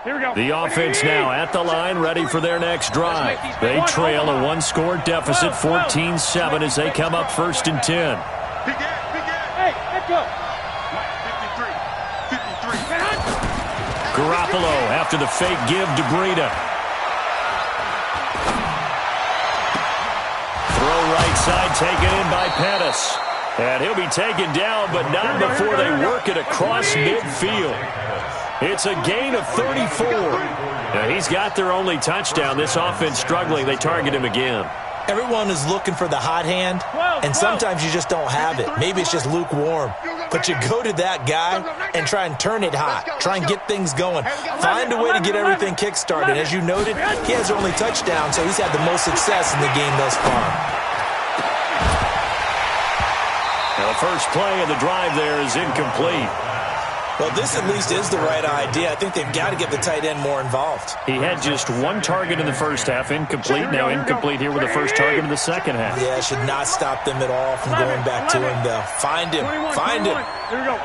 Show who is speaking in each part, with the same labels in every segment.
Speaker 1: Here we go.
Speaker 2: The offense now at the line, ready for their next drive. They trail a one-score deficit, 14-7, as they come up 1st and 10.
Speaker 1: Hey, let's go.
Speaker 3: 53.
Speaker 2: Garoppolo after the fake give to Breida. Throw right side, taken in by Pettis. And he'll be taken down, but not before they work it across midfield. It's a gain of 34. Now, he's got their only touchdown. This offense struggling. They target him again.
Speaker 4: Everyone is looking for the hot hand, and sometimes you just don't have it. Maybe it's just lukewarm. But you go to that guy and try and turn it hot. Try and get things going. Find a way to get everything kick-started. As you noted, he has their only touchdown, so he's had the most success in the game thus far.
Speaker 2: Now, the first play of the drive there is incomplete.
Speaker 4: Well, this at least is the right idea. I think they've got to get the tight end more involved.
Speaker 2: He had just one target in the first half, incomplete. Now incomplete here with the first target of the second half.
Speaker 4: Yeah, it should not stop them at all from going back to him, though. Find him. Find him.
Speaker 1: Here we go.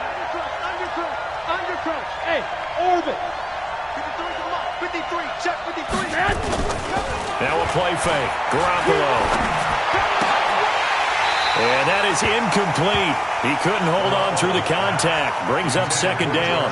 Speaker 1: Under crouch. Hey, orbit.
Speaker 3: 53, check 53.
Speaker 2: Now a play fake. Garoppolo. And that is incomplete. He couldn't hold on through the contact. Brings up second down.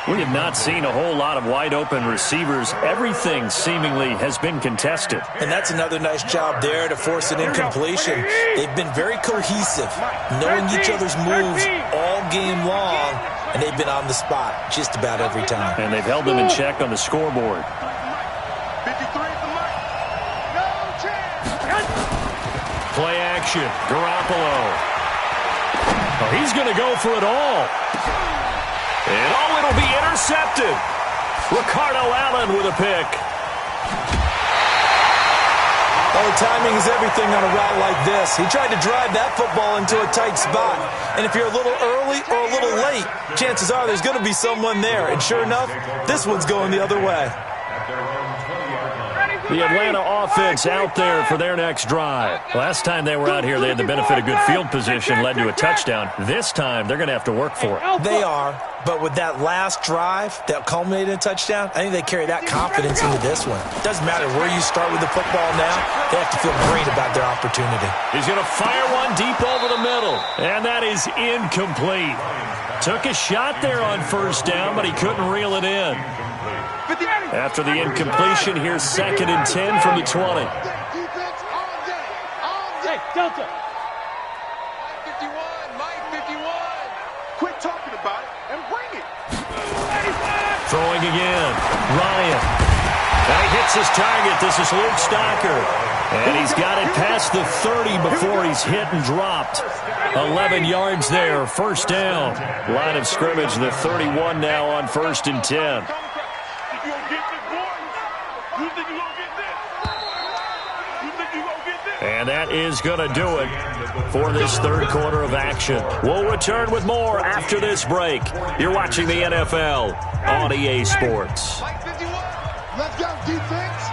Speaker 2: We have not seen a whole lot of wide-open receivers. Everything seemingly has been contested.
Speaker 4: And that's another nice job there to force an incompletion. They've been very cohesive, knowing each other's moves all game long, and they've been on the spot just about every time.
Speaker 2: And they've held them in check on the scoreboard.
Speaker 3: 53 at the mark. No chance.
Speaker 2: Play action. Garoppolo. Oh, he's going to go for it all. And it'll be intercepted. Ricardo Allen with a pick.
Speaker 4: Oh, timing is everything on a route like this. He tried to drive that football into a tight spot. And if you're a little early or a little late, chances are there's going to be someone there. And sure enough, this one's going the other way.
Speaker 2: The Atlanta offense out there for their next drive. Last time they were out here, they had the benefit of good field position, led to a touchdown. This time, they're going to have to work for it.
Speaker 4: They are, but with that last drive that culminated in a touchdown, I think they carry that confidence into this one. It doesn't matter where you start with the football now. They have to feel great about their opportunity.
Speaker 2: He's going to fire one deep over the middle, and that is incomplete. Took a shot there on first down, but he couldn't reel it in. After the incompletion, here's 2nd and 10 from the 20.
Speaker 1: Hey, Delta.
Speaker 3: 51, Mike 51. Quit talking about it and bring it.
Speaker 2: Throwing again. Ryan. And he hits his target. This is Luke Stocker. And he's got it past the 30 before he's hit and dropped. 11 yards there. First down. Line of scrimmage, the 31 now on 1st and 10. And that is going to do it for this third quarter of action. We'll return with more after this break. You're watching the NFL on EA Sports.
Speaker 3: Let's go, defense.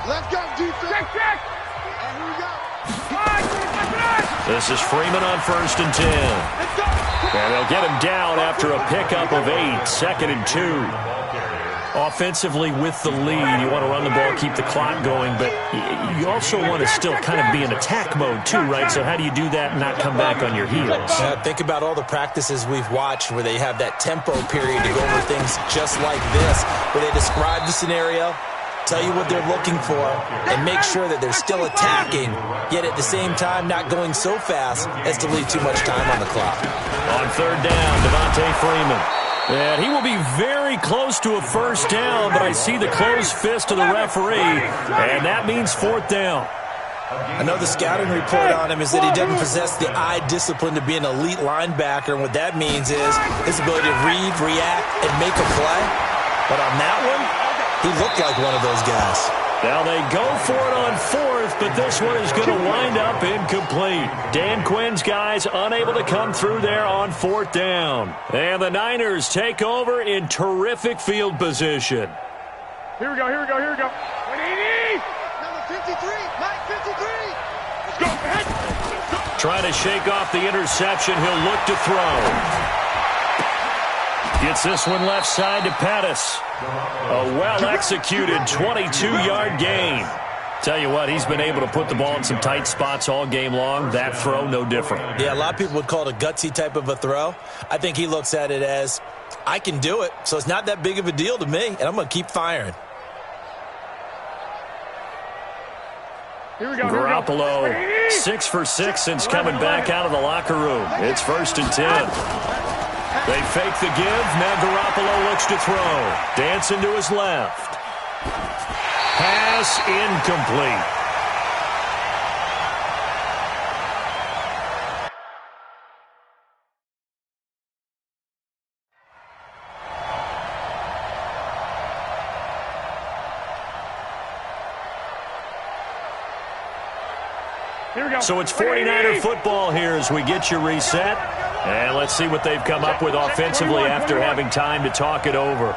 Speaker 3: Let's go, defense.
Speaker 1: Check.
Speaker 3: And here we go.
Speaker 2: This is Freeman on 1st and 10. And they'll get him down after a pickup of 8. 2nd and 2. Offensively with the lead, you want to run the ball, keep the clock going, but you also want to still kind of be in attack mode too, right? So how do you do that and not come back on your heels?
Speaker 4: Think about all the practices we've watched where they have that tempo period to go over things just like this, where they describe the scenario, tell you what they're looking for, and make sure that they're still attacking, yet at the same time not going so fast as to leave too much time on the clock.
Speaker 2: On 3rd down, Devontae Freeman. And he will be very close to a first down, but I see the closed fist of the referee, and that means 4th down.
Speaker 4: I know the scouting report on him is that he doesn't possess the eye discipline to be an elite linebacker, and what that means is his ability to read, react, and make a play. But on that one, he looked like one of those guys.
Speaker 2: Now they go for it on 4th, but this one is going to wind up incomplete. Dan Quinn's guys unable to come through there on 4th down. And the Niners take over in terrific field position.
Speaker 1: Here we go. 180.
Speaker 3: Number 53, Mike 53.
Speaker 1: Let's go. Ahead.
Speaker 2: Trying to shake off the interception. He'll look to throw. Gets this one left side to Pettis. A well-executed 22-yard gain. Tell you what, he's been able to put the ball in some tight spots all game long. That throw, no different.
Speaker 4: Yeah, a lot of people would call it a gutsy type of a throw. I think he looks at it as, I can do it, so it's not that big of a deal to me, and I'm going to keep firing.
Speaker 1: Here we go.
Speaker 2: Garoppolo, 6 for 6 since coming back out of the locker room. It's 1st and 10. They fake the give. Now Garoppolo looks to throw. Dancing to his left. Pass incomplete.
Speaker 1: Here we go.
Speaker 2: So it's 49er football here as we get you reset. And let's see what they've come up with offensively after having time to talk it over.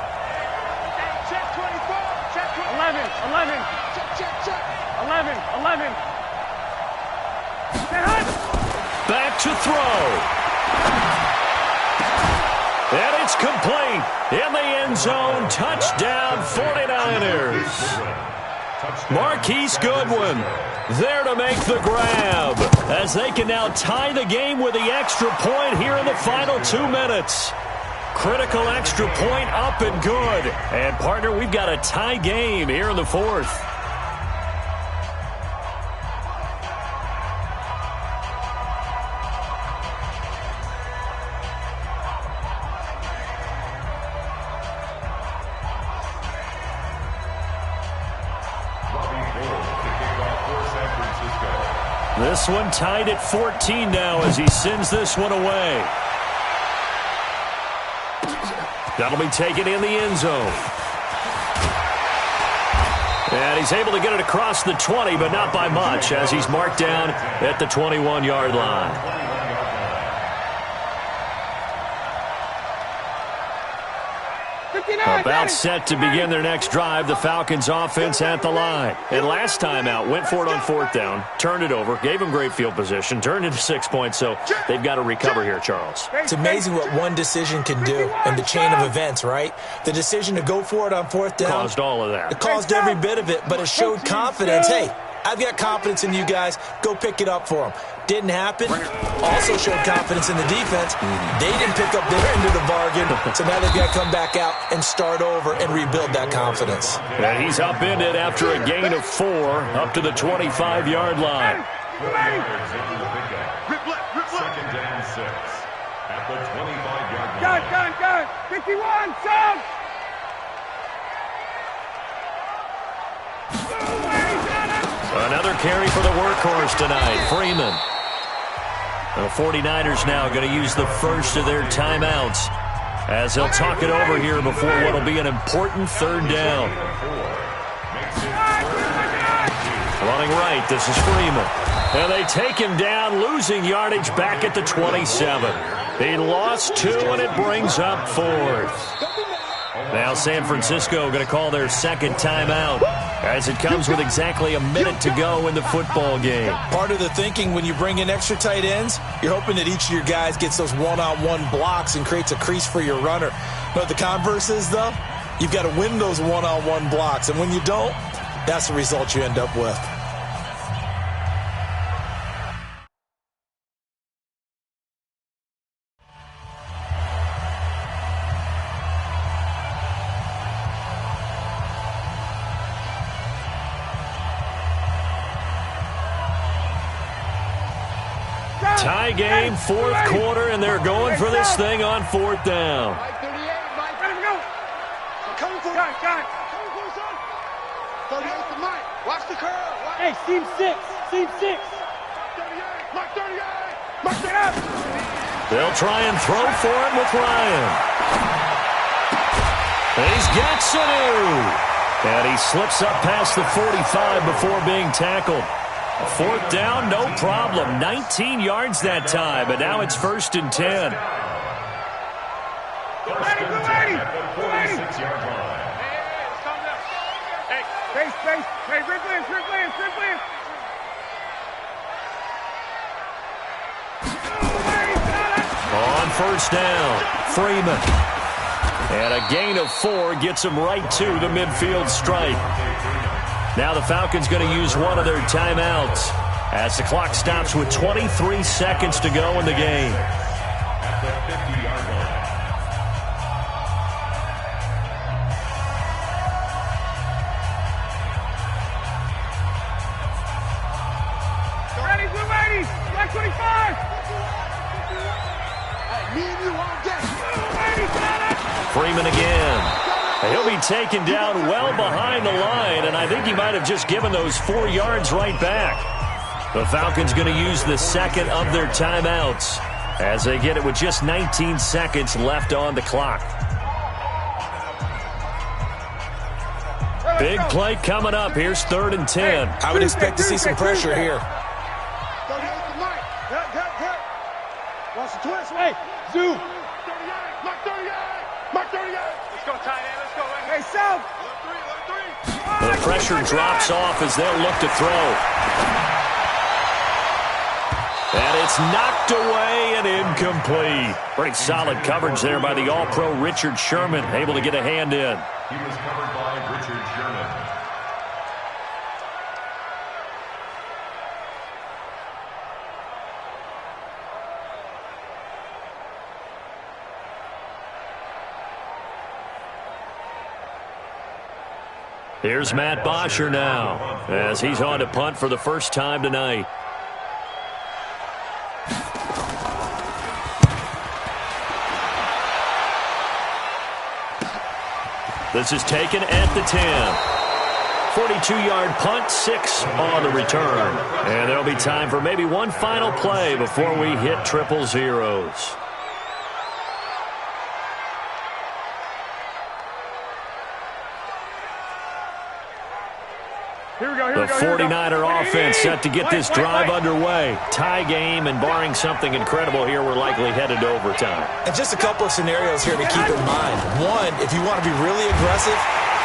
Speaker 1: Check 24. Check 11. 11. Check. 11.
Speaker 2: Back to throw. And it's complete. In the end zone. Touchdown 49ers. Marquise Goodwin there to make the grab as they can now tie the game with the extra point here in the final 2 minutes. Critical extra point up and good. And, partner, we've got a tie game here in the 4th. This one tied at 14 now as he sends this one away. That'll be taken in the end zone. And he's able to get it across the 20, but not by much as he's marked down at the 21-yard line. About set to begin their next drive, the Falcons offense at the line. And last time out, went for it on 4th down, turned it over, gave them great field position, turned into 6 points, so they've got to recover here, Charles.
Speaker 4: It's amazing what one decision can do in the chain of events, right? The decision to go for it on 4th down.
Speaker 2: Caused all of that.
Speaker 4: It caused every bit of it, but it showed confidence. Hey, I've got confidence in you guys. Go pick it up for them. Didn't happen. Also showed confidence in the defense. They didn't pick up their end of the bargain, so now they've got to come back out and start over and rebuild that confidence.
Speaker 2: And he's upended after a gain of 4 up to the 25-yard line.
Speaker 5: Second and 6 at the 25-yard line.
Speaker 1: Gun. 51, son!
Speaker 2: Another carry for the workhorse tonight, Freeman. The 49ers now going to use the first of their timeouts as they'll talk it over here before what will be an important 3rd down. Running right, this is Freeman. And they take him down, losing yardage back at the 27. He lost 2, and it brings up 4th. Now San Francisco going to call their second timeout as it comes with exactly a minute to go in the football game.
Speaker 4: Part of the thinking when you bring in extra tight ends, you're hoping that each of your guys gets those one-on-one blocks and creates a crease for your runner. You know what the converse is, though? You've got to win those one-on-one blocks, and when you don't, that's the result you end up with.
Speaker 2: Tie game, 4th quarter, and they're going for this thing on 4th down.
Speaker 3: Mike 38, Mike. Let him go. I'm coming for you. Got. Coming for you, son. 38 for Mike. Watch the curl.
Speaker 1: Hey, seam 6.
Speaker 3: 38. Mike 38. Mike, get up.
Speaker 2: They'll try and throw for him with Ryan. He's got Sanu. And he slips up past the 45 before being tackled. 4th down, no problem. 19 yards that time, but now it's 1st and 10.
Speaker 5: First and 10 at the 46-yard line.
Speaker 1: Hey, space. Hey, Rick Lance.
Speaker 2: On 1st down, Freeman. And a gain of 4 gets them right to the midfield stripe. Now the Falcons going to use one of their timeouts as the clock stops with 23 seconds to go in the game.
Speaker 5: At the 50-yard line.
Speaker 1: Ready, we're ready. Black 25.
Speaker 3: Me and you all day.
Speaker 1: Ready, got it.
Speaker 2: Freeman again. He'll be taken down well behind the line, and I think he might have just given those 4 yards right back. The Falcons going to use the second of their timeouts as they get it with just 19 seconds left on the clock. Big play coming up. Here's 3rd and 10.
Speaker 4: I would expect to see some pressure here.
Speaker 3: 38 to Mike. Hit. Watch the twist.
Speaker 1: Hey, Zoo.
Speaker 3: 38. Mike 38. Mike 38.
Speaker 1: Let's go, tight end. Let's go. Hey, South.
Speaker 2: The pressure drops off as they'll look to throw. And it's knocked away and incomplete. Pretty solid coverage there by the All-Pro Richard Sherman, able to get a hand in.
Speaker 5: He was covered by Richard Sherman.
Speaker 2: Here's Matt Bosher now as he's on to punt for the first time tonight. This is taken at the 10. 42-yard punt, 6 on the return. And there'll be time for maybe one final play before we hit triple zeros. The 49er offense set to get this drive underway. Tie game, and barring something incredible here, we're likely headed to overtime.
Speaker 4: And just a couple of scenarios here to keep in mind. One, if you want to be really aggressive,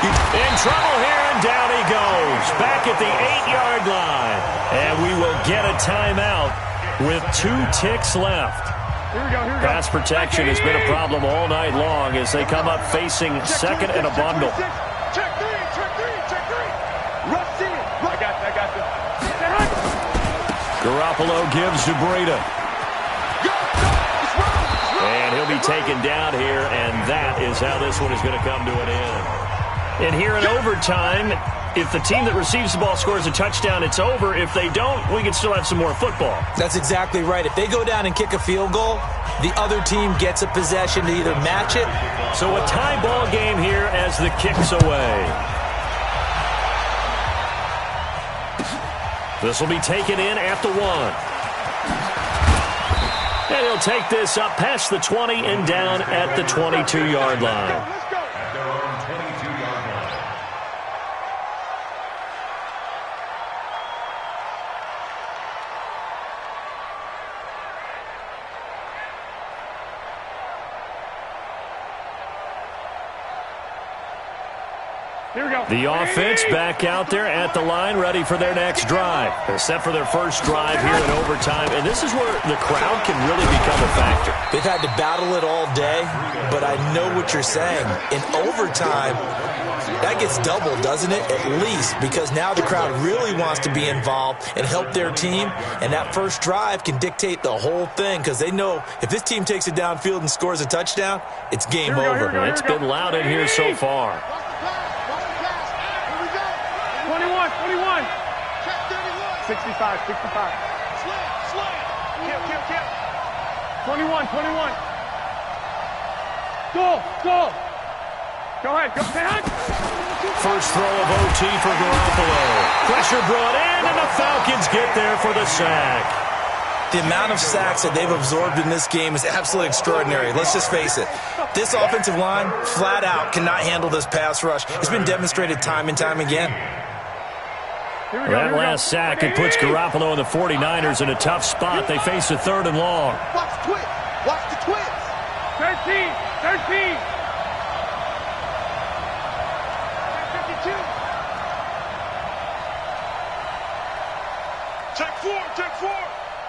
Speaker 2: in trouble here, and down he goes. Back at the 8-yard line. And we will get a timeout with 2 ticks left. Pass protection has been a problem all night long as they come up facing second and a bundle.
Speaker 3: Check 3. Rush in.
Speaker 1: I got you.
Speaker 2: Garoppolo gives to Breida. And he'll be taken down here, and that is how this one is going to come to an end. And here in overtime, if the team that receives the ball scores a touchdown, it's over. If they don't, we can still have some more football.
Speaker 4: that's exactly right. If they go down and kick a field goal, the other team gets a possession to either match it.
Speaker 2: So a tie ball game here as the kick's away. This will be taken in at the 1. And he'll take this up past the 20 and down at the 22-yard line.
Speaker 5: At their own 22-yard line.
Speaker 1: Here we go.
Speaker 2: The offense back out there at the line, ready for their next drive. They're set for their first drive here in overtime, and this is where the crowd can really become a factor.
Speaker 4: They've had to battle it all day, but I know what you're saying. In overtime, that gets doubled, doesn't it? At least, because now the crowd really wants to be involved and help their team, and that first drive can dictate the whole thing because they know if this team takes it downfield and scores a touchdown, it's game over.
Speaker 2: It's been loud in here so far.
Speaker 1: 21. 65.
Speaker 3: Slam.
Speaker 1: Kill. 21. Go. Go ahead.
Speaker 2: First throw of OT for Garoppolo. Pressure brought in, and the Falcons get there for the sack.
Speaker 4: The amount of sacks that they've absorbed in this game is absolutely extraordinary. Let's just face it. This offensive line, flat out, cannot handle this pass rush. It's been demonstrated time and time again.
Speaker 2: That last sack, it puts Garoppolo and the 49ers in a tough spot. They face a 3rd and long.
Speaker 3: Watch the twist.
Speaker 1: 13. 52.
Speaker 3: Check 4.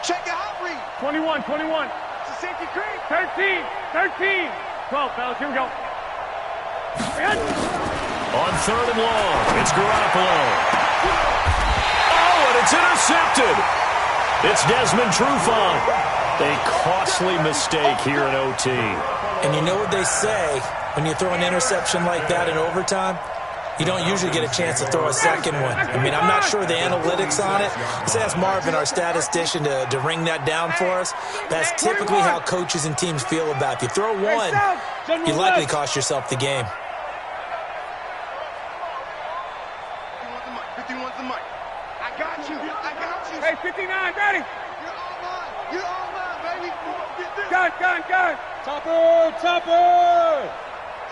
Speaker 3: Check the hot read.
Speaker 1: 21.
Speaker 3: It's a safety creep.
Speaker 1: 13. 12, fellas. Here we go.
Speaker 2: On 3rd and long, it's Garoppolo. Oh, and it's intercepted. It's Desmond Trufant. A costly mistake here in OT.
Speaker 4: And you know what they say, when you throw an interception like that in overtime, you don't usually get a chance to throw a second one. I mean, I'm not sure the analytics on it. Let's ask Marvin, our statistician, to ring that down for us. That's typically how coaches and teams feel about it. If you throw one, you likely cost yourself the game.
Speaker 3: 51's the mic. I got you.
Speaker 1: Hey, 59, ready?
Speaker 3: You're all mine, baby.
Speaker 1: Gun. Topper.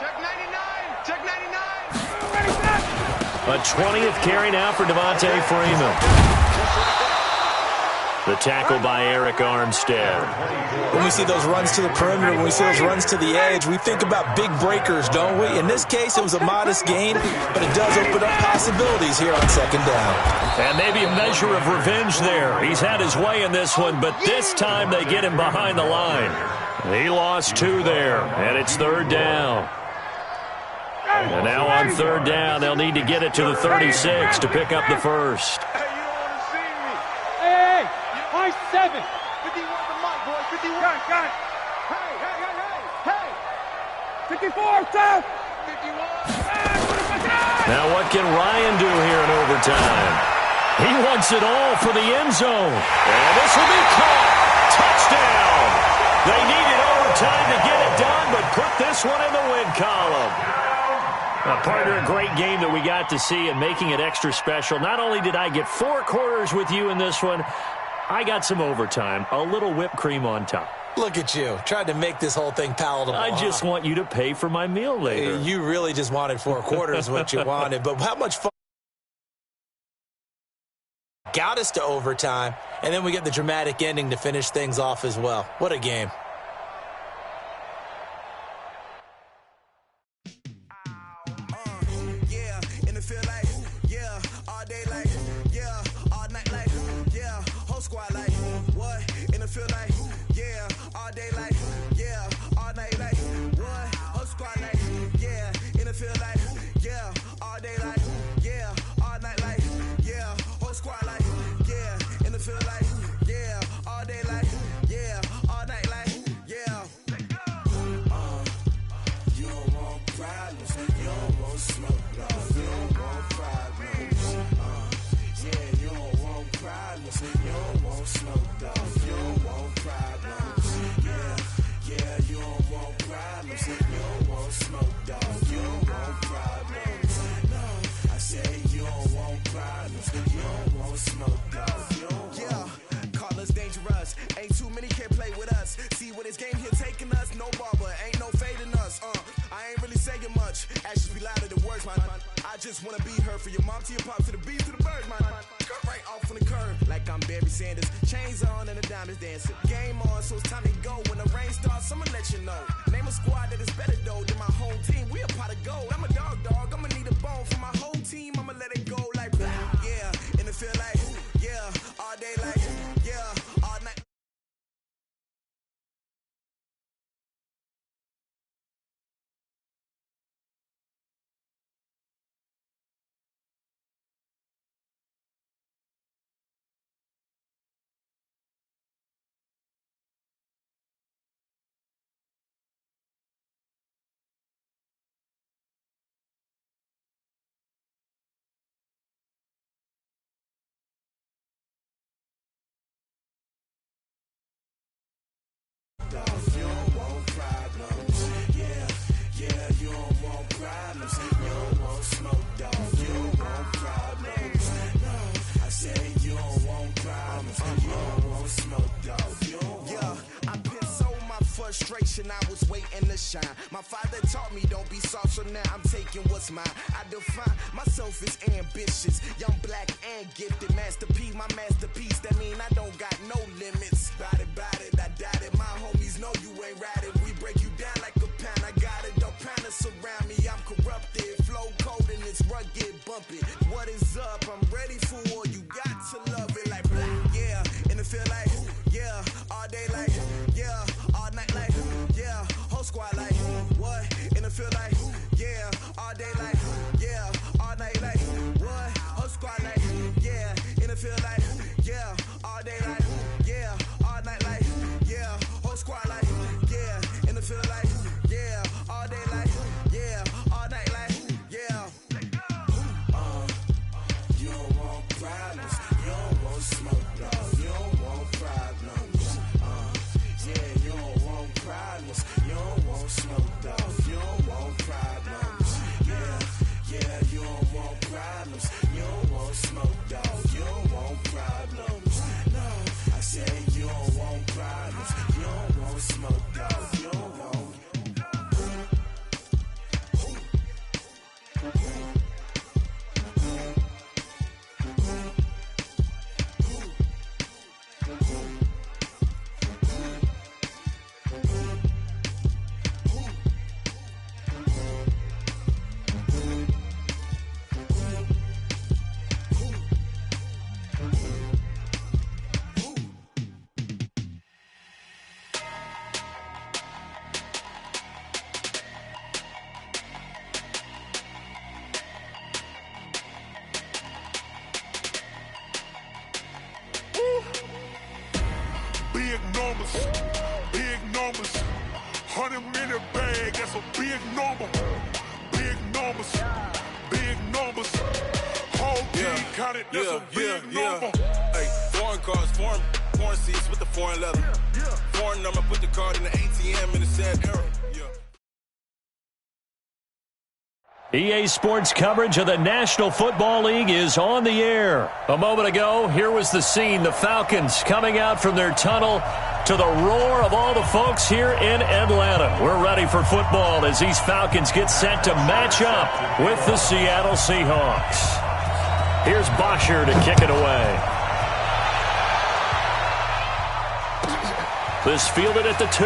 Speaker 3: Check 99. Check 99.
Speaker 1: Ready, set.
Speaker 2: A 20th carry now for Devontae Freeman. The tackle by Eric Armstead.
Speaker 4: When we see those runs to the perimeter, when we see those runs to the edge, we think about big breakers, don't we? In this case, it was a modest gain, but it does open up possibilities here on 2nd down.
Speaker 2: And maybe a measure of revenge there. He's had his way in this one, but this time they get him behind the line. He lost 2 there, and it's 3rd down. And now on 3rd down, they'll need to get it to the 36 to pick up the first.
Speaker 3: Hey, you don't want to see me.
Speaker 1: Hey, high 7.
Speaker 3: 51's the mic, boy. 51.
Speaker 1: Gun.
Speaker 3: Hey.
Speaker 1: 54, tough.
Speaker 3: 51.
Speaker 2: Now what can Ryan do here in overtime? He wants it all for the end zone. And this will be caught. Touchdown. They needed overtime to get it done, but put this one in the win column. Partner, a great game that we got to see, and making it extra special. Not only did I get 4 quarters with you in this one, I got some overtime, a little whipped cream on top.
Speaker 4: Look at you, tried to make this whole thing palatable.
Speaker 2: I just want you to pay for my meal later.
Speaker 4: You really just wanted 4 quarters, what you wanted. But how much fun got us to overtime, and then we get the dramatic ending to finish things off as well. What a game.
Speaker 6: I was waiting to shine. My father taught me don't be soft, so now I'm taking what's mine. I define myself as ambitious, young, black, and gifted. Masterpiece, my masterpiece. That mean I don't got no limits. Bout it, I doubt it. My homies know you ain't ratted. We break you down like a pound. I got it, don't pound us around me. I'm corrupted, flow cold and it's rugged, bumpy. What is up? I'm ready for war. You got to love it like black, yeah. And it feel like, yeah, all day like, yeah, all night like, yeah, whole squad like, what? And it feel like, yeah.
Speaker 3: 100-minute bag, that's a big number. Big numbers, big numbers. Whole team counted, that's a big number.
Speaker 7: Hey, foreign cars, foreign seats with the foreign leather. Foreign number, put the card in the ATM in the sad era.
Speaker 2: EA Sports coverage of the National Football League is on the air. A moment ago, here was the scene. The Falcons coming out from their tunnel to the roar of all the folks here in Atlanta. We're ready for football as these Falcons get set to match up with the Seattle Seahawks. Here's Bosher to kick it away. This fielded at the 2.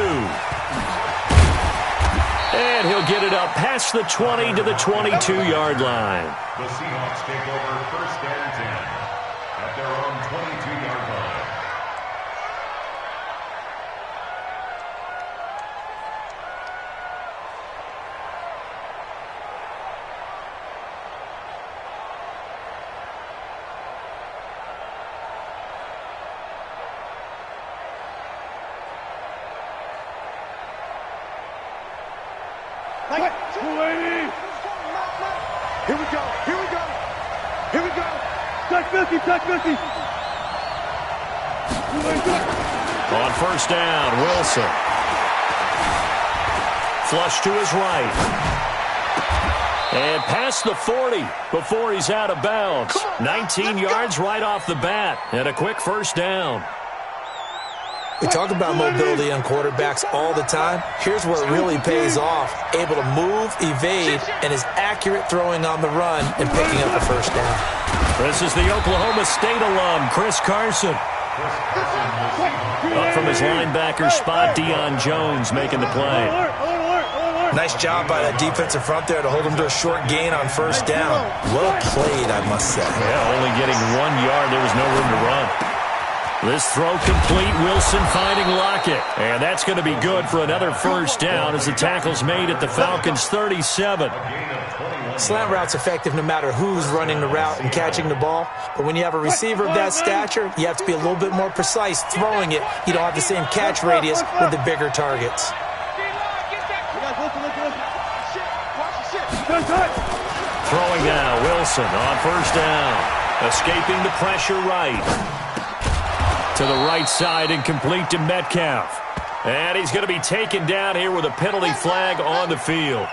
Speaker 2: And he'll get it up past the 20 to the 22-yard line.
Speaker 5: The Seahawks take over 1st and 10 at their own 22-yard line.
Speaker 3: Here we go. Here we go. Touch 50, touch 50.
Speaker 2: On 1st down, Wilson. Flush to his right. And past the 40 before he's out of bounds. 19 yards right off the bat. And a quick 1st down.
Speaker 4: We talk about mobility on quarterbacks all the time. Here's where it really pays off. Able to move, evade, and is accurate throwing on the run and picking up a 1st down.
Speaker 2: This is the Oklahoma State alum, Chris Carson. Up from his linebacker spot, Deion Jones making the play.
Speaker 4: Nice job by that defensive front there to hold him to a short gain on 1st down. Well played, I must say.
Speaker 2: Yeah, only getting 1 yard. There was no room to run. This throw complete, Wilson finding Lockett. And that's going to be good for another 1st down as the tackle's made at the Falcons' 37.
Speaker 4: Slant route's effective no matter who's running the route and catching the ball. But when you have a receiver of that stature, you have to be a little bit more precise throwing it. You don't have the same catch radius with the bigger targets.
Speaker 2: Throwing now, Wilson on 1st down. Escaping the pressure right. To the right side and complete to Metcalf. And he's going to be taken down here with a penalty flag on the field.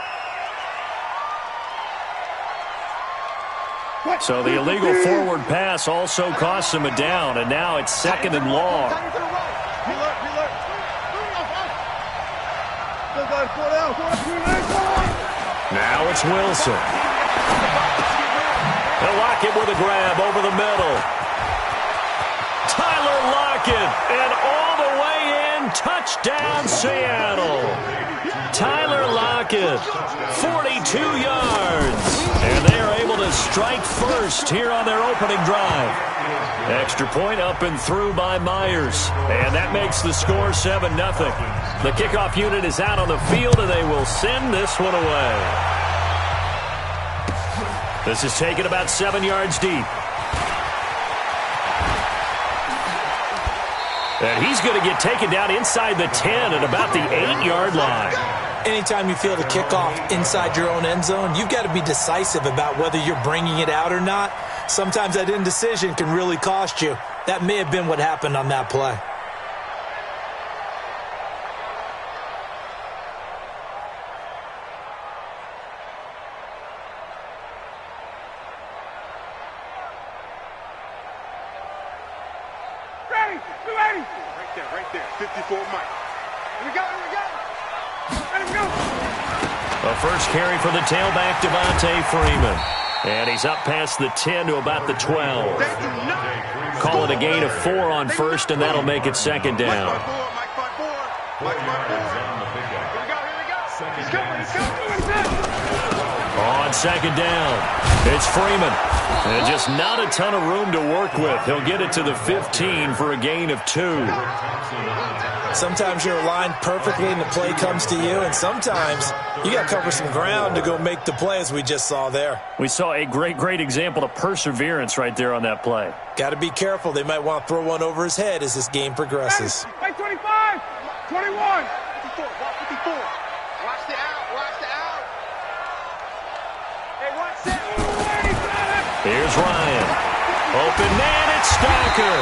Speaker 2: So the illegal forward pass also costs him a down, and now it's 2nd and long. Now it's Wilson. They'll lock it with a grab over the middle. Tyler Lockett, and all the way in, touchdown Seattle. Tyler Lockett, 42 yards. And they are able to strike first here on their opening drive. Extra point up and through by Myers. And that makes the score 7-0. The kickoff unit is out on the field, and they will send this one away. This is taken about 7 yards deep. And he's going to get taken down inside the 10 at about the 8-yard line.
Speaker 4: Anytime you feel the kickoff inside your own end zone, you've got to be decisive about whether you're bringing it out or not. Sometimes that indecision can really cost you. That may have been what happened on that play.
Speaker 3: Right there. 54 Mike. Here we go. Ready, go.
Speaker 2: A first carry for the tailback, Devontae Freeman. And he's up past the 10 to about the 12. Call it a gain of 4 on 1st, and that'll make it 2nd down. On 2nd down, it's Freeman. And just not a ton of room to work with. He'll get it to the 15 for a gain of 2.
Speaker 4: Sometimes you're aligned perfectly and the play comes to you, and sometimes you got to cover some ground to go make the play, as we just saw there.
Speaker 2: We saw a great example of perseverance right there on that play.
Speaker 4: Got to be careful. They might want to throw one over his head as this game progresses.
Speaker 3: Hey, 25, 21,
Speaker 1: Watch 54. Watch the out. Watch the out. Hey, watch that.
Speaker 2: Here's Ryan. Open man, it's Stacker.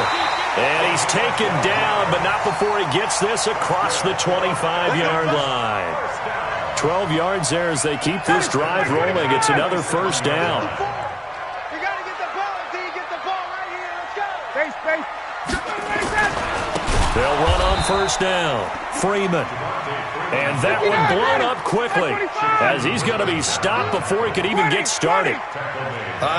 Speaker 2: And he's taken down, but not before he gets this across the 25-yard line. 12 yards there as they keep this drive rolling. It's another first down.
Speaker 1: You got to get the ball until you get the ball right here. Let's go. Base.
Speaker 2: They'll run on first down. Freeman. And that one blown up quickly as he's going to be stopped before he could even get started.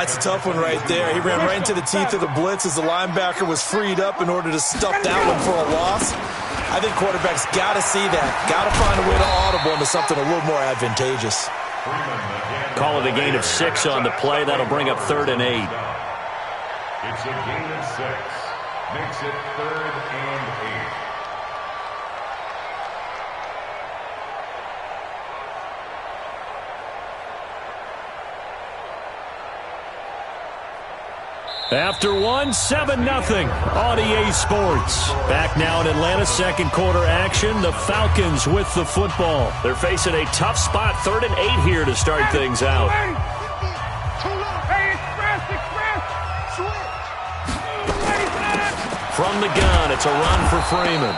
Speaker 4: It's a tough one right there. He ran right into the teeth of the blitz as the linebacker was freed up in order to stuff that one for a loss. I think quarterbacks got to see that. Got to find a way to audible into something a little more advantageous.
Speaker 2: Call it a gain of 6 on the play. That'll bring up 3rd and 8.
Speaker 5: It's a gain of 6. Makes it 3rd and 8.
Speaker 2: After 7-0 on EA Sports. Back now in Atlanta, second quarter action. The Falcons with the football. They're facing a tough spot, 3rd and 8 here to start things out. From the gun, it's a run for Freeman.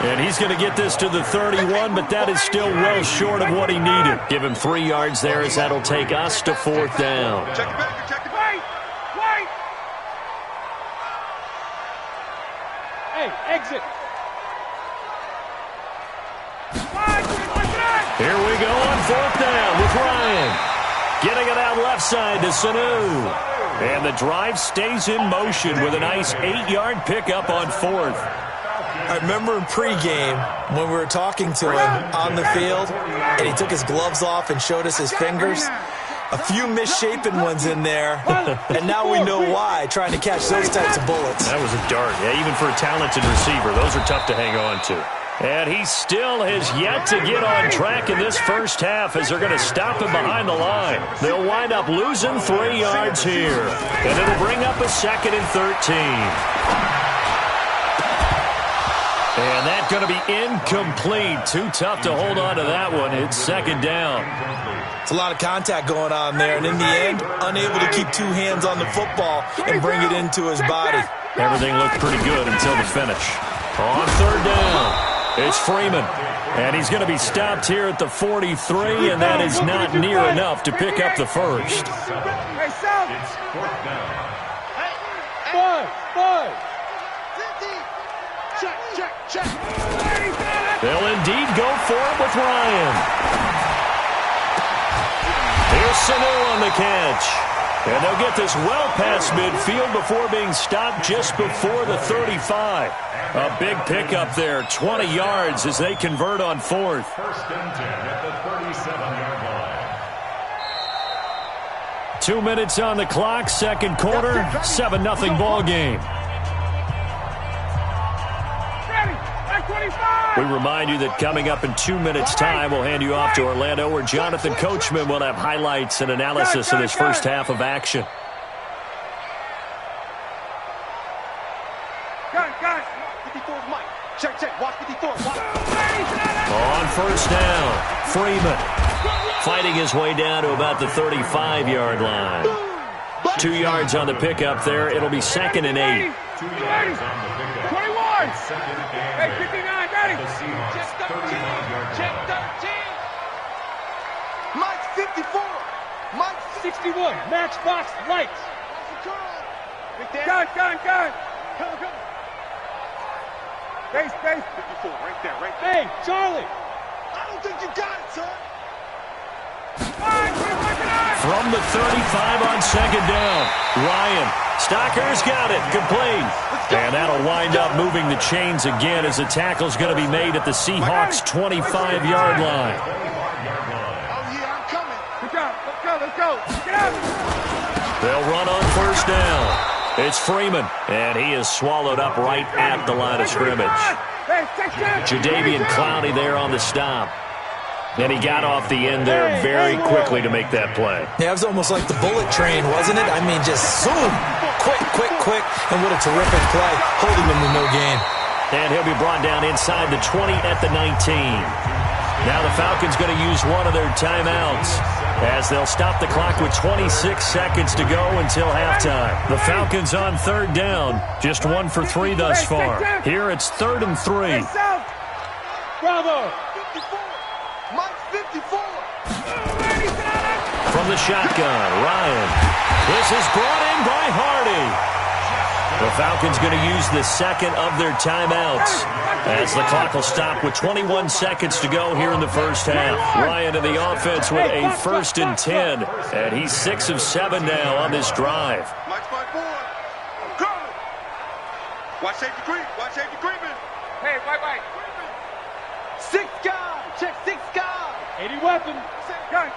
Speaker 2: And he's going to get this to the 31, but that is still well short of what he needed. Give him 3 yards there as that'll take us to 4th down.
Speaker 1: Check it back. Exit.
Speaker 2: Here we go on 4th down with Ryan. Getting it out left side to Sanu. And the drive stays in motion with a nice 8-yard pickup on 4th.
Speaker 4: I remember in pregame when we were talking to him on the field, and he took his gloves off and showed us his fingers. A few misshapen ones in there, and now we know why, trying to catch those types of bullets.
Speaker 2: That was a dart. Yeah, even for a talented receiver, those are tough to hang on to. And he still has yet to get on track in this first half as they're going to stop him behind the line. They'll wind up losing 3 yards here, and it'll bring up a 2nd and 13. And that's going to be incomplete. Too tough to hold on to that one. It's 2nd down.
Speaker 4: It's a lot of contact going on there, and in the end, unable to keep 2 hands on the football and bring it into his body.
Speaker 2: Everything looked pretty good until the finish. On 3rd down, it's Freeman. And he's going to be stopped here at the 43, and that is not near enough to pick up the first.
Speaker 5: It's 4th down.
Speaker 1: Five. Check.
Speaker 2: They'll indeed go for it with Ryan. Here's Sanu on the catch. And they'll get this well past midfield before being stopped just before the 35. A big pickup there, 20 yards as they convert on 4th.
Speaker 5: 1st and 10 at the 37-yard line.
Speaker 2: 2 minutes on the clock, second quarter, 7-0 ball game. We remind you that coming up in 2 minutes' time, we'll hand you off to Orlando, where Jonathan Coachman will have highlights and analysis of this first half of action.
Speaker 1: Check. Watch 54.
Speaker 2: On first down, Freeman fighting his way down to about the 35-yard line. 2 yards on the pickup there. It'll be 2nd and 8.
Speaker 5: 2 yards on the pickup.
Speaker 1: 21.
Speaker 5: It's 2nd and 8.
Speaker 1: Hey, 59, ready.
Speaker 5: The Seahawks, 39-yard
Speaker 1: Check
Speaker 5: line.
Speaker 1: 13. Mike 54. Mike 61. Matchbox lights. Gun. Come. Base. 54, right there. Hey, Charlie. I don't think you got it, son.
Speaker 2: From the 35 on 2nd down, Ryan. Stocker's got it. Complete. And that'll wind up moving the chains again as the tackle's going to be made at the Seahawks' 25-yard line.
Speaker 1: Oh, yeah, I'm coming. Let's go. Get out.
Speaker 2: They'll run on first down. It's Freeman, and he is swallowed up right at the line of scrimmage. Jadeveon Clowney there on the stop. And he got off the end there very quickly to make that play.
Speaker 4: Yeah, it was almost like the bullet train, wasn't it? I mean, just zoom, quick, and what a terrific play, holding them to no gain.
Speaker 2: And he'll be brought down inside the 20 at the 19. Now the Falcons going to use one of their timeouts as they'll stop the clock with 26 seconds to go until halftime. The Falcons on third down, just 1 for 3 thus far. Here it's 3rd and 3.
Speaker 1: Bravo! 54! Mike 54!
Speaker 2: From the shotgun, Ryan. This is brought in by Hardy. The Falcons going to use the second of their timeouts as the clock will stop with 21 seconds to go here in the first half. Ryan in the offense with a 1st and 10, and he's 6 of 7 now on this drive.
Speaker 1: Mike's my boy. I'm coming. Watch safety creep. Watch safety creeping. Hey, white. 6 guys. Check 6 guys. 80 weapon. Gun.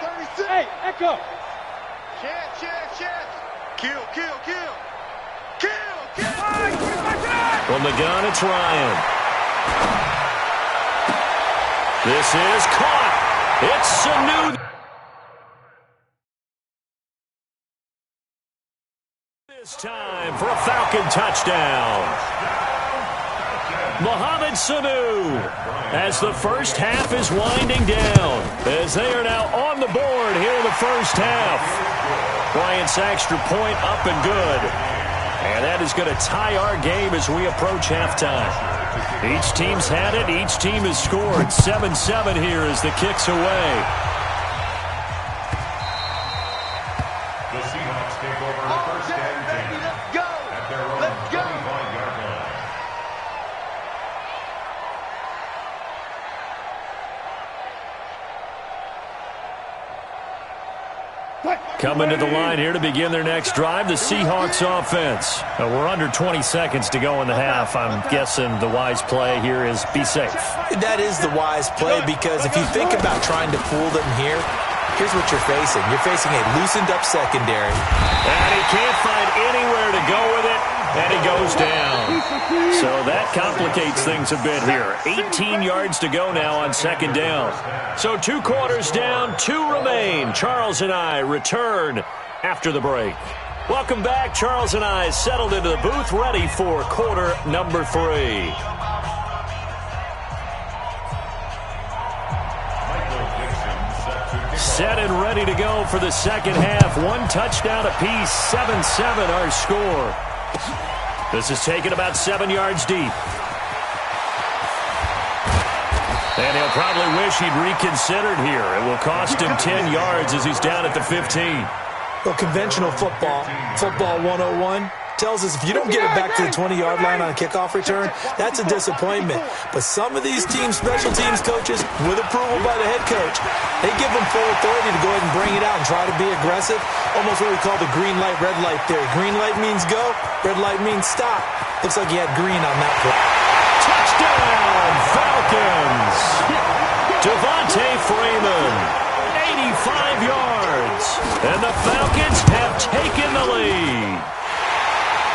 Speaker 1: 36. Hey, echo. Chance. Kill.
Speaker 2: From the gun, it's Ryan. This is caught. It's Sanu. This time for a Falcon touchdown. Mohamed Sanu as the first half is winding down as they are now on the board here in the first half. Bryant's extra point up and good. And that is going to tie our game as we approach halftime. Each team's had it. Each team has scored. 7-7 here as the kick's away.
Speaker 5: The Seahawks take over first and 10 at their own 25-yard line.
Speaker 2: Coming to the line here to begin their next drive, the Seahawks offense. We're under 20 seconds to go in the half. I'm guessing the wise play here is be safe.
Speaker 4: That is the wise play because if you think about trying to fool them here, here's what you're facing. You're facing a loosened up secondary.
Speaker 2: And he can't find anywhere to go with it, and he goes down. So that complicates things a bit here. 18 yards to go now on 2nd down. So 2 quarters down, 2 remain. Charles and I return after the break. Welcome back. Charles and I settled into the booth, ready for quarter number 3. Set and ready to go for the second half. 1 touchdown apiece, 7-7 our score. This is taken about 7 yards deep. And he'll probably wish he'd reconsidered here. It will cost him 10 yards as he's down at the 15.
Speaker 4: Well, conventional football 101, tells us if you don't get it back to the 20-yard line on a kickoff return, that's a disappointment. But some of these teams, special teams coaches, with approval by the head coach, they give them full authority to go ahead and bring it out and try to be aggressive. Almost what we call the green light, red light theory. Green light means go, red light means stop. Looks like he had green on that play.
Speaker 2: Touchdown, Falcons! Devontae Freeman, 85 yards. And the Falcons have taken the lead.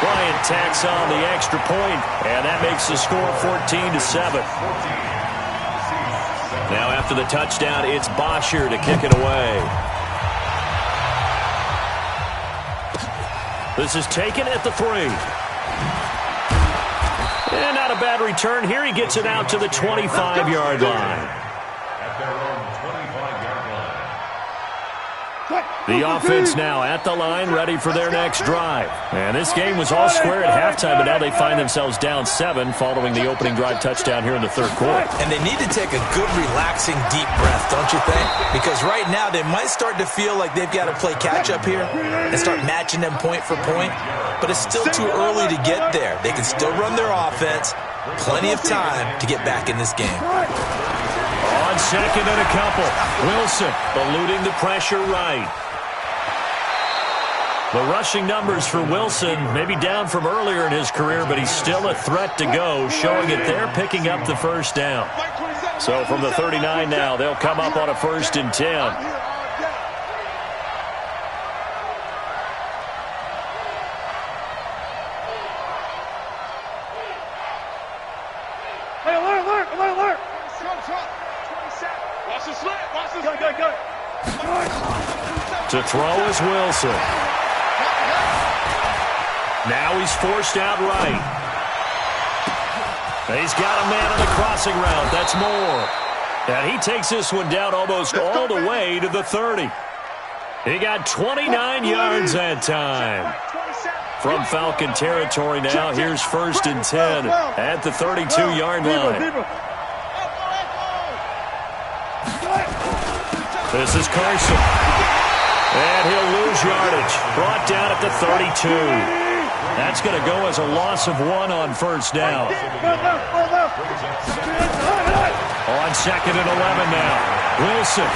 Speaker 2: Bryant tacks on the extra point, and that makes the score 14-7. Now after the touchdown, it's Bosher to kick it away. This is taken at the 3. And not a bad return here. He gets it out to the 25-yard line.
Speaker 5: At their own 25-yard line.
Speaker 2: The offense now at the line, ready for their next drive. And this game was all square at halftime, but now they find themselves down 7 following the opening drive touchdown here in the 3rd quarter.
Speaker 4: And they need to take a good, relaxing, deep breath, don't you think? Because right now they might start to feel like they've got to play catch-up here and start matching them point for point. But it's still too early to get there. They can still run their offense. Plenty of time to get back in this game.
Speaker 2: On 2nd and a couple, Wilson eluding the pressure right. The rushing numbers for Wilson maybe down from earlier in his career, but he's still a threat to go, showing it they're picking up the first down. So from the 39 now, they'll come up on a 1st and 10. To throw is Wilson. Now he's forced out right. He's got a man on the crossing route. That's Moore. And he takes this one down almost all the way to the 30. He got 29 yards that time. From Falcon territory now, here's 1st and 10 at the 32-yard line. This is Carson. And he'll lose yardage. Brought down at the 32. That's going to go as a loss of 1 on 1st down. On 2nd and 11 now. Wilson.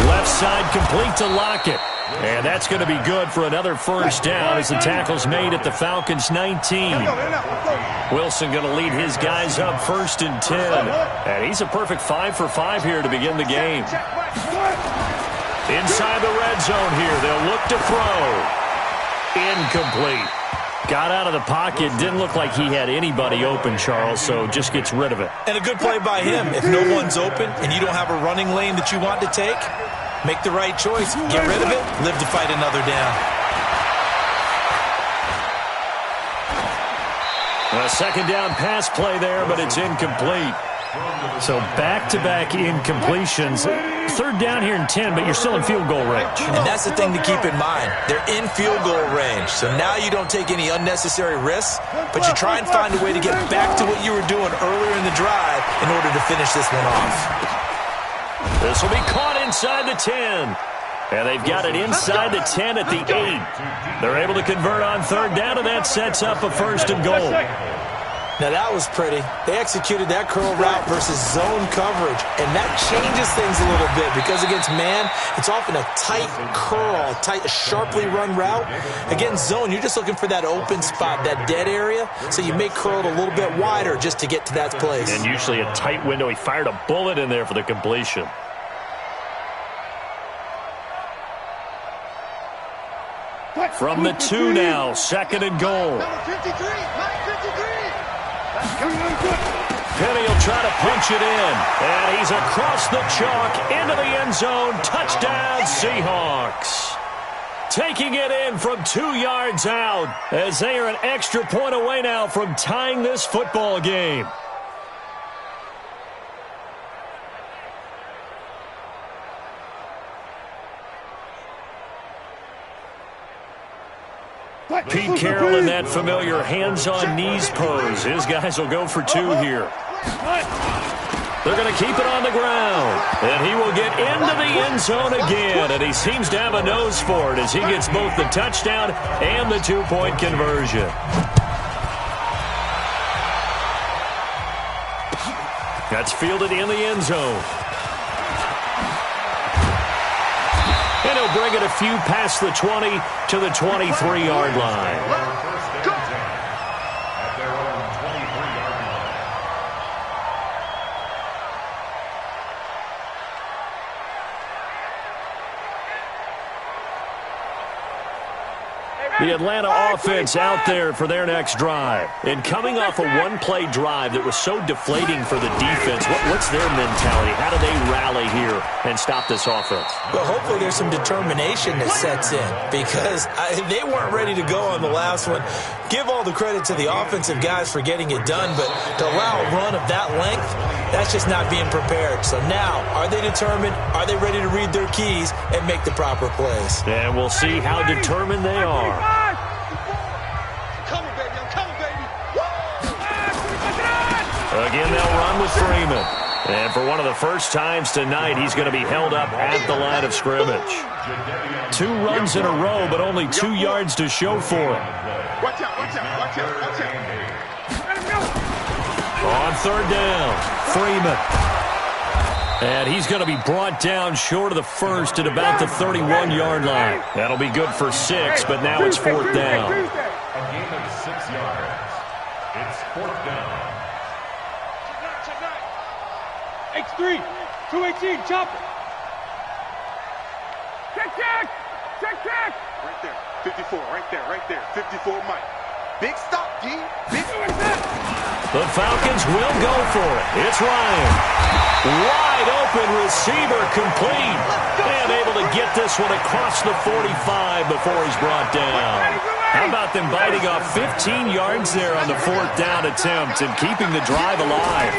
Speaker 2: Left side complete to Lockett. And that's going to be good for another 1st down as the tackle's made at the Falcons' 19. Wilson going to lead his guys up 1st and 10. And he's a perfect 5 for 5 here to begin the game. Inside the red zone here, they'll look to throw. Incomplete. Got out of the pocket. Didn't look like he had anybody open, Charles, so just gets rid of it.
Speaker 4: And a good play by him. If no one's open and you don't have a running lane that you want to take, make the right choice. Get rid of it. Live to fight another down.
Speaker 2: A 2nd down pass play there, but it's incomplete. So back-to-back incompletions. 3rd down here and 10, but you're still in field goal range.
Speaker 4: And that's the thing to keep in mind. They're in field goal range. So now you don't take any unnecessary risks, but you try and find a way to get back to what you were doing earlier in the drive in order to finish this one off.
Speaker 2: This will be caught inside the 10. And they've got it inside the 10 at the 8. They're able to convert on 3rd down, and that sets up a 1st and goal.
Speaker 4: Now, that was pretty. They executed that curl route versus zone coverage, and that changes things a little bit because against man, it's often a tight curl, tight, sharply run route. Against zone, you're just looking for that open spot, that dead area, so you may curl it a little bit wider just to get to that place.
Speaker 2: And usually a tight window. He fired a bullet in there for the completion. From the 2 now, 2nd and goal. Penny will try to punch it in. And he's across the chalk into the end zone. Touchdown, Seahawks. Taking it in from 2 yards out as they are an extra point away now from tying this football game. Pete Carroll in that familiar hands-on-knees pose. His guys will go for 2 here. They're going to keep it on the ground. And he will get into the end zone again. And he seems to have a nose for it as he gets both the touchdown and the 2-point conversion. That's fielded in the end zone. And he'll bring it a few past the 20 to the 23-yard line. The Atlanta offense out there for their next drive. And coming off a one-play drive that was so deflating for the defense, what's their mentality? How do they rally here and stop this offense?
Speaker 4: Well, hopefully there's some determination that sets in because they weren't ready to go on the last one. Give all the credit to the offensive guys for getting it done, but to allow a run of that length, that's just not being prepared. So now, are they determined? Are they ready to read their keys and make the proper plays?
Speaker 2: And we'll see how determined they are. Again, they'll run with Freeman. And for one of the first times tonight, he's going to be held up at the line of scrimmage. 2 runs in a row, but only 2 yards to show for it.
Speaker 1: Watch out, watch out, watch out, watch out.
Speaker 2: On 3rd down, Freeman. And he's going to be brought down short of the first at about the 31-yard line. That'll be good for 6, but now it's 4th down.
Speaker 5: A gain of 6 yards. It's 4th down.
Speaker 1: X3, 218, chop it. Check. Right there, 54, right there. 54, Mike. Big stop, D. Big stop.
Speaker 2: The Falcons will go for it. It's Ryan. Wide open receiver complete. And able to get this one across the 45 before he's brought down. How about them biting off 15 yards there on the 4th down attempt and keeping the drive alive?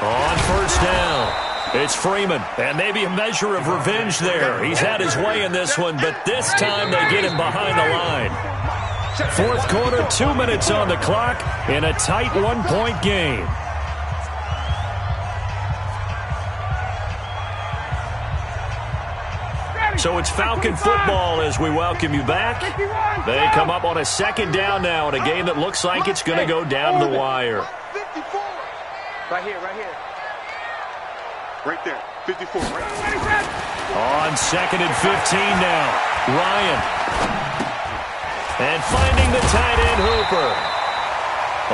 Speaker 2: On 1st down. It's Freeman, and maybe a measure of revenge there. He's had his way in this one, but this time they get him behind the line. 4th quarter, 2 minutes on the clock in a tight 1-point game. So it's Falcon football as we welcome you back. They come up on a 2nd down now in a game that looks like it's going to go down to the wire.
Speaker 1: Right here. Right there, 54.
Speaker 2: On 2nd and 15 now, Ryan. And finding the tight end, Hooper.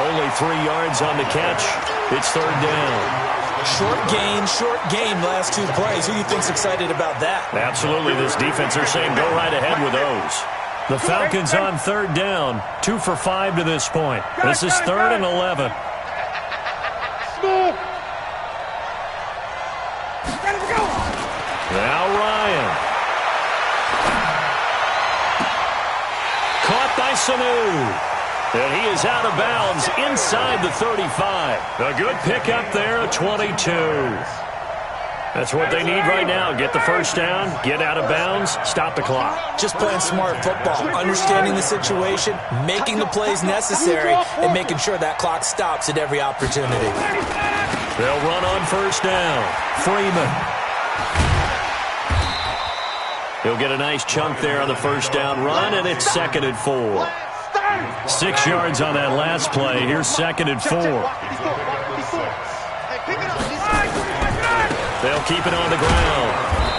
Speaker 2: Only 3 yards on the catch. It's 3rd down.
Speaker 4: Short game, last 2 plays. Who do you think's excited about that?
Speaker 2: Absolutely, this defense, they're saying go right ahead with those. The Falcons on 3rd down, 2 for 5 to this point. This is 3rd and 11. Now Ryan. Caught by Sanu. And he is out of bounds inside the 35. A good pickup there, 22. That's what they need right now. Get the 1st down, get out of bounds, stop the clock.
Speaker 4: Just playing smart football, understanding the situation, making the plays necessary, and making sure that clock stops at every opportunity.
Speaker 2: They'll run on 1st down. Freeman. He'll get a nice chunk there on the 1st down run, and it's 2nd and 4. 6 yards on that last play. Here's 2nd and 4. They'll keep it on the ground.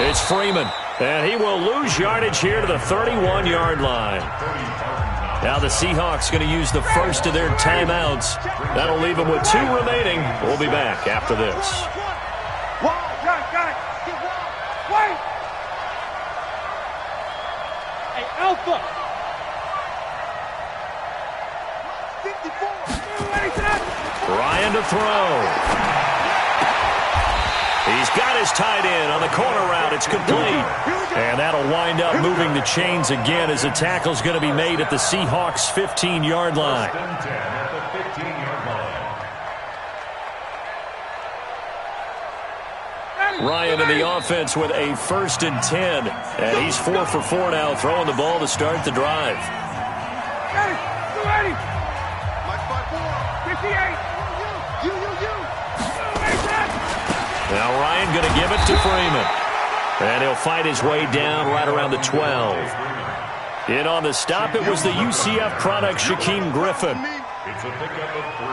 Speaker 2: It's Freeman, and he will lose yardage here to the 31-yard line. Now the Seahawks going to use the first of their timeouts. That'll leave them with 2 remaining. We'll be back after this.
Speaker 1: Hey, Alpha.
Speaker 2: Ryan to throw. He's got his tight end on the corner route. It's complete. And that'll wind up moving the chains again as the tackle's going to be made at the Seahawks' 15-yard line. Ryan in the offense with a 1st and 10. And he's 4 for 4 now, throwing the ball to start the drive. Now Ryan going to give it to Freeman. And he'll fight his way down right around the 12. In on the stop, it was the UCF product, Shaquem Griffin.
Speaker 5: It's a pickup of 3.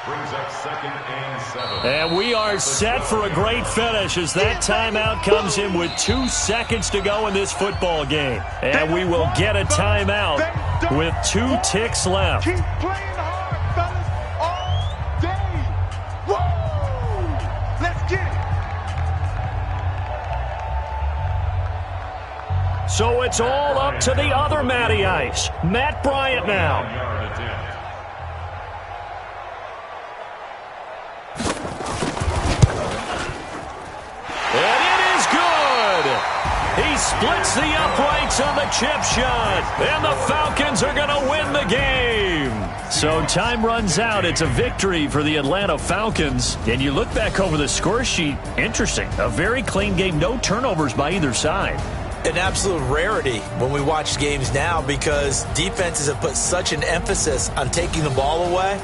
Speaker 5: Brings up 2nd and 7.
Speaker 2: And we are set for a great finish as that timeout comes in with 2 seconds to go in this football game. And we will get a timeout with 2 ticks left.
Speaker 1: Keep playing hard, fellas, all day. Woo! Let's get it.
Speaker 2: So it's all up to the other Matty Ice, Matt Bryant now. And it is good. He splits the uprights on the chip shot, and the Falcons are going to win the game. So time runs out. It's a victory for the Atlanta Falcons. And you look back over the score sheet, interesting. A very clean game, no turnovers by either side.
Speaker 4: An absolute rarity when we watch games now because defenses have put such an emphasis on taking the ball away.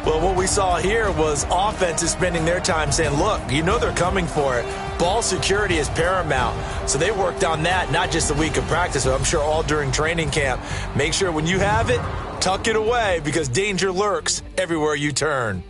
Speaker 4: Well, what we saw here was offenses spending their time saying, look, you know they're coming for it. Ball security is paramount. So they worked on that, not just a week of practice, but I'm sure all during training camp. Make sure when you have it, tuck it away because danger lurks everywhere you turn.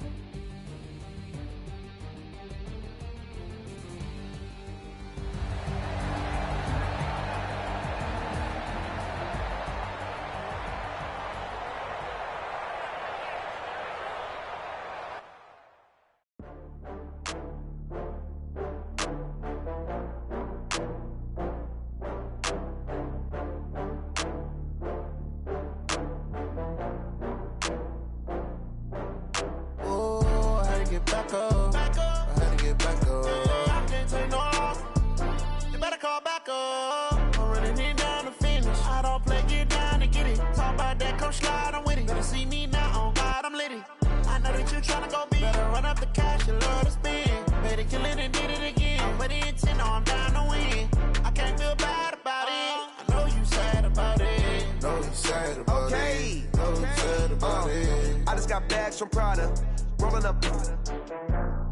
Speaker 6: come slide, I'm with it. Better see me now, on God, I'm litty. I know that you tryna go big. Better run up the cash, you love to spend. Better kill it and did it again. But the intent, no, I'm down to win. I can't feel bad about it. I know you sad about it.
Speaker 8: Know you sad about it. Know you sad about it.
Speaker 9: I just got bags from Prada. Rolling up.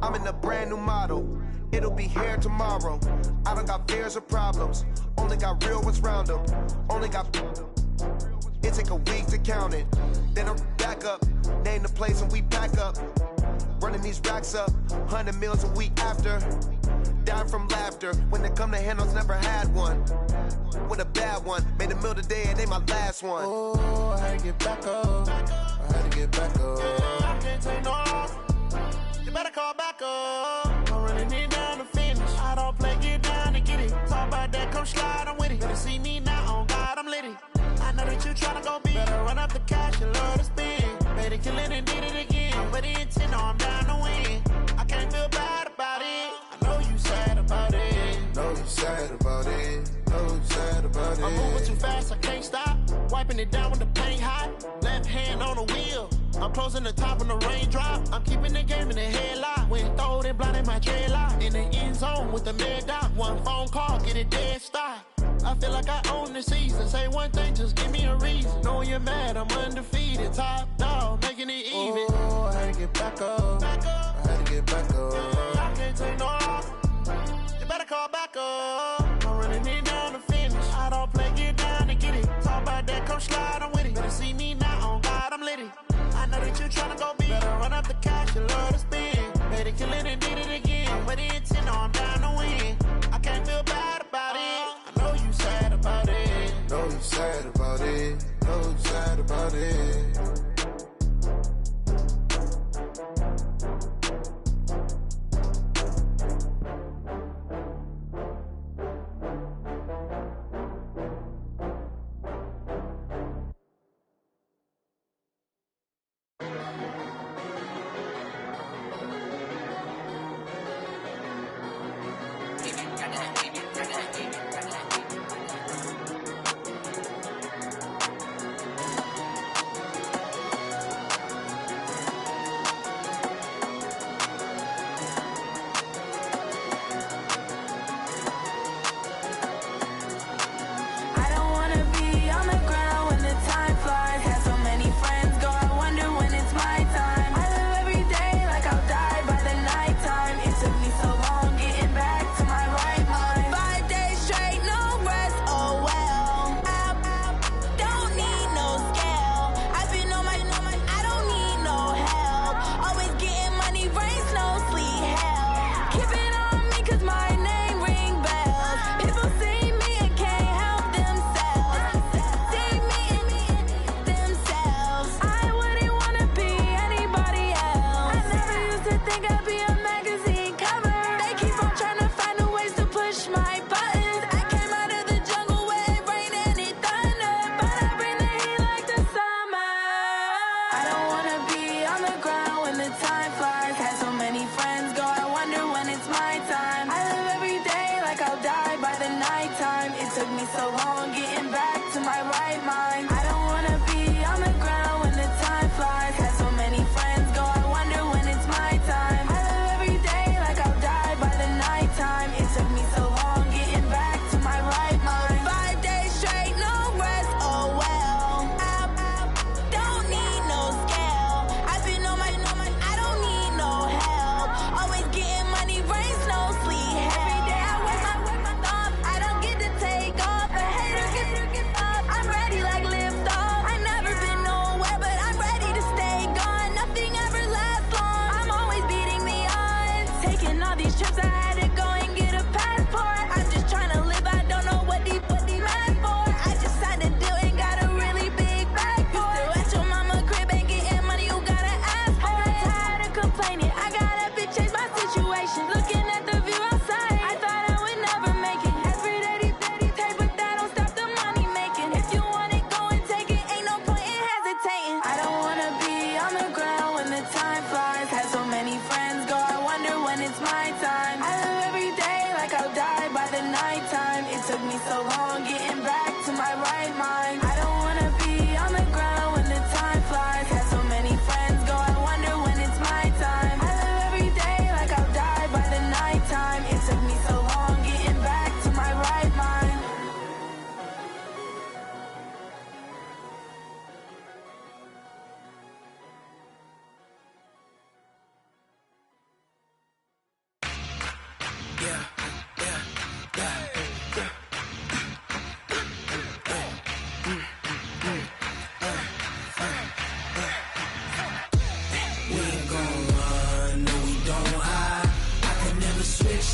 Speaker 9: I'm in a brand new model. It'll be here tomorrow. I don't got fears or problems. Only got real ones round them. Only got. It take a week to count it. Then I'm back up. Name the place and we pack up. Running these racks up. 100 meals a week after. Dying from laughter. When it come to handles, never had one. With a bad one. Made a meal today and ain't my last one.
Speaker 6: Oh, I had to get back up. I had to get back up. I can't take no loss. You better call back up. I'm running it down to finish. I don't play, get down to get it. Talk about that, come slide, I'm with it. Better see me now, on God, I'm litty. I know that you tryna go big. Better run up the cash, you love to spend. Better kill it and did it again. But the intent, no, I'm down to win. I can't feel bad about it. I know you sad about it.
Speaker 8: Know you sad about it. Know you sad about it.
Speaker 6: I'm moving too fast, I can't stop. Wiping it down with the paint hot. Left hand on the wheel. I'm closing the top when the raindrop. I'm keeping the game in the headlock. When throwed and blinded my dreadlock. In the end zone with the mad dot. One phone call, get it dead stop. I feel like I own the season. Say one thing, just give me a reason. Knowing you're mad, I'm undefeated. Top dog, making it even.
Speaker 8: Oh, I had to get back up. I had to get back up.
Speaker 6: I can't take no loss. You better call back up. I'm running it down to finish. I don't play, get down to get it. Talk about that, come slide, I'm with it. Better see me now, on God, I'm litty. I know that you tryna go big. Better run up the cash, you love to spend. Better kill it and did it again. But the intent, no, I'm down to win. I can't feel bad about it. I know you sad about it.
Speaker 8: Know you sad about it. Know you sad about it.
Speaker 10: Time flies, had so many friends go, I wonder when it's my time. I live every day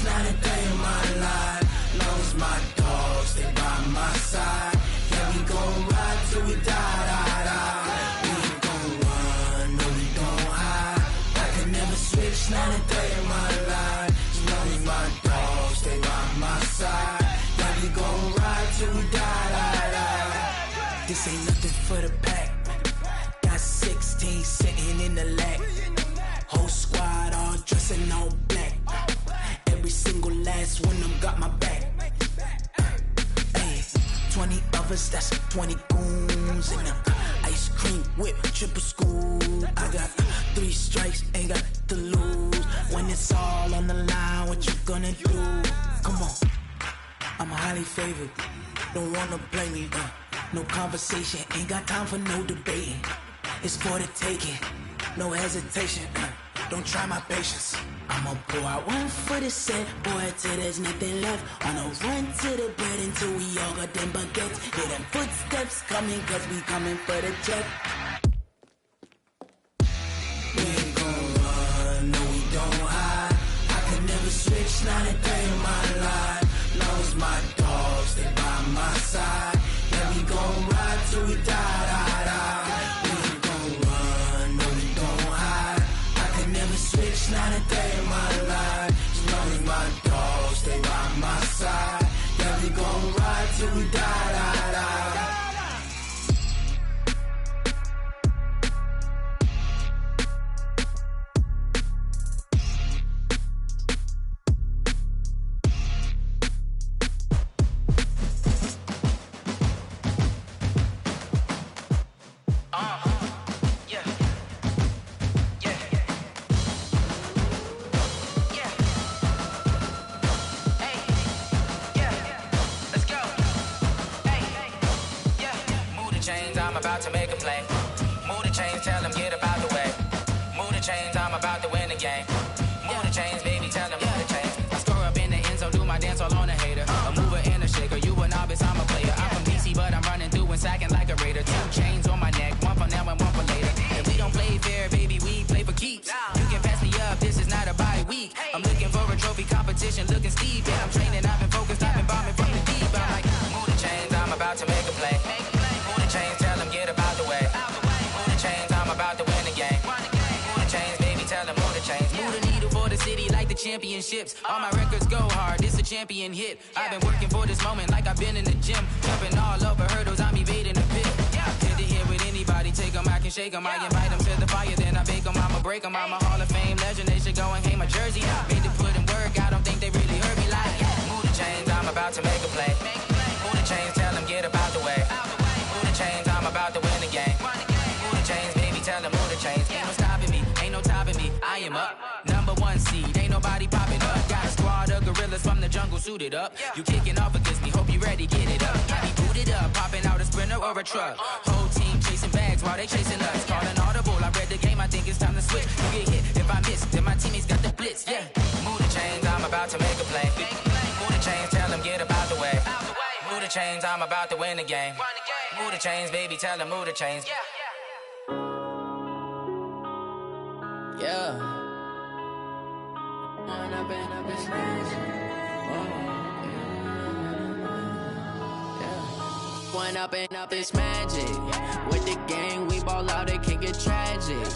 Speaker 6: not a day in my life. Long as my dogs stay by my side. Yeah, we gon' ride till we die, die, die. We ain't gon' run, no we don't hide. I can never switch, not a day in my life. As long as my dogs stay by my side. Yeah, we gon' ride till we die, die, die. This ain't nothing for the pack. Got 16 sitting in the lag. Whole squad all dressing all black. Every single last one of them got my back. 20 of us, that's 20 goons in the ice cream whip, triple scoop. I got 3 strikes, ain't got to lose. When it's all on the line, what you gonna do? Come on, I'm highly favored. Don't wanna blame me. No conversation, ain't got time for no debating. It's for the taking, no hesitation. Don't try my patience. I'ma pour out one for the set, boy, till there's nothing left. On a run to the bread until we all got them baguettes. Hear them footsteps coming, cause we coming for the check. We ain't gon' run, no we don't hide. I can never switch, not a day in my life. Long as my dogs stay by my side. Yeah, we gon' ride till we die, die, die. We ain't gon' run, no we don't hide. I can never switch, not a day in my life. As long as my dogs stay by my side. Yeah, we gon' ride till we die, die, die.
Speaker 10: I'm about to make a play. Move the chains, tell them get up out the way. Move the chains, I'm about to win the game. Move the chains, baby, tell them move the chains. I score up in the end zone, do my dance all on a hater. A mover and a shaker, you a novice, I'm a player. I'm from DC, but I'm running through and sacking like a raider. 2 chains on my neck, one for now and one for later. If we don't play fair, baby, we play for keeps. You can pass me up, this is not a bye week. I'm looking for a trophy competition, looking steep. Yeah, I'm training, I've been focused, I've been bombing from the deep. I'm like, move the chains, I'm about to make a play. Move the chains, tell them get up out the way. Move the chains, I'm about to win the game. Move the chains, baby, tell them move the chains. Move the needle for the city like the championships. All my records go hard, this a champion hit. I've been working for this moment like I've been in the gym. Jumping all over hurdles, I'm evading the pit. Hit to hit with anybody, take them, I can shake them. I invite them to the fire, then I bake them, I'ma break them. I'm a Hall of Fame legend, they should go and hang my jersey. Made to put in work, I don't think they really heard me like. Move the chains, I'm about to make a play. Move the chains, tell them get up out the way. Move the chains, I'm about to win the game. Move the chains, baby, tell them move the chains. Ain't no stopping me, ain't no topping me. I am up, #1 seed, ain't nobody popping up. Got a squad of gorillas from the jungle suited up. You kicking off against me, hope you ready, get it up. I be booted up, popping out a Sprinter or a truck. Whole team chasing bags while they chasing us. Calling audible, I read the game, I think it's time to switch. You get hit, if I miss, then my teammates got the blitz, yeah. Move the chains, I'm about to make a play. Move the chains, tell them get up out the way. Move the chains, I'm about to win the game. Move the chains, baby, tell them move the chains. Yeah. One up and up is magic. With the gang, we ball out, it can get tragic.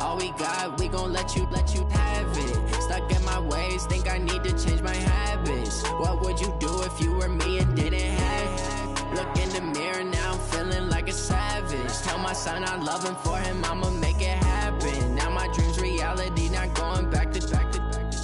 Speaker 10: All we got, we gon' let you have it. Stuck in my ways, think I need to change my habits. What would you do if you were me and didn't have it? Look in the mirror, now I'm feeling like a savage. Tell my son I love him, for him I'ma make it happen. Now my dream's reality, not going back to.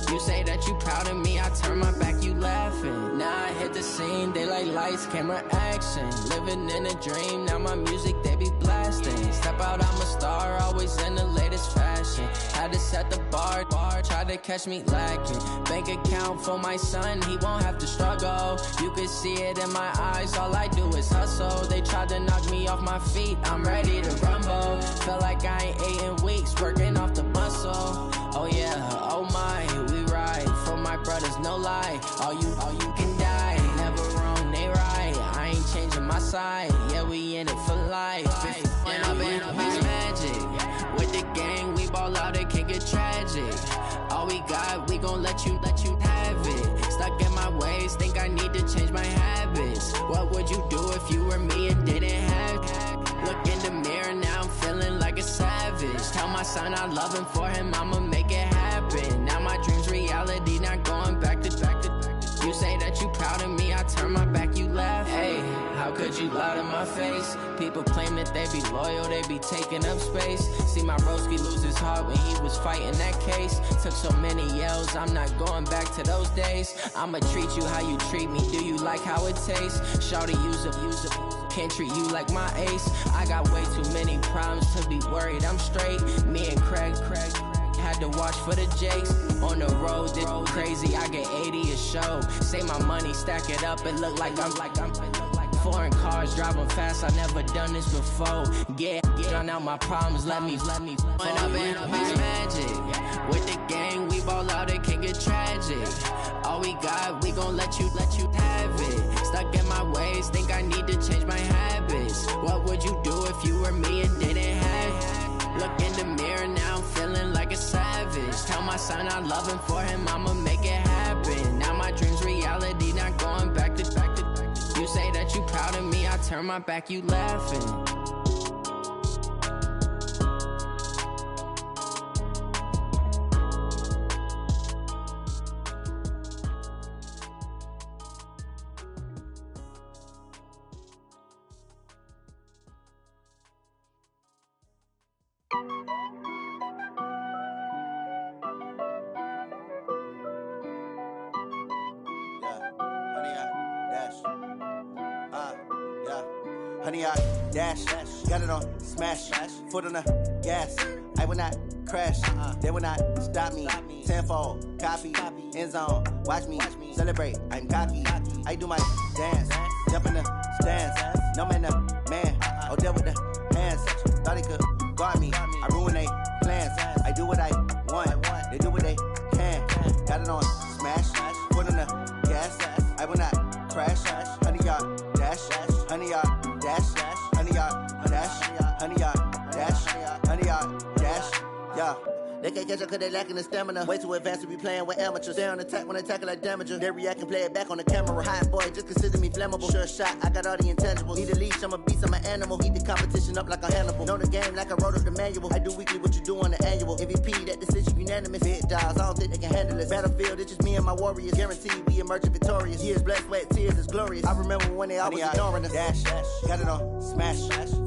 Speaker 10: You say that you proud of me, I turn my back, you laughing. Now I hit the scene, they like lights, camera, action. Living in a dream, now my music, they be blasting. Step out, I'm a star, always in the latest fashion. Had to set the bar, try to catch me lacking. Bank account for my son, he won't have to struggle. You can see it in my eyes, all I do is hustle. They tried to knock me off my feet, I'm ready to rumble. Feel like I ain't ate in weeks, working off the muscle. Oh yeah, oh my, we ride for my brothers, no lie. All you can die, never wrong, they right. I ain't changing my side, yeah, we in it for life. When I've been it's magic. With the gang, we ball out, it can get tragic. All we got, we gon' let you have it. ways, think I need to change my habits. What would you do if you were me and didn't have? Look in the mirror, now I'm feeling like a savage. Tell my son I love him, for him I'ma make it happen. Now my dream's reality, not going back to. You say that you proud of me, I turn my back, you laugh. Hey, how could you lie to my face? People claim that they be loyal, they be taking up space. See my broski lose his heart when he was fighting that case. Took so many yells, I'm not going back to those days. I'ma treat you how you treat me, do you like how it tastes? Shawty, use up, can't treat you like my ace. I got way too many problems to be worried, I'm straight. Me and Craig had to watch for the Jakes. On the road, this crazy, I get 80 a show. Say my money, stack it up, it look like I'm foreign cars, driving fast, I never done this before. Get drown out my problems, let me When up and up is magic. With the gang, we ball out, it can get tragic. All we got, we gon' let you have it. Stuck in my ways, think I need to change my habits. What would you do if you were me and didn't have? Look in the mirror, now I'm feeling like a savage. Tell my son I love him, for him I'ma make it happen. Now my dream's reality, not going back to. You say that you proud of me, I turn my back, you laughing.
Speaker 11: Honey, I dash, got it on smash, foot on the gas. I will not crash, they will not stop me. Tenfold, copy, end zone, watch me celebrate. I'm cocky, I do my dance, jump in the stands. No man, oh, deal with the hands. Thought he could guard me, I ruin they plans. I do what I want, they do what they can. Got it on smash, foot on the gas. I will not crash, honey, y'all dash, honey, y'all dash, honey, y'all dash, honey, y'all dash, honey, y'all dash, yeah. They can't catch up cause they lacking the stamina. Way too advanced to be playing with amateurs. Stay on attack when attacking like damager. They react and play it back on the camera. Hot boy, just consider me flammable. Sure shot, I got all the intangibles. Need a leash, I'm a beast, I'm an animal. Heat the competition up like a Hannibal. Know the game like I wrote up the manual. I do weekly what you do on the annual. MVP, that decision unanimous. Big dials, I don't think they can handle this. Battlefield, it's just me and my warriors. Guaranteed we emerging victorious. Years, blood, sweat, tears, it's glorious. I remember when they always ignoring us. Dash, got it on smash,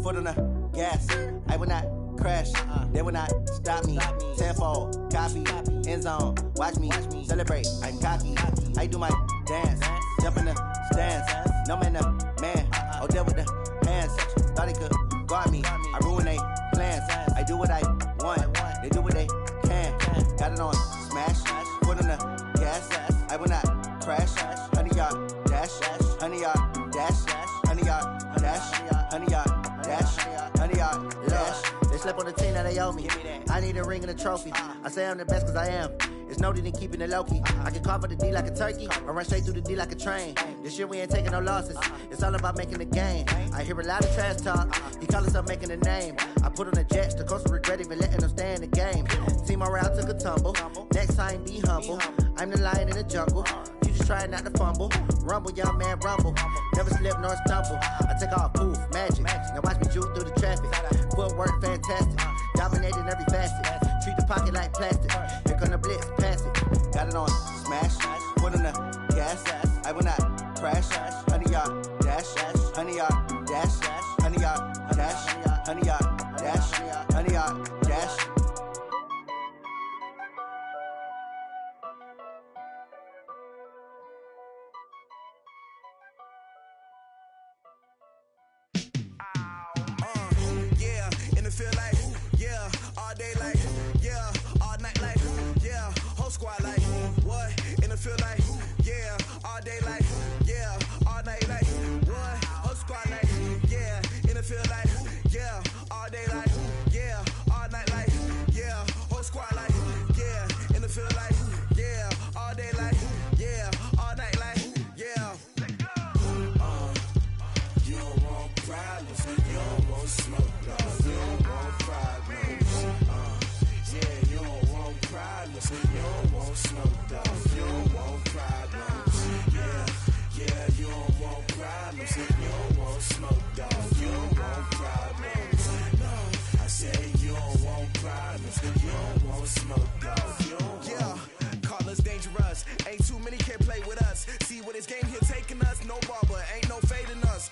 Speaker 11: foot on the gas. I will not crash, they will not stop me. Tenfold, copy, end zone, watch me celebrate. I'm cocky, I do my dance, jump in the stands. No man, oh, deal with the hands. Thought he could guard me, I ruin they plans. I do what I want, they do what they can. Got it on smash, foot on the gas. I will not crash, honey, y'all dash, honey, y'all dash, honey, y'all dash, honey, y'all dash, honey, y'all dash. They slept on the team that they owe me. I need a ring and a trophy. I say I'm the best cause I am. It's no need in keeping it low-key. I can carve up the D like a turkey or run straight through the D like a train. This year we ain't taking no losses. It's all about making the game. I hear a lot of trash talk. He call himself making a name. I put on the jets. The coach will regret even letting them stay in the game. Team morale took a tumble. Next time be humble. I'm the lion in the jungle. You just try not to fumble. Rumble, young man, rumble. Never slip nor stumble. I take off, poof, magic. Now watch me juke through the traffic. Footwork fantastic. Dominating every facet. Treat the pocket like plastic. Here come the blitz, pass it. Got it on smash, foot on the gas. I will not crash, honey, y'all dash, honey, y'all dash, honey, y'all dash, honey, y'all dash, honey, y'all dash.
Speaker 9: Feel like, yeah, all day like, yeah, all night like, yeah, whole squad like, what? In the feel like, yeah, all day like, yeah, all night.
Speaker 6: dangerous. Ain't too many can play with us. See where this game here taking us? No barber, ain't no fading us.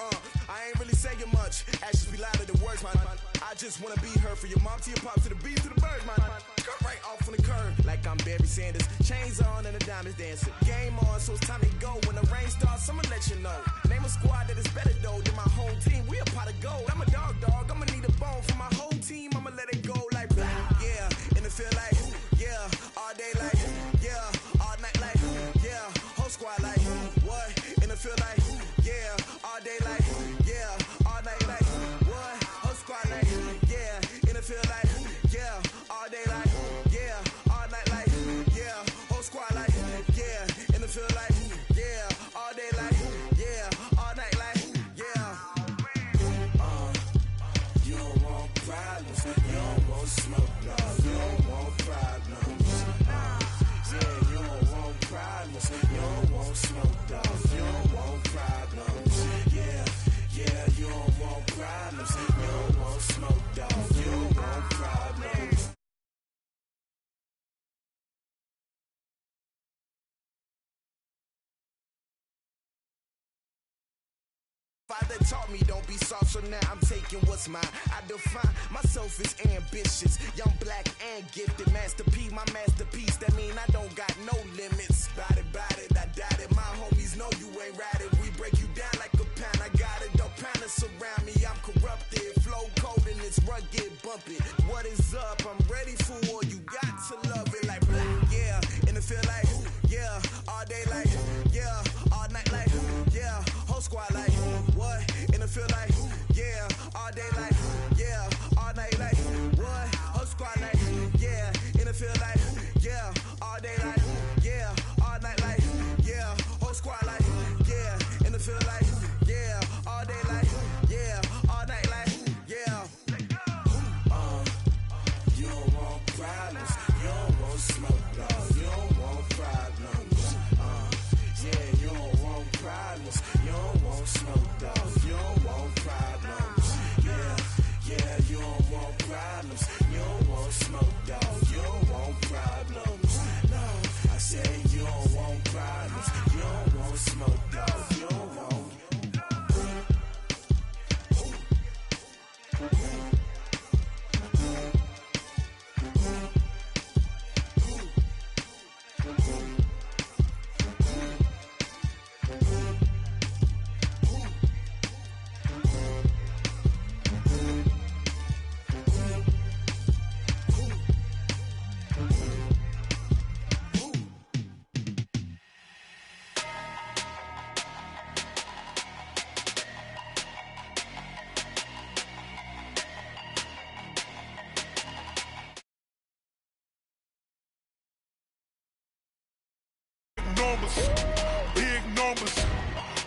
Speaker 6: I ain't really saying much. Actions be louder than words, man. I just wanna be heard for your mom to your pop to the bees to the birds, man. Cut right off on the curve like I'm Barry Sanders. Chains on and the diamonds dancing. Game on, so it's time to go. When the rain starts, I'ma let you know. Name a squad that is better though than my whole team. We a pot of gold. I'm a dog. I'ma need a bone for my whole team. I'ma let it go like blah. Yeah, and it feel like yeah, all day like yeah, all night like yeah, whole squad like what? And it feel like yeah, all day like yeah, all night like what? Whole squad like yeah, and it feel like yeah, all day like yeah, all night like yeah, whole squad like yeah, and it feel like yeah, all day like yeah, all night like yeah. You don't want problems, you don't want smoke, dog. You don't want problems. Yeah, you don't want problems, you don't want smoke, dog. You don't want problems. Yeah, you don't want problems, you don't want smoke, dog. You don't want problems. Father taught me don't be soft, so now I'm taking what's mine. I define myself as ambitious, young, black, and gifted. Master P, my masterpiece. That mean I don't got no limits. Bout it, I doubt it. My homies know you ain't ride it. We break you down like a pound. I got it, don't pound us around me. I'm corrupted, flow cold and it's rugged, bump it. What is up? I'm ready for war. You got to love it like black, yeah. And it feel like yeah, all day like yeah, all night like yeah, whole squad like what? And it feel like yeah, all day like yeah, all night like what? Whole squad like yeah, and it feel like yeah, all day like yeah, all night like yeah, whole squad like yeah, and it feel like yeah, all day like yeah, all night like yeah. You don't want problems, you don't want smoke, dog. You don't want problems. Yeah, you don't want problems, you don't want smoke, dog. You don't want problems. Yeah, you don't want problems, you don't want smoke, dog. You don't want problems. No, I said you don't want problems, you don't want smoke, dog. You don't want.
Speaker 3: Big numbers,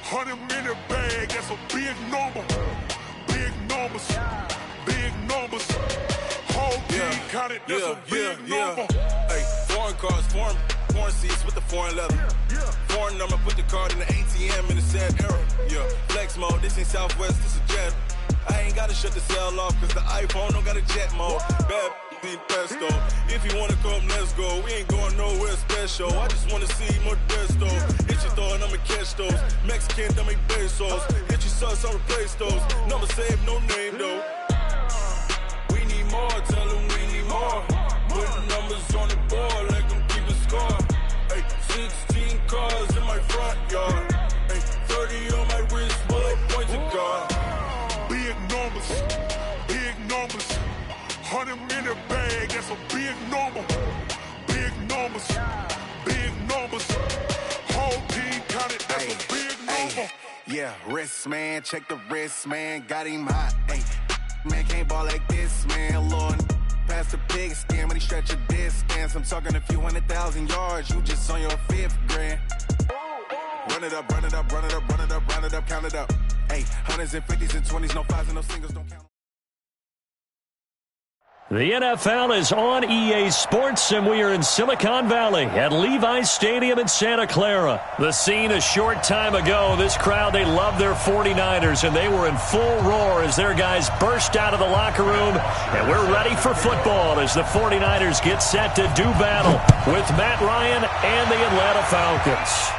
Speaker 3: 100-minute bag, that's a big number. Big numbers, big numbers. Whole team counted, that's a big number.
Speaker 7: Hey, foreign cars, foreign seats with the foreign leather. Foreign number, put the card in the ATM in the sad era. Yeah, flex mode, this ain't Southwest, this a jet. I ain't gotta shut the cell off, cause the iPhone don't got a jet mode. Bad pesto. If you wanna come, let's go. We ain't going nowhere special. I just wanna see Modesto. Hit your thought, I'ma catch those. Mexican, don't make pesos. Hit your sauce, I'll replace those. Number save, no name though. We need more, tell them we need more. Put numbers on the board, let them keep a score. Hey, 16 cars in my front yard. Hey, 30 on my wrist, bullet points of God.
Speaker 3: Big numbers, big numbers. 100-minute bag, that's a big number. Big numbers, big numbers. Whole team counted, that's a big number.
Speaker 12: Yeah, wrist man, check the wrist man, got him hot. Ay, man can't ball like this, man. Lord, past the pig skin when he stretch a distance. I'm talking a few 100,000 yards, you just on your 5th grand. Run it up, run it up, run it up, run it up, run it up, count it up. Hey, hundreds and 50s and 20s, no 5s and no singles, don't count.
Speaker 2: The NFL is on EA Sports, and we are in Silicon Valley at Levi's Stadium in Santa Clara. The scene a short time ago, this crowd, they love their 49ers, and they were in full roar as their guys burst out of the locker room. And we're ready for football as the 49ers get set to do battle with Matt Ryan and the Atlanta Falcons.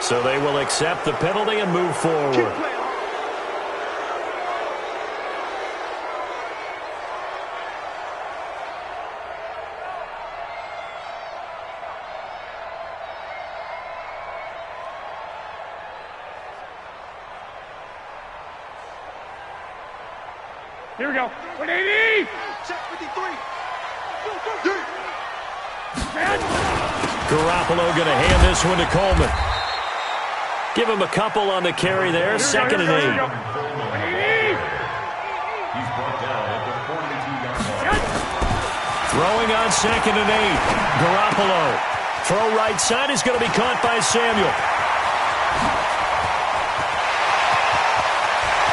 Speaker 2: So they will accept the penalty and move forward.
Speaker 1: Here we go. 180! Check 53.
Speaker 2: Garoppolo going to hand this one to Coleman. Give him a couple on the carry there. Second and 8.
Speaker 5: He's brought down at the 42-yard line.
Speaker 2: Throwing on second and 8. Garoppolo. Throw right side is going to be caught by Samuel.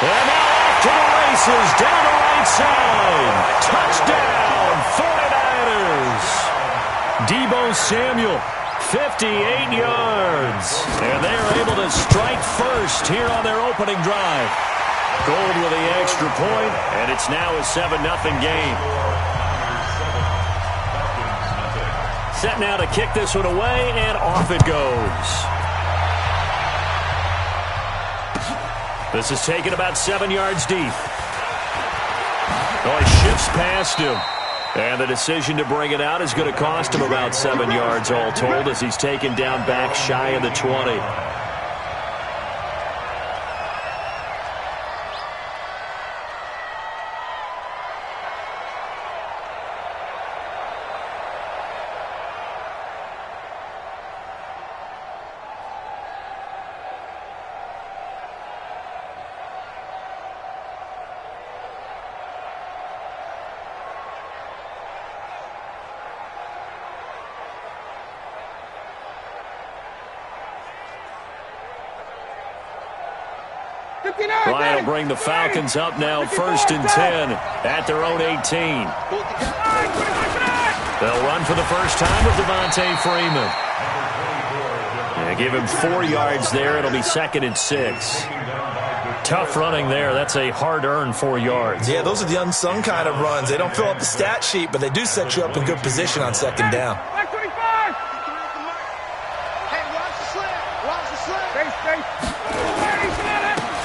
Speaker 2: And now off to the races. Down the right side. Touchdown, 49ers. Deebo Samuel, 58 yards. And they're able to strike first here on their opening drive. Gold with the extra point, and it's now a 7-0 game. Set now to kick this one away, and off it goes. This is taken about 7 yards deep. Oh, he shifts past him. And the decision to bring it out is going to cost him about 7 yards all told as he's taken down back shy of the 20. Ryan will bring the Falcons up now 1st and 10 at their own 18. They'll run for the first time with Devontae Freeman. And give him 4 yards there. It'll be 2nd and 6. Tough running there. That's a hard-earned 4 yards.
Speaker 4: Yeah, those are the unsung kind of runs. They don't fill up the stat sheet, but they do set you up in good position on 2nd down.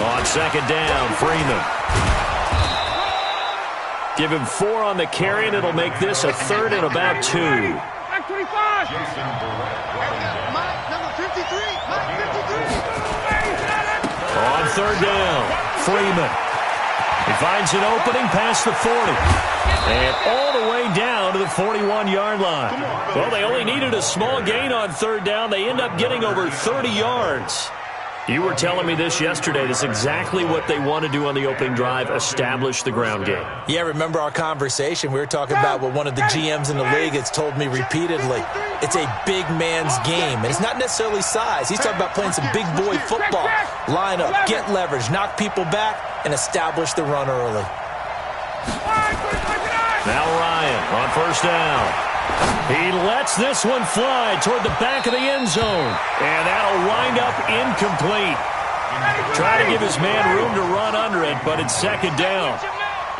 Speaker 2: On 2nd down, Freeman. Give him 4 on the carry, and it'll make this a 3rd and about 2.
Speaker 1: Number 53.
Speaker 2: On 3rd down, Freeman. He finds an opening past the 40. And all the way down to the 41-yard line. Well, they only needed a small gain on 3rd down. They end up getting over 30 yards. You were telling me this yesterday. This is exactly what they want to do on the opening drive, establish the ground game.
Speaker 4: Yeah, remember our conversation? We were talking about what one of the GMs in the league has told me repeatedly. It's a big man's game, and it's not necessarily size. He's talking about playing some big boy football. Line up, get leverage, knock people back, and establish the run early.
Speaker 2: Now Ryan on 1st down. He lets this one fly toward the back of the end zone. And that'll wind up incomplete. Try to give his man room to run under it, but it's 2nd down.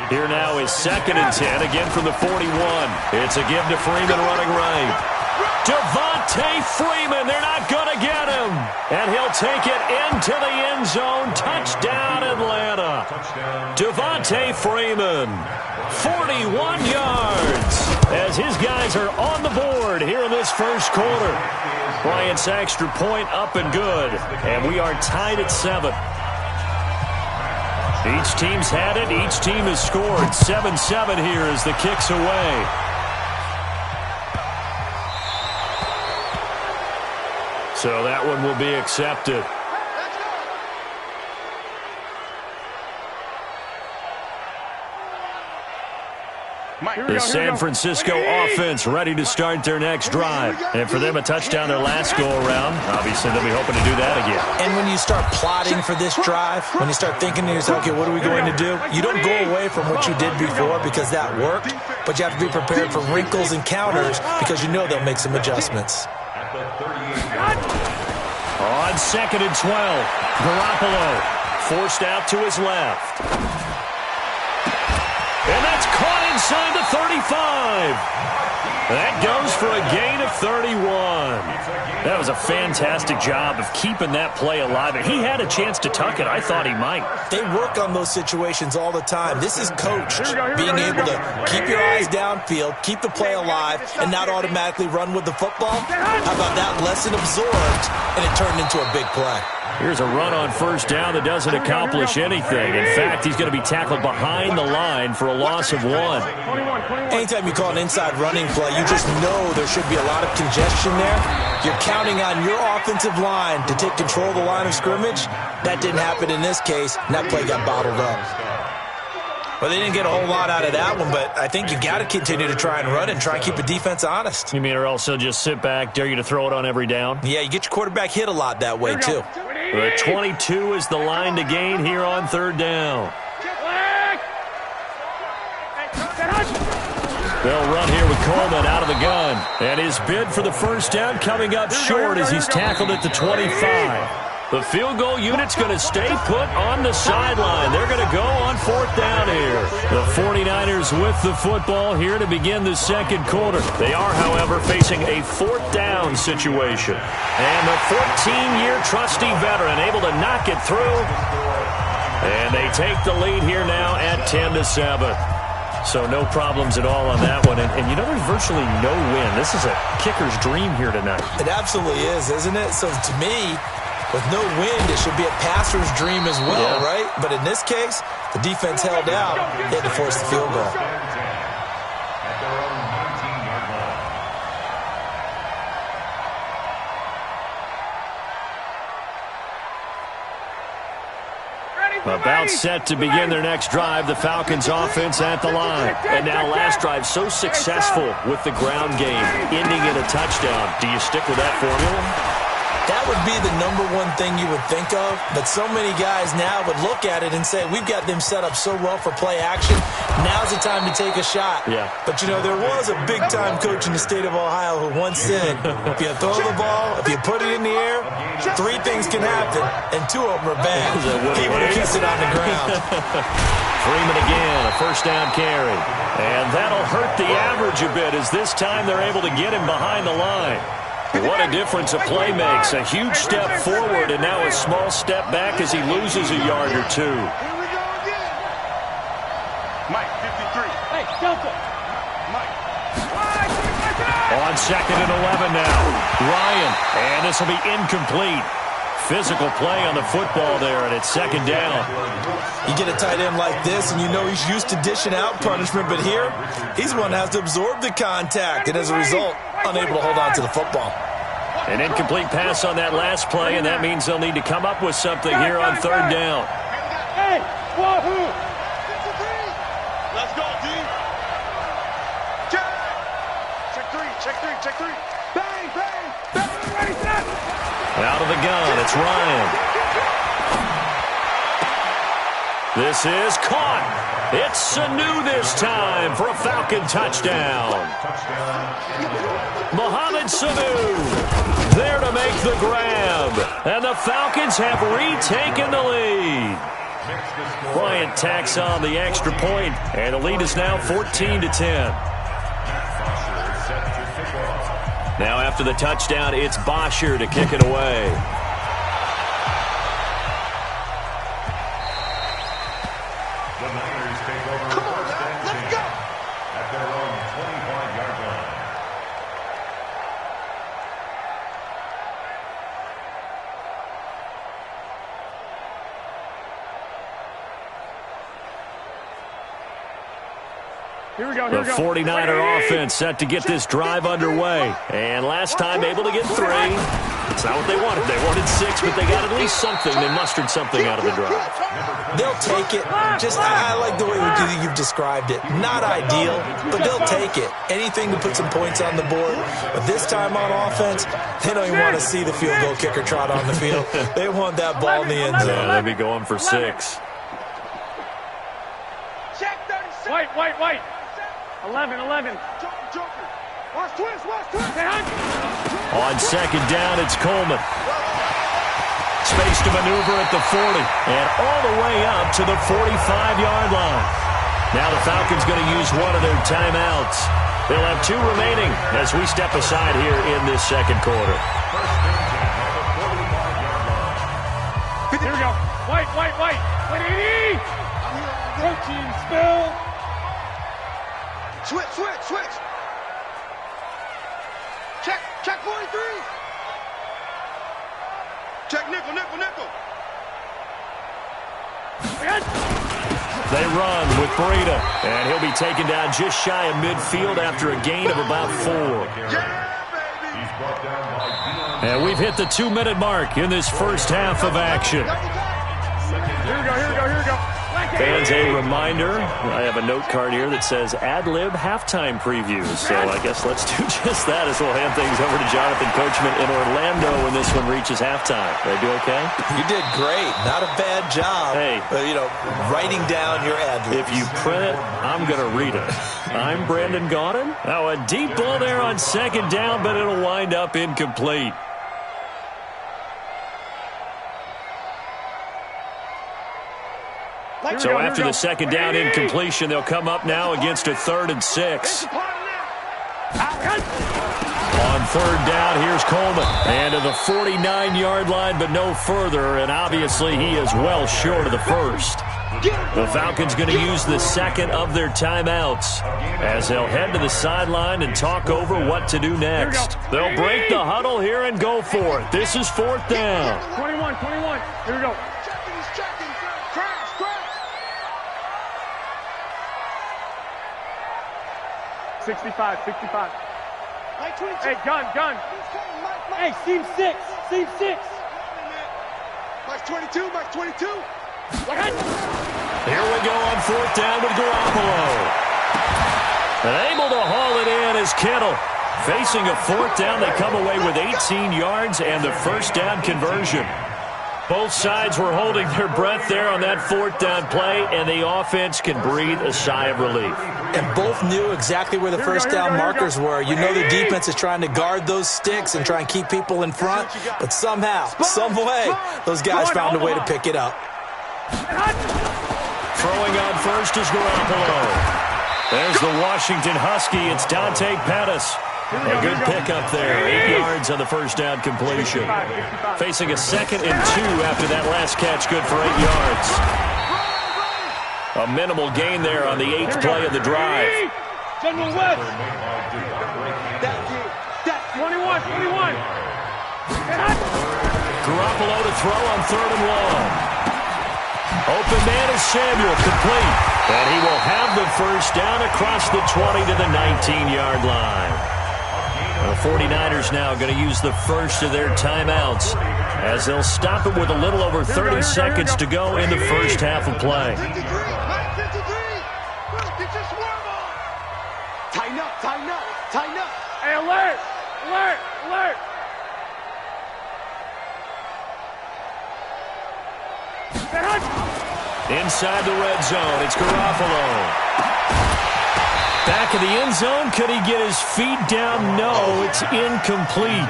Speaker 2: Here now is 2nd and 10, again from the 41. It's a give to Freeman running right. Devontae Freeman, they're not going to get him. And he'll take it into the end zone. Touchdown, Atlanta. Devontae Freeman, 41 yards. As his guys are on the board here in this first quarter. Bryant's extra point up and good. And we are tied at 7. Each team's had it. Each team has scored. 7-7 here as the kick's away. So that one will be accepted. The San Francisco offense ready to start their next drive. And for them, a touchdown their last go-around. Obviously, they'll be hoping to do that again.
Speaker 4: And when you start plotting for this drive, when you start thinking to yourself, okay, what are we going to do? You don't go away from what you did before because that worked, but you have to be prepared for wrinkles and counters because you know they'll make some adjustments.
Speaker 2: On 2nd and 12, Garoppolo forced out to his left. And that's caught inside the 35. That goes for a gain of 31. That was a fantastic job of keeping that play alive. And he had a chance to tuck it. I thought he might.
Speaker 4: They work on those situations all the time. This is coached, being able to keep your eyes downfield, keep the play alive, and not automatically run with the football. How about that lesson absorbed, and it turned into a big play?
Speaker 2: Here's a run on first down that doesn't accomplish anything. In fact, he's going to be tackled behind the line for a loss of 1.
Speaker 4: Anytime you call an inside running play, you just know there should be a lot of congestion there. You're counting on your offensive line to take control of the line of scrimmage. That didn't happen in this case, and that play got bottled up. Well, they didn't get a whole lot out of that one, but I think you got to continue to try and run it and try and keep the defense honest.
Speaker 2: You mean or else they'll just sit back, dare you to throw it on every down?
Speaker 4: Yeah, you get your quarterback hit a lot that way, too.
Speaker 2: The 22 is the line to gain here on 3rd down. They'll run here with Coleman out of the gun. And his bid for the first down coming up short as he's tackled at the 25. The field goal unit's going to stay put on the sideline. They're going to go on 4th down here. The 49ers with the football here to begin the second quarter. They are, however, facing a 4th down situation. And the 14-year trusty veteran able to knock it through. And they take the lead here now at 10-7. So no problems at all on that one. And you know, there's virtually no win. This is a kicker's dream here tonight.
Speaker 4: It absolutely is, isn't it? So to me, with no wind, it should be a passer's dream as well, right? But in this case, the defense held out. They had to force the field goal.
Speaker 2: About set to begin their next drive, the Falcons offense at the line. And now last drive so successful with the ground game, ending in a touchdown. Do you stick with that formula?
Speaker 4: That would be the number one thing you would think of, but so many guys now would look at it and say, we've got them set up so well for play action, now's the time to take a shot.
Speaker 2: Yeah.
Speaker 4: But, you know, there was a big-time coach in the state of Ohio who once said, if you throw the ball, if you put it in the air, 3 things can happen, and 2 of them are bad. He would have kissed it on the ground.
Speaker 2: Freeman again, a first down carry. And that'll hurt the average a bit as this time they're able to get him behind the line. What a difference a play makes. A huge step forward and now a small step back as he loses a yard or 2.
Speaker 1: Mike, 53. Hey, Delta. Mike.
Speaker 2: On 2nd and 11 now. Ryan, and this will be incomplete. Physical play on the football there, and it's 2nd down.
Speaker 4: You get a tight end like this, and you know he's used to dishing out punishment, but here, he's the one that has to absorb the contact, and as a result, unable to hold on to the football.
Speaker 2: An incomplete pass on that last play, and that means they'll need to come up with something here on 3rd down.
Speaker 1: Hey, wahoo! Let's go, D. Check 3. Bang, bang, bang, ready, set.
Speaker 2: Out of the gun, it's Ryan. This is caught. It's Sanu this time for a Falcon touchdown. Mohamed Sanu there to make the grab. And the Falcons have retaken the lead. Bryant tacks on the extra point, and the lead is now 14-10. Now after the touchdown, it's Bosher to kick it away.
Speaker 5: The Niners take over first and 10 at their own 25-yard line.
Speaker 2: The 49er offense set to get this drive underway. And last time able to get 3. It's not what they wanted. They wanted 6, but they got at least something. They mustered something out of the drive.
Speaker 4: They'll take it. I like the way you've described it. Not ideal, but they'll take it. Anything to put some points on the board. But this time on offense, they don't even want to see the field goal kicker trot on the field. They want that ball in the end zone.
Speaker 2: Yeah, they'll be going for 6.
Speaker 1: White. 11. Watch twist.
Speaker 2: On second down, it's Coleman. Space to maneuver at the 40 and all the way up to the 45-yard line. Now the Falcons going to use one of their timeouts. They'll have 2 remaining as we step aside here in this second quarter.
Speaker 1: Here we go. White. 80. Protein spill. Switch. Check 43. Check nickel.
Speaker 2: They run with Breida, and he'll be taken down just shy of midfield after a gain of about 4. And we've hit the 2-minute mark in this first half of action.
Speaker 1: Here we go.
Speaker 2: Fans, a reminder, I have a note card here that says ad-lib halftime previews. So I guess let's do just that as we'll hand things over to Jonathan Coachman in Orlando when this one reaches halftime. Did I do okay?
Speaker 4: You did great. Not a bad job.
Speaker 2: Hey.
Speaker 4: Writing down your ad-libs.
Speaker 2: If you print it, I'm going to read it. I'm Brandon Gaudin. Now a deep ball there on second down, but it'll wind up incomplete. So after the second down incompletion, they'll come up now against a 3rd and 6. On third down, here's Coleman. And to the 49-yard line, but no further. And obviously, he is well short of the first. The Falcons going to use the second of their timeouts as they'll head to the sideline and talk over what to do next. They'll break the huddle here and go for it. This is 4th down.
Speaker 1: 21. Here we go. 65. Hey, gun. Hey, seam 6. Max 22.
Speaker 2: Here we go on 4th down with Garoppolo. And able to haul it in is Kittle. Facing a 4th down, they come away with 18 yards and the first down conversion. Both sides were holding their breath there on that 4th down play, and the offense can breathe a sigh of relief.
Speaker 4: And both knew exactly where the first down markers were. You know the defense is trying to guard those sticks and try and keep people in front, but somehow, some way, those guys found a way to pick it up.
Speaker 2: Throwing on first is Garoppolo. There's the Washington Husky. It's Dante Pettis. A good pickup there. 8 yards on the first down completion. Facing a 2nd and 2 after that last catch. Good for 8 yards. A minimal gain there on the 8th play of the drive.
Speaker 1: General West. 21.
Speaker 2: Garoppolo to throw on 3rd and 1. Open man is Samuel, complete. And he will have the first down across the 20 to the 19-yard line. The 49ers now going to use the first of their timeouts as they'll stop it with a little over 30 seconds to go in the first half of play.
Speaker 1: Tighten up. Hey, alert.
Speaker 2: Inside the red zone, it's Garoppolo. Back of the end zone, could he get his feet down? No, it's incomplete.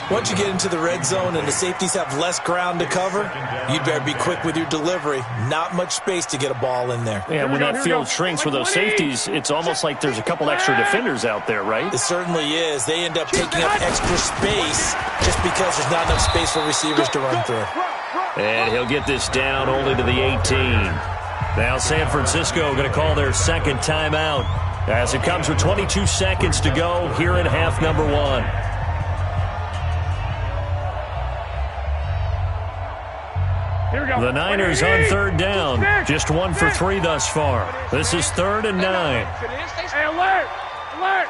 Speaker 4: Once you get into the red zone and the safeties have less ground to cover, you'd better be quick with your delivery. Not much space to get a ball in there.
Speaker 2: Yeah, when that field shrinks with those safeties, it's almost like there's a couple extra defenders out there, right?
Speaker 4: It certainly is. They end up taking up extra space just because there's not enough space for receivers to run through.
Speaker 2: And he'll get this down only to the 18. Now San Francisco going to call their second timeout as it comes with 22 seconds to go here in half number 1. The Niners on third down. Just 1 for 3 thus far. This is 3rd and 9.
Speaker 1: Hey, alert! Alert!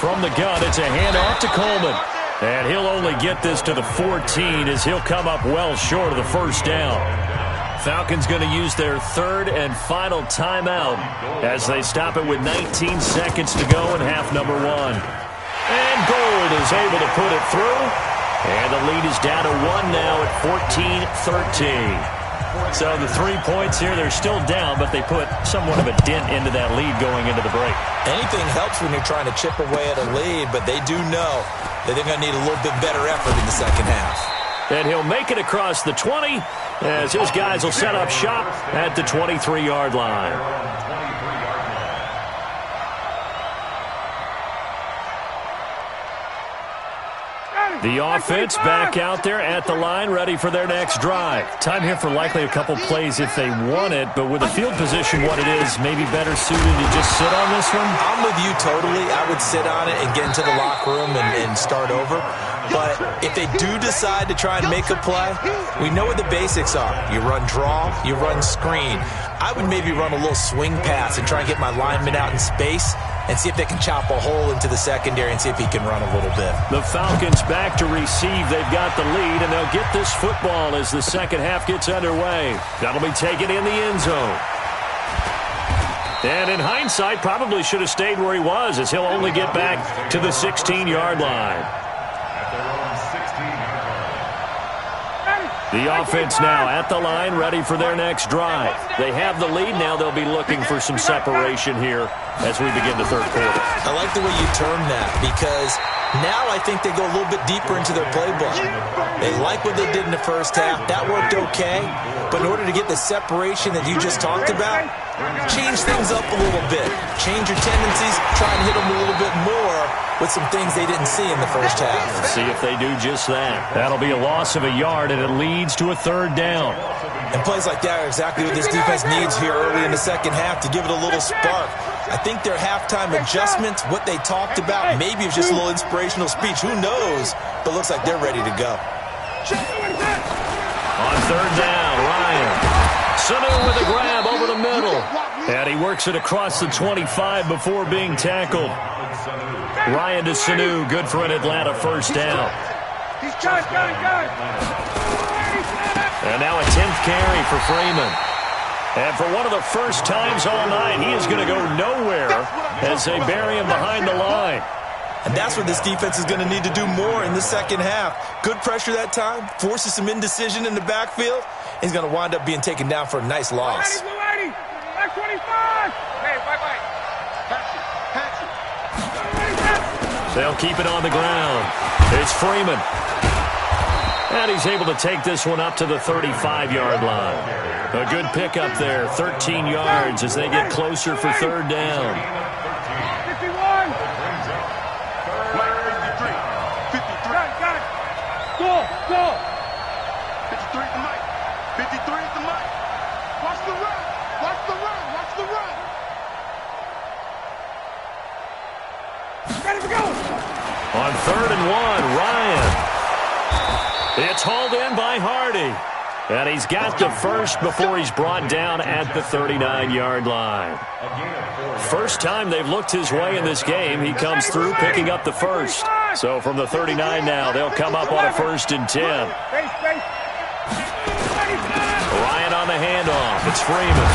Speaker 2: From the gun, it's a handoff to Coleman. And he'll only get this to the 14 as he'll come up well short of the first down. Falcons going to use their 3rd and final timeout as they stop it with 19 seconds to go in half number 1. And Gold is able to put it through. And the lead is down to 1 now at 14-13. So the 3 points here, they're still down, but they put somewhat of a dent into that lead going into the break.
Speaker 4: Anything helps when you're trying to chip away at a lead, but they do know that they're going to need a little bit better effort in the second half.
Speaker 2: And he'll make it across the 20 as his guys will set up shop at the 23-yard line. The offense back out there at the line, ready for their next drive. Time here for likely a couple plays if they want it, but with the field position what it is, maybe better suited to just sit on this one?
Speaker 4: I'm with you totally. I would sit on it and get into the locker room and start over. But if they do decide to try and make a play, we know what the basics are. You run draw, you run screen. I would maybe run a little swing pass and try and get my lineman out in space and see if they can chop a hole into the secondary and see if he can run a little bit.
Speaker 2: The Falcons back to receive. They've got the lead, and they'll get this football as the second half gets underway. That'll be taken in the end zone. And in hindsight, probably should have stayed where he was as he'll only get back to the 16-yard line. The offense now at the line, ready for their next drive. They have the lead. Now they'll be looking for some separation here as we begin the third quarter.
Speaker 4: I like the way you term that because now I think they go a little bit deeper into their playbook. They like what they did in the first half. That worked okay. But in order to get the separation that you just talked about, change things up a little bit. Change your tendencies. Try and hit them a little bit more with some things they didn't see in the first half.
Speaker 2: See if they do just that. That'll be a loss of a yard, and it leads to a third down.
Speaker 4: And plays like that are exactly what this defense needs here early in the second half to give it a little spark. I think their halftime adjustments, what they talked about, maybe it's just a little inspirational speech. Who knows? But looks like they're ready to go.
Speaker 2: On third down, Ryan. Sanu with a grab over the middle. And he works it across the 25 before being tackled. Ryan to Sanu, good for an Atlanta first down. And now a 10th carry for Freeman. And for one of the first times all night, he is going to go nowhere as they bury him behind the line.
Speaker 4: And that's what this defense is going to need to do more in the second half. Good pressure that time, forces some indecision in the backfield. He's going to wind up being taken down for a nice loss.
Speaker 2: They'll keep it on the ground. It's Freeman. And he's able to take this one up to the 35-yard line. A good pickup there, 13 yards as they get closer for third down.
Speaker 1: 51. 53 is the mic. 53 is the mic. Watch the run. Watch the run. Watch the run. Ready to go.
Speaker 2: On third and 1, Ryan. It's hauled in by Hardy. And he's got the first before he's brought down at the 39-yard line. First time they've looked his way in this game, he comes through picking up the first. So from the 39 now, they'll come up on a 1st and 10. Ryan on the handoff. It's Freeman.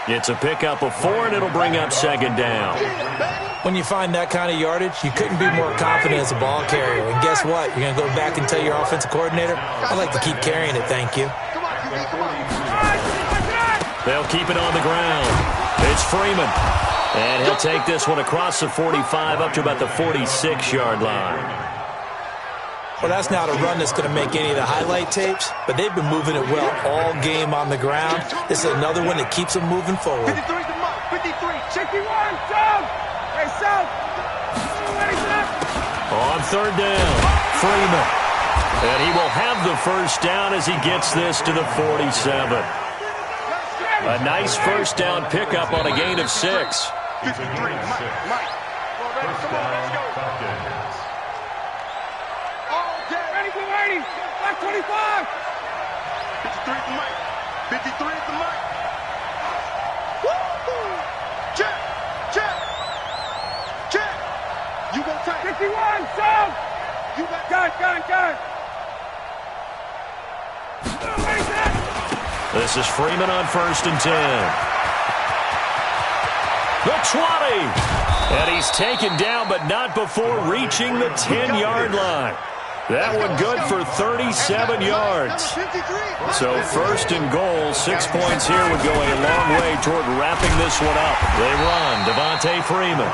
Speaker 2: It's a pickup of 4, and it'll bring up 2nd down.
Speaker 4: When you find that kind of yardage, you couldn't be more confident as a ball carrier. And guess what? You're going to go back and tell your offensive coordinator, I'd like to keep carrying it, thank you.
Speaker 2: They'll keep it on the ground. It's Freeman. And he'll take this one across the 45 up to about the 46-yard line.
Speaker 4: Well, that's not a run that's going to make any of the highlight tapes, but they've been moving it well all game on the ground. This is another one that keeps them moving forward.
Speaker 1: 53 is the mark. 53. 61. South. Hey, South.
Speaker 2: On third down, Freeman. And he will have the first down as he gets this to the 47. A nice first down pickup on a gain of 6.
Speaker 1: 53. Mike. First down, Falcons. 280. Back 25. 53 at the mic. 53 at the mic. Woo! Check. Check. Check. You gonna take 51, sound. You gun.
Speaker 2: This is Freeman on 1st and 10. The 20. And he's taken down, but not before reaching the 10-yard line. That one good for 37 yards. So 1st and goal, 6 points here would go a long way toward wrapping this one up. They run, Devontae Freeman.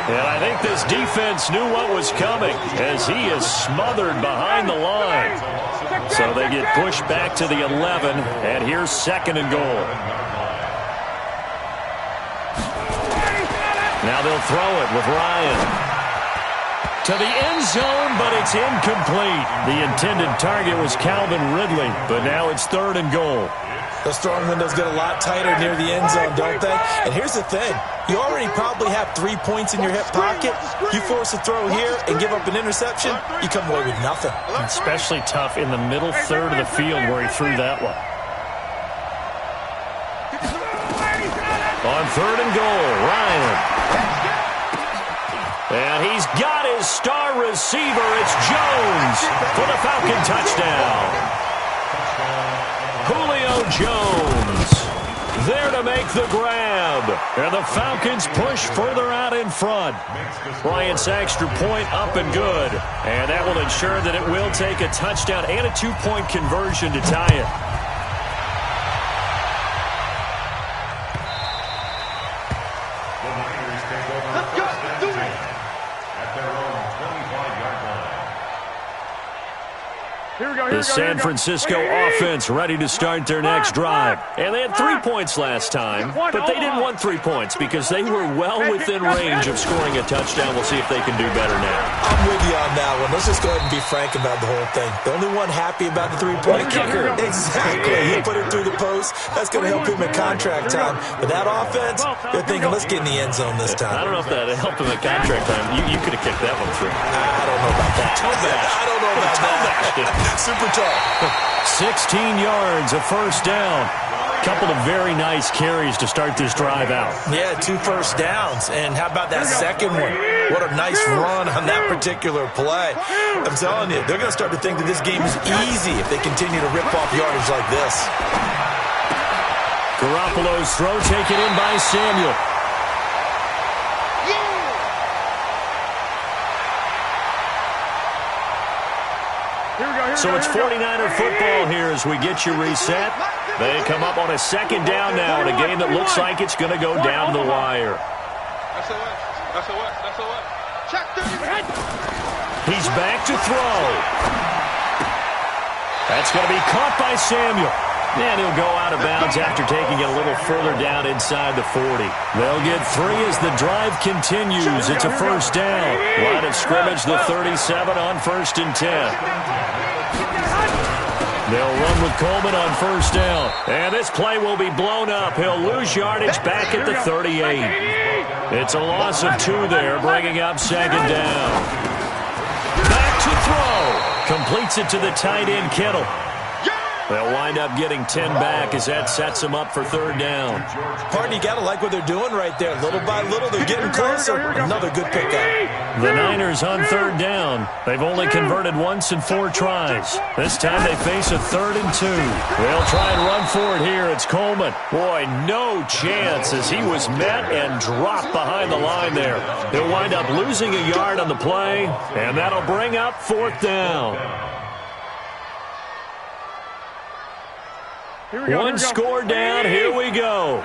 Speaker 2: And I think this defense knew what was coming as he is smothered behind the line. So they get pushed back to the 11, and here's 2nd and goal. Now they'll throw it with Ryan. To the end zone, but it's incomplete. The intended target was Calvin Ridley, but now it's 3rd and goal.
Speaker 4: Those throwing windows get a lot tighter near the end zone, don't they? And here's the thing. You already probably have 3 points in your hip pocket. You force a throw here and give up an interception, you come away with nothing.
Speaker 2: Especially tough in the middle third of the field where he threw that one. On 3rd and goal, Ryan. And he's got his star receiver. It's Jones for the Falcon touchdown. Julio Jones there to make the grab. And the Falcons push further out in front. Bryant's extra point up and good. And that will ensure that it will take a touchdown and a 2-point conversion to tie it. The San Francisco offense ready to start their next drive. And they had 3 points last time, but they didn't want 3 points because they were well within range of scoring a touchdown. We'll see if they can do better now.
Speaker 4: I'm with you on that one. Let's just go ahead and be frank about the whole thing. The only one happy about the 3-point kicker. Exactly. He put it through the post. That's going to help him in contract time. But that offense, they're thinking, let's get in the end zone this time.
Speaker 2: I don't know if that helped him in contract time. You could have kicked that one through.
Speaker 4: I don't know about that. I don't know about that. Super tall.
Speaker 2: 16 yards, a 1st down. Couple of very nice carries to start this drive out.
Speaker 4: Yeah, 2 first downs. And how about that second one? What a nice run on that particular play. I'm telling you, they're going to start to think that this game is easy if they continue to rip off yardage like this.
Speaker 2: Garoppolo's throw taken in by Samuel. So it's 49er football here as we get you reset. They come up on a 2nd down now in a game that looks like it's going to go down to the wire. He's back to throw. That's going to be caught by Samuel. And he'll go out of bounds after taking it a little further down inside the 40. They'll get 3 as the drive continues. It's a 1st down. Line of scrimmage, the 37 on 1st and 10. They'll run with Coleman on 1st down. And this play will be blown up. He'll lose yardage back at the 38. It's a loss of 2 there, bringing up 2nd down. Back to throw. Completes it to the tight end, Kittle. They'll wind up getting 10 back as that sets them up for 3rd down.
Speaker 4: Pardon, you got to like what they're doing right there. Little by little, they're getting closer. Another good pickup.
Speaker 2: The Niners on 3rd down. They've only converted once in 4 tries. This time they face a 3rd and 2. They'll try and run for it here. It's Coleman. Boy, no chance as he was met and dropped behind the line there. He'll wind up losing a yard on the play, and that'll bring up 4th down. One score down. Here we go.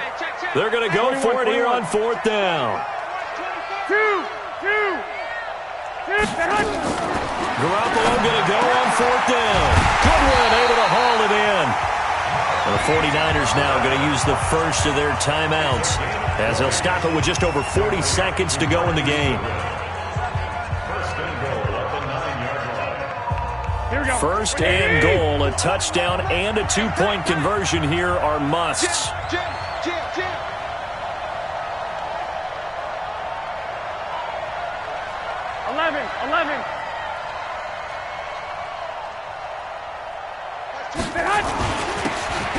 Speaker 2: They're going to go for it here on 4th down. Garoppolo going to go on 4th down. Goodwin able to haul it in. And the 49ers now going to use the first of their timeouts as they'll stop it with just over 40 seconds to go in the game. 1st and goal, a touchdown and a 2-point conversion here are musts.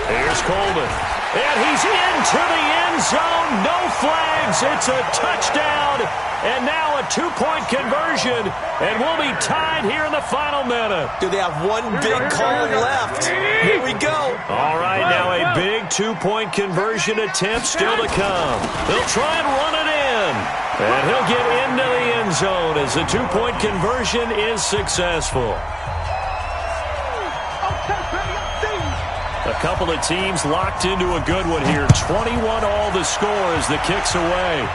Speaker 2: Here's Coleman. And he's into the end zone. No flags. It's a touchdown. And now a two-point conversion. And we'll be tied here in the final minute.
Speaker 4: Do they have one big call left? Here we go.
Speaker 2: All right, now a big two-point conversion attempt still to come. They'll try and run it in. And he'll get into the end zone as the two-point conversion is successful. A couple of teams locked into a good one here. 21 all the score as the kick's away.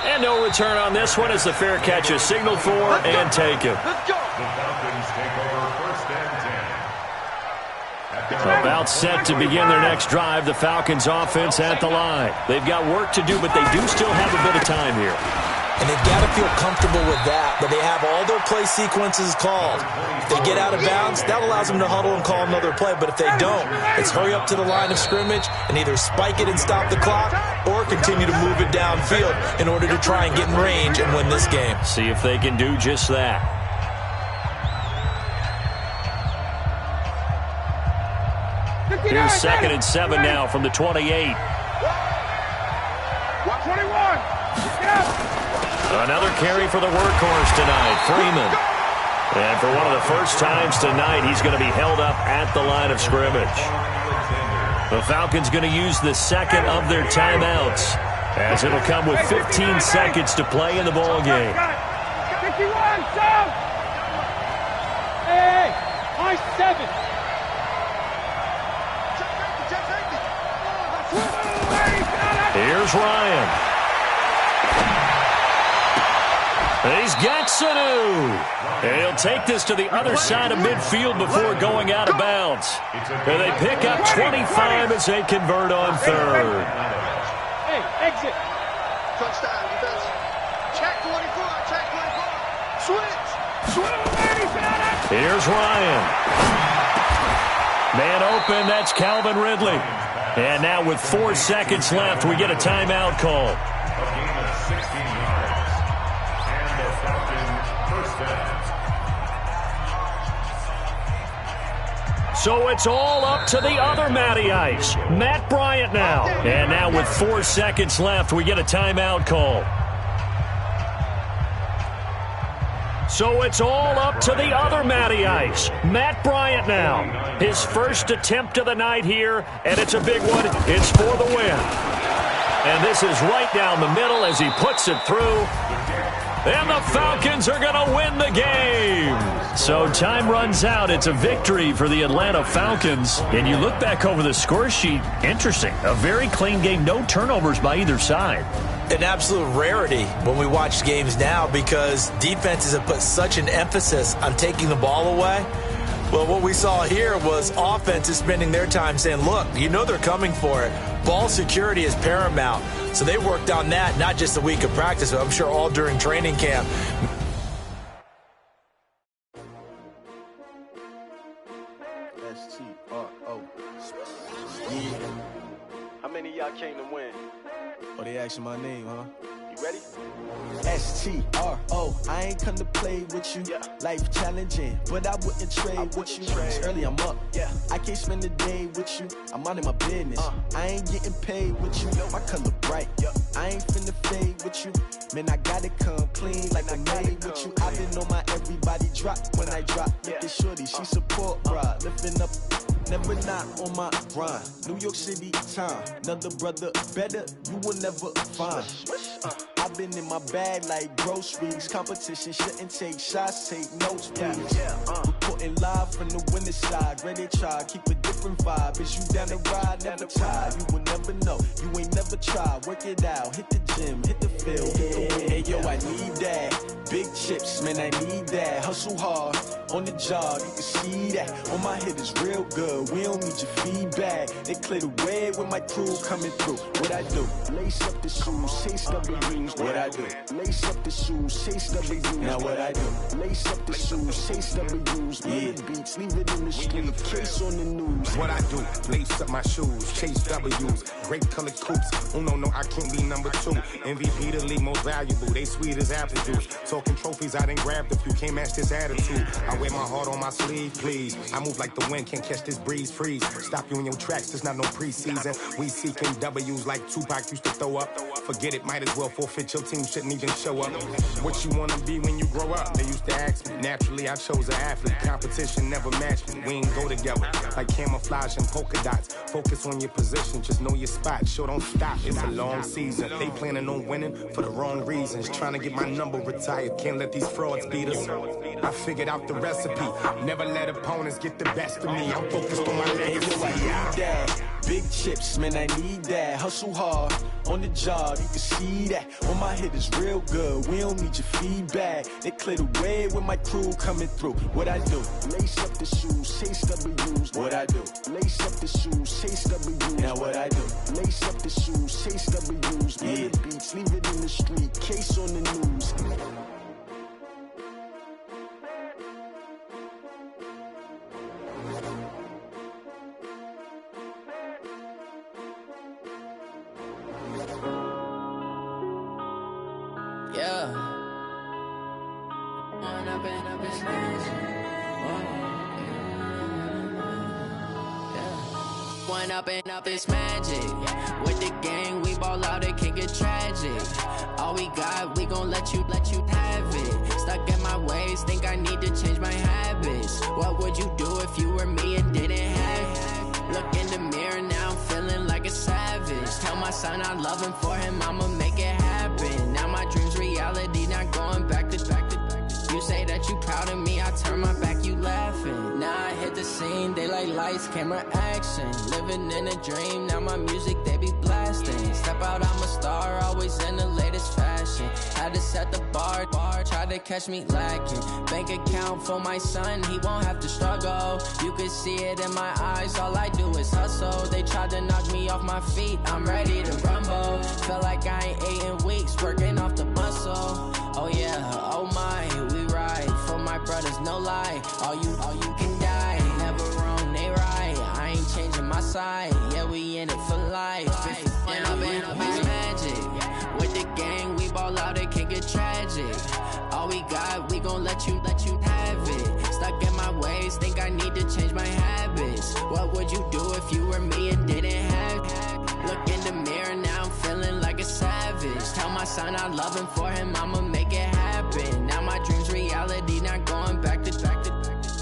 Speaker 2: And no return on this one as the fair catch is signaled for and taken. About set to begin their next drive. The Falcons offense at the line. They've got work to do, but they do still have a bit of time here.
Speaker 4: And they've got to feel comfortable with that, but they have all their play sequences called. If they get out of bounds, that allows them to huddle and call another play, but if they don't, it's hurry up to the line of scrimmage and either spike it and stop the clock or continue to move it downfield in order to try and get in range and win this game.
Speaker 2: See if they can do just that. Here's 2nd and 7 now from the 28.
Speaker 1: 21.
Speaker 2: Another carry for the workhorse tonight, Freeman. And for one of the first times tonight, he's going to be held up at the line of scrimmage. The Falcons going to use the second of their timeouts, as it'll come with 15 seconds to play in the ball game.
Speaker 1: 51, down. Hey, high 7.
Speaker 2: Here's Ryan. He's got Sanu. And he'll take this to the other side of midfield before going out of bounds. And they pick up 25 as they convert on third.
Speaker 1: Hey, exit. Touchdown, defense. Check 24, check 24. Switch.
Speaker 2: Here's Ryan. Man open, that's Calvin Ridley. And now with 4 seconds left, we get a timeout call.
Speaker 5: A game of 16 yards. And the Falcons first down.
Speaker 2: So it's all up to the other Matty Ice, Matt Bryant now. And now with 4 seconds left, we get a timeout call. So it's all up to the other Matty Ice, Matt Bryant now. His first attempt of the night here, and it's a big one. It's for the win. And this is right down the middle as he puts it through. And the Falcons are going to win the game. So time runs out. It's a victory for the Atlanta Falcons. And you look back over the score sheet, interesting. A very clean game, no turnovers by either side.
Speaker 4: An absolute rarity when we watch games now because defenses have put such an emphasis on taking the ball away. Well, what we saw here was offenses spending their time saying, look, you know they're coming for it. Ball security is paramount. So they worked on that not just a week of practice, but I'm sure all during training camp.
Speaker 9: S-T-R-O. Yeah. How many of y'all came to win? Oh, they asking my name, huh? You ready? S-T-R-O. I ain't come to play with you. Life challenging, but I wouldn't trade with you. It's early, I'm up. I can't spend the day with you. I'm minding my business. I ain't getting paid with you. My color bright. I ain't finna fade with you. Man, I gotta come clean like I made with you. I've been on my everybody drop when I drop. Look at shorty, she support, bruh. Lifting up. Never not on my grind. New York City time. Another brother better, you will never find. I've been in my bag like groceries. Competition shouldn't take shots, take notes, please. Reporting live from the winning side. Ready to try, keep a different vibe. Is you down the ride, never tired. You will never know, you ain't never tried. Work it out, hit the gym, hit the field, hit the win. Hey yo, I need that. Big chips, man, I need that. Hustle hard, on the job, you can see that. On my hit is real good, we don't need your feedback. They clear the way with my crew coming through. What I do? Lace up the shoes, chase W's. What I do? Lace up the shoes, chase W's. Now what I do? Lace up the shoes, chase W's. Yeah, beats, leave it in the street, case on the news.
Speaker 13: What I do? Lace up my shoes, chase W's. Great colored coops. Oh no, I can't be number 2. MVP the league most valuable. They sweet as apple juice. Talk talking trophies, I done grabbed a few. Can't match this attitude. I wear my heart on my sleeve, please. I move like the wind, can't catch this breeze, freeze. Stop you in your tracks, there's not no preseason. We seeking W's like Tupac used to throw up. Forget it, might as well forfeit. Your team shouldn't even show up. What you wanna be when you grow up? They used to ask me. Naturally, I chose an athlete. Competition never matched me. We ain't go together like camouflage and polka dots. Focus on your position, just know your spot. Sure, don't stop. It's a long season. They planning on winning for the wrong reasons. Trying to get my number retired. Can't let these frauds beat us. I figured out the recipe. Never let opponents get the best of me. I'm focused on my legacy.
Speaker 14: Big chips, man, I need that. Hustle hard on the job, you can see that. On my hit is real good, we don't need your feedback. They clear the way with my crew coming through. What I do? Lace up the shoes, chase W's. What I do? Lace up the shoes, chase W's. Now what I do? Lace up the shoes, chase W's. Yeah. The beats, leave it in the street, case on the news.
Speaker 15: Up it's magic. With the gang, we ball out, it can get tragic. All we got, we gon' let you have it. Stuck in my ways, think I need to change my habits. What would you do if you were me and didn't have it? Look in the mirror, now I'm feeling like a savage. Tell my son I love him, for him I'ma make it happen. Now my dream's reality, not going back to. You say that you proud of me, I turn my back, you laughing. Now I hit the scene, they like lights, camera, action. Living in a dream, now my music, they be blasting. Step out, I'm a star, always in the latest fashion. Had to set the bar, try to catch me lacking. Bank account for my son, he won't have to struggle. You can see it in my eyes, all I do is hustle. They tried to knock me off my feet, I'm ready to rumble. Felt like I ain't ate in weeks, working off the muscle. Oh yeah, oh my, we ride for my brothers, no lie. All you can die, never wrong, they right. I ain't changing my side, yeah, we in it for life. And I've been magic. With the gang, we ball out, it can get tragic. All we got, we gon' let you have it. Stuck in my ways, think I need to change my habits. What would you do if you were me and didn't have it? Look in the mirror, now I'm feeling like a savage. Tell my son I love him, for him I'ma make it happen. Now my dream's reality, not going back to.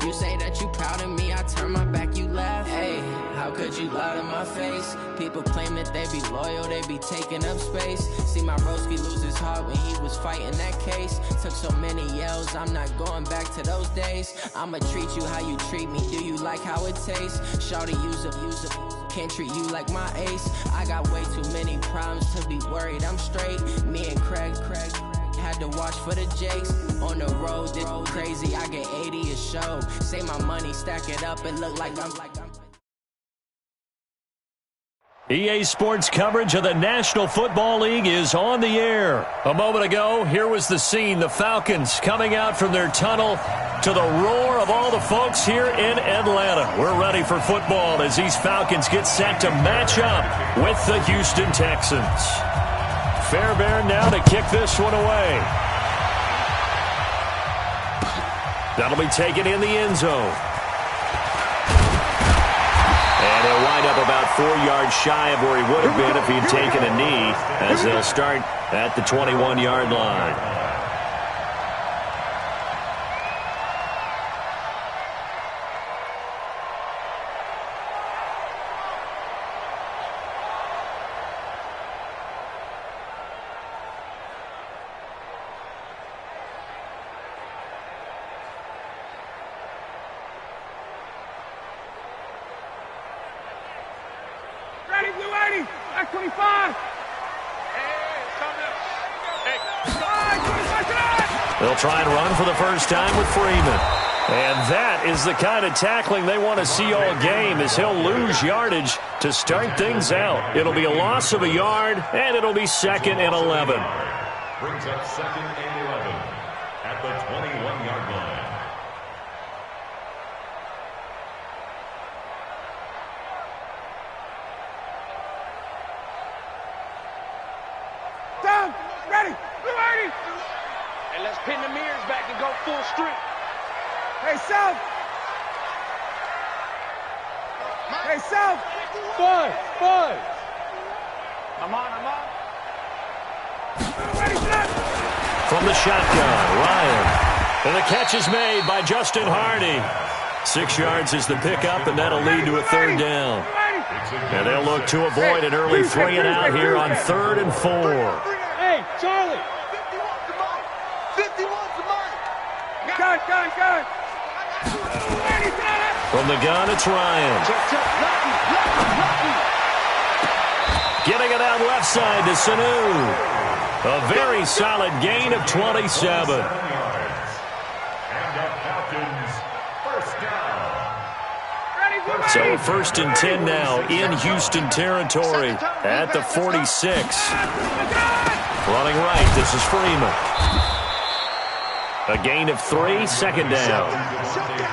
Speaker 15: You say that you proud of me, I turn my back, you laugh. Hey, how could you lie to my face? People claim that they be loyal, they be taking up space. See my broski lose his heart when he was fighting that case. Took so many yells, I'm not going back to those days. I'ma treat you how you treat me, do you like how it tastes? Shawty, use it. Can't treat you like my ace. I got way too many problems to be worried, I'm straight. Me and Craig had to watch for the Jakes. On the road, this crazy, I get 80 a show. Save my money, stack it up, and look like I'm
Speaker 2: EA Sports coverage of the National Football League is on the air. A moment ago, here was the scene. The Falcons coming out from their tunnel to the roar of all the folks here in Atlanta. We're ready for football as these Falcons get set to match up with the Houston Texans. Fairbairn now to kick this one away. That'll be taken in the end zone. And he'll wind up about 4 yards shy of where he would have been if he'd taken a knee, as they'll start at the 21-yard line. They'll try and run for the first time with Freeman. And that is the kind of tackling they want to see all game, as he'll lose yardage to start things out. It'll be a loss of a yard, and it'll be 2nd and 11.
Speaker 5: Brings up 2nd and 11 at the 21-yard line.
Speaker 1: Down, ready, blue 80. And let's Pin the mirrors back and go full strength. Hey, South. Hey, South. Buzz. I'm on.
Speaker 2: From the shotgun, Ryan. And the catch is made by Justin Hardy. 6 yards is the pickup, and that'll lead to a third down. And they'll look to avoid an early 3 and out here on 3rd and 4.
Speaker 1: Hey, Charlie. 51's the mark. Gun.
Speaker 2: From the gun, it's Ryan. Getting it out left side to Sanu. A very solid gain of 27.
Speaker 5: And the Falcons first down.
Speaker 2: So 1st and 10 now in Houston territory at the 46. Running right, this is Freeman. A gain of 3, 2nd down.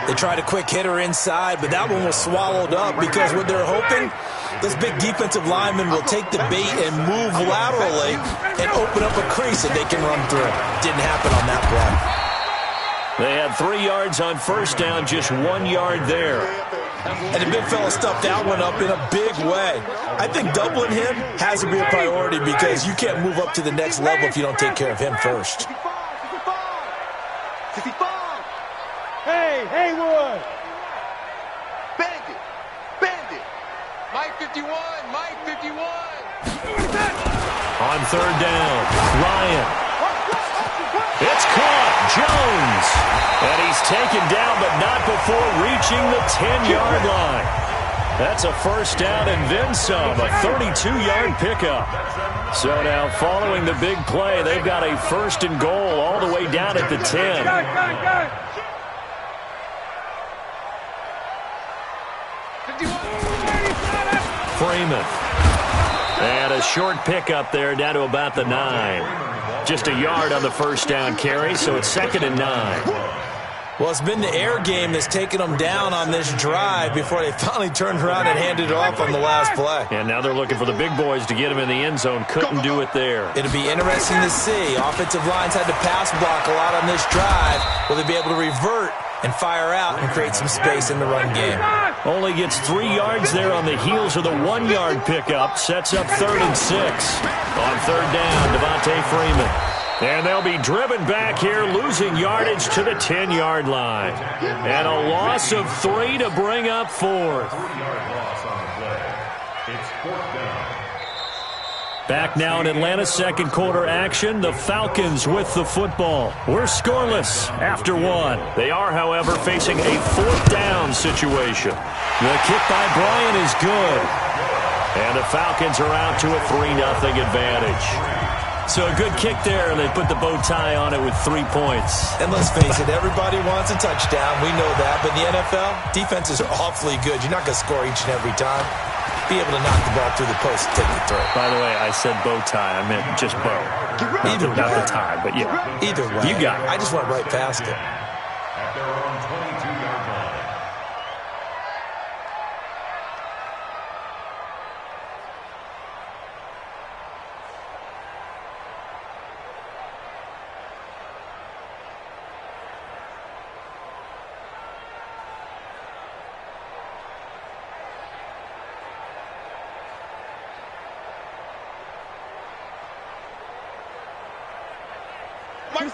Speaker 4: They tried a quick hitter inside, but that one was swallowed up because what they're hoping, this big defensive lineman will take the bait and move laterally and open up a crease that they can run through. Didn't happen on that play.
Speaker 2: They had 3 yards on 1st down, just 1 yard there.
Speaker 4: And the big fella stuffed that one up in a big way. I think doubling him has to be a priority because you can't move up to the next level if you don't take care of him first.
Speaker 1: Hey, Haywood. Bandit. Mike 51.
Speaker 2: On 3rd down, Ryan. It's caught, Jones. And he's taken down, but not before reaching the 10-yard line. That's a 1st down and then some, a 32-yard pickup. So now following the big play, they've got a 1st and goal all the way down at the 10. Freeman. And a short pickup there down to about the 9. Just a yard on the 1st down carry, so it's 2nd and 9.
Speaker 4: Well, it's been the air game that's taken them down on this drive before they finally turned around and handed it off on the last play.
Speaker 2: And now they're looking for the big boys to get him in the end zone. Couldn't do it there.
Speaker 4: It'll be interesting to see. Offensive lines had to pass block a lot on this drive. Will they be able to revert and fire out and create some space in the run game?
Speaker 2: Only gets 3 yards there on the heels of the 1-yard pickup. Sets up 3rd and 6. On 3rd down, Devontae Freeman. And they'll be driven back here, losing yardage to the 10-yard line. And a loss of 3 to bring up 4th. Back now in Atlanta's 2nd quarter action. The Falcons with the football. We're scoreless after 1. They are, however, facing a 4th down situation. The kick by Bryant is good. And the Falcons are out to a 3-0 advantage. So a good kick there, and they put the bow tie on it with 3 points.
Speaker 4: And let's face it, everybody wants a touchdown. We know that. But in the NFL, defenses are awfully good. You're not going to score each and every time. Be able to knock the ball through the post and take the throw.
Speaker 2: By the way, I said bow tie. I meant just bow.
Speaker 4: Either way.
Speaker 2: Not the tie, but yeah.
Speaker 4: Either way.
Speaker 2: You got it.
Speaker 4: I just went right past it.
Speaker 5: At their own 22-yard line.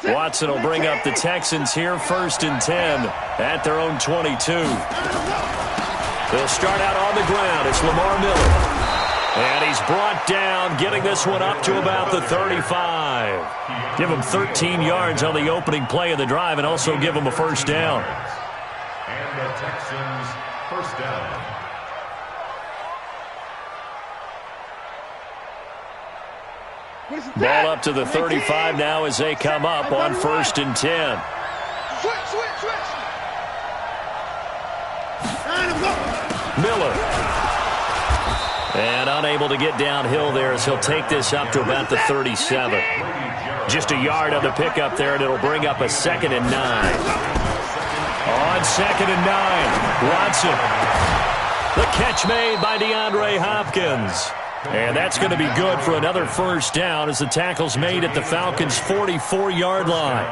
Speaker 2: Watson will bring up the Texans here 1st and 10 at their own 22. They'll start out on the ground. It's Lamar Miller. And he's brought down, getting this one up to about the 35. Give him 13 yards on the opening play of the drive and also give him a 1st down.
Speaker 5: And the Texans 1st down.
Speaker 2: Ball up to the 35 now as they come up on 1st and 10. Miller. And unable to get downhill there as he'll take this up to about the 37. Just a yard on the pickup there, and it'll bring up a 2nd and 9. On 2nd and 9, Watson. The catch made by DeAndre Hopkins. And that's going to be good for another first down as the tackle's made at the Falcons' 44-yard line.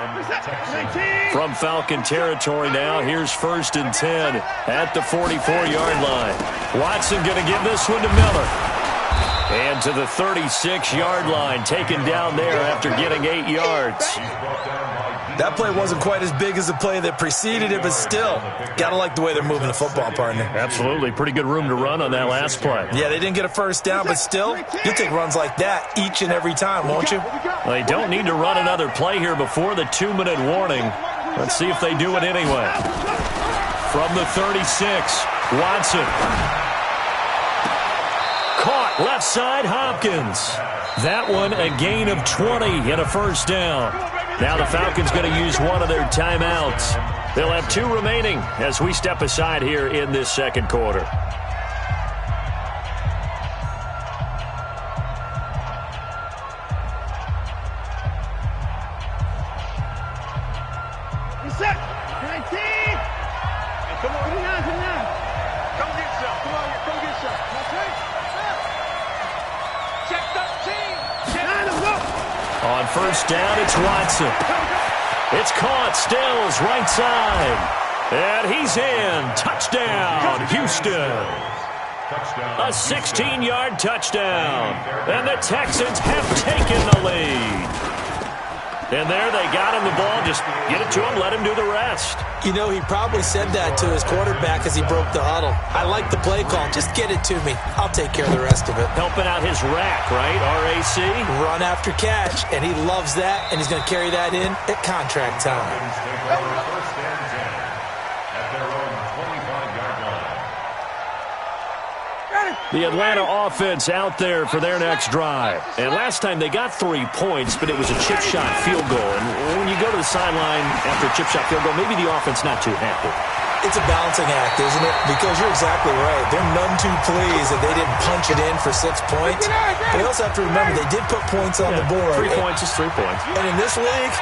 Speaker 2: From Falcon territory now, here's 1st and 10 at the 44-yard line. Watson going to give this one to Miller. And to the 36-yard line, taken down there after getting 8 yards.
Speaker 4: That play wasn't quite as big as the play that preceded it, but still, got to like the way they're moving the football, partner.
Speaker 2: Absolutely. Pretty good room to run on that last play.
Speaker 4: Yeah, they didn't get a first down, but still, you'll take runs like that each and every time, won't you?
Speaker 2: They don't need to run another play here before the 2-minute warning. Let's see if they do it anyway. From the 36, Watson. Caught left side, Hopkins. That one a gain of 20 and a first down. Now the Falcons going to use one of their timeouts. They'll have 2 remaining as we step aside here in this second quarter.
Speaker 1: Set. 19. Hey, come on. Come on. Come get some. Come on here. Come get some. That's right. Check 13. Line them up.
Speaker 2: On first down, it's Watson. It's caught. Stills right side. And he's in. Touchdown, Houston. A 16-yard touchdown. And the Texans have taken the lead. And there they got him the ball. Just get it to him, let him do the rest.
Speaker 4: You know, he probably said that to his quarterback as he broke the huddle. I like the play call. Just get it to me. I'll take care of the rest of it.
Speaker 2: Helping out his rack, right? RAC?
Speaker 4: Run after catch, and he loves that, and he's going to carry that in at contract time.
Speaker 2: The Atlanta offense out there for their next drive. And last time they got 3 points, but it was a chip shot field goal. And when you go to the sideline after a chip shot field goal, maybe the offense not too happy.
Speaker 4: It's a balancing act, isn't it? Because you're exactly right. They're none too pleased that they didn't punch it in for 6 points. But you also have to remember they did put points on the board.
Speaker 2: 3 points is 3 points.
Speaker 4: And in this league,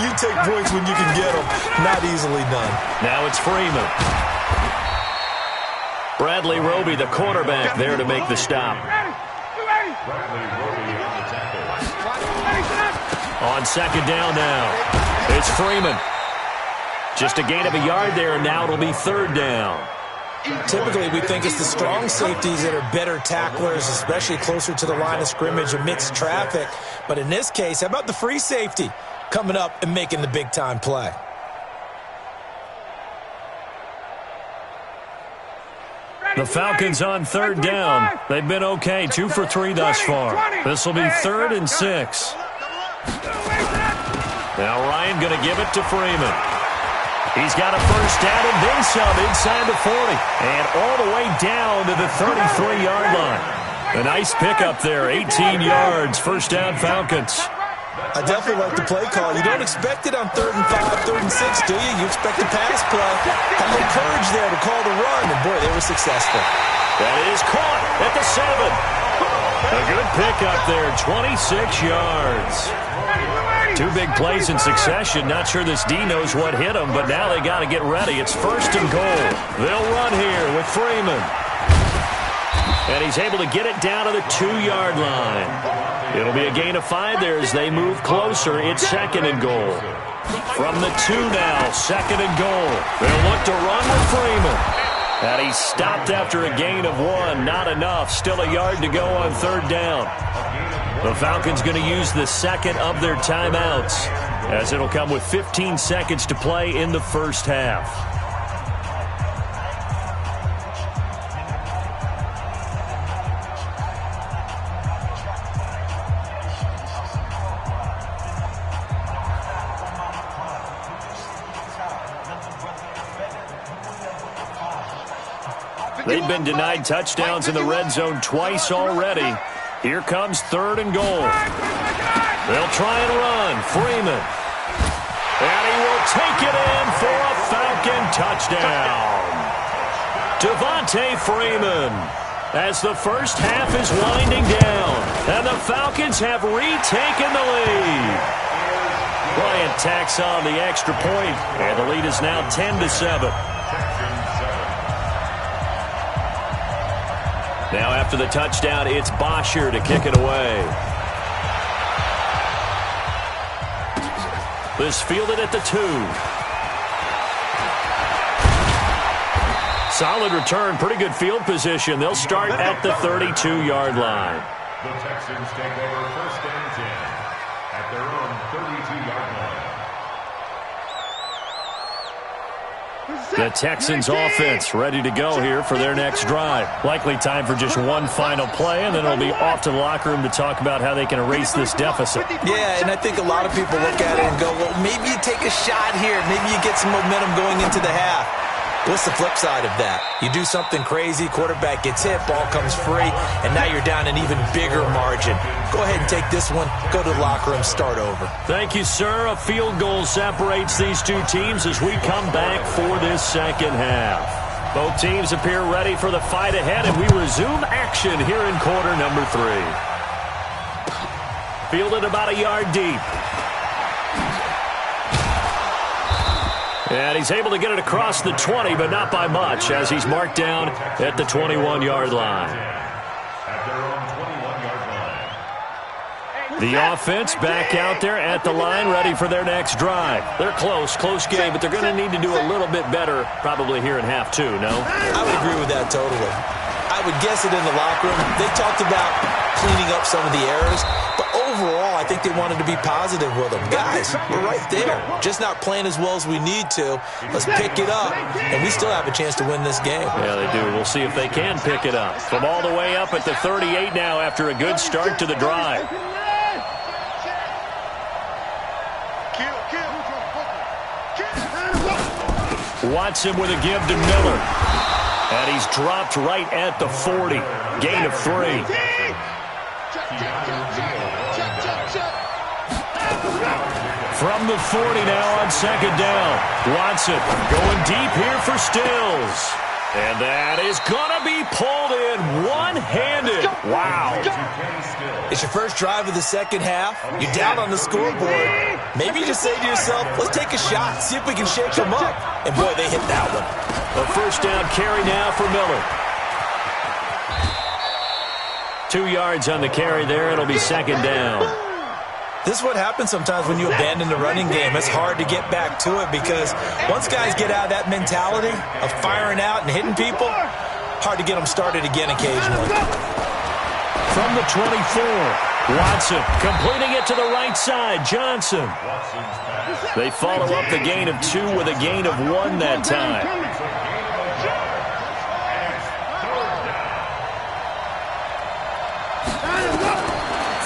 Speaker 4: you take points when you can get them. Not easily done.
Speaker 2: Now it's Freeman. Bradley Roby, the quarterback, there to make the stop. On second down now, it's Freeman. Just a gain of a yard there, and now it'll be 3rd down.
Speaker 4: Typically, we think it's the strong safeties that are better tacklers, especially closer to the line of scrimmage amidst traffic. But in this case, how about the free safety coming up and making the big-time play?
Speaker 2: The Falcons on 3rd down. They've been okay, 2 for 3 thus far. This will be 3rd and 6. Now Ryan going to give it to Freeman. He's got a first down and then some inside the 40. And all the way down to the 33-yard line. A nice pickup there, 18 yards, first down Falcons.
Speaker 4: I definitely like the play call. You don't expect it on 3rd and 5, 3rd and 6, do you? You expect a pass play. Had a little courage there to call the run, and boy, they were successful.
Speaker 2: That is caught at the 7. A good pickup there, 26 yards. 2 big plays in succession. Not sure this D knows what hit him, but now they got to get ready. It's 1st and goal. They'll run here with Freeman. And he's able to get it down to the 2-yard line. It'll be a gain of 5 there as they move closer. It's 2nd and goal. From the 2 now, 2nd and goal. They'll look to run with Freeman. And he stopped after a gain of 1. Not enough. Still a yard to go on 3rd down. The Falcons going to use the 2nd of their timeouts as it'll come with 15 seconds to play in the first half. They've been denied touchdowns in the red zone twice already. Here comes 3rd and goal. They'll try and run. Freeman. And he will take it in for a Falcon touchdown. Devontae Freeman as the first half is winding down. And the Falcons have retaken the lead. Bryant tacks on the extra point, and the lead is now 10-7. Now after the touchdown, it's Bosher to kick it away. This fielded at the 2. Solid return, pretty good field position. They'll start at the 32-yard line.
Speaker 5: The Texans take over 1st and 10 at their own 32-yard line.
Speaker 2: The Texans offense ready to go here for their next drive. Likely time for just one final play, and then it'll be off to the locker room to talk about how they can erase this deficit.
Speaker 4: Yeah, and I think a lot of people look at it and go, well, maybe you take a shot here. Maybe you get some momentum going into the half. What's the flip side of that? You do something crazy, quarterback gets hit, ball comes free, and now you're down an even bigger margin. Go ahead and take this one, go to the locker room, start over.
Speaker 2: Thank you, sir. A field goal separates these two teams as we come back for this second half. Both teams appear ready for the fight ahead, and we resume action here in quarter number 3. Fielded about a yard deep. And he's able to get it across the 20, but not by much, as he's marked down at the 21-yard line. The offense back out there at the line, ready for their next drive. They're close game, but they're going to need to do a little bit better probably here in half 2, no?
Speaker 4: I would agree with that totally. I would guess it in the locker room. They talked about cleaning up some of the errors, but overall, I think they wanted to be positive with them. Guys, we're right there. Just not playing as well as we need to. Let's pick it up, and we still have a chance to win this game.
Speaker 2: Yeah, they do. We'll see if they can pick it up. From all the way up at the 38 now after a good start to the drive. Watson with a give to Miller. And he's dropped right at the 40. Gain of 3. From the 40 now on second down. Watson going deep here for Stills. And that is going to be pulled in one-handed. Wow.
Speaker 4: It's your first drive of the second half. You're down on the scoreboard. Maybe you just say to yourself, let's take a shot, see if we can shake them up. And boy, they hit that one.
Speaker 2: A first down carry now for Miller. 2 yards on the carry there. It'll be second down.
Speaker 4: This is what happens sometimes when you abandon the running game. It's hard to get back to it because once guys get out of that mentality of firing out and hitting people, hard to get them started again occasionally.
Speaker 2: From the 24, Watson completing it to the right side. Johnson. They follow up the gain of 2 with a gain of 1 that time.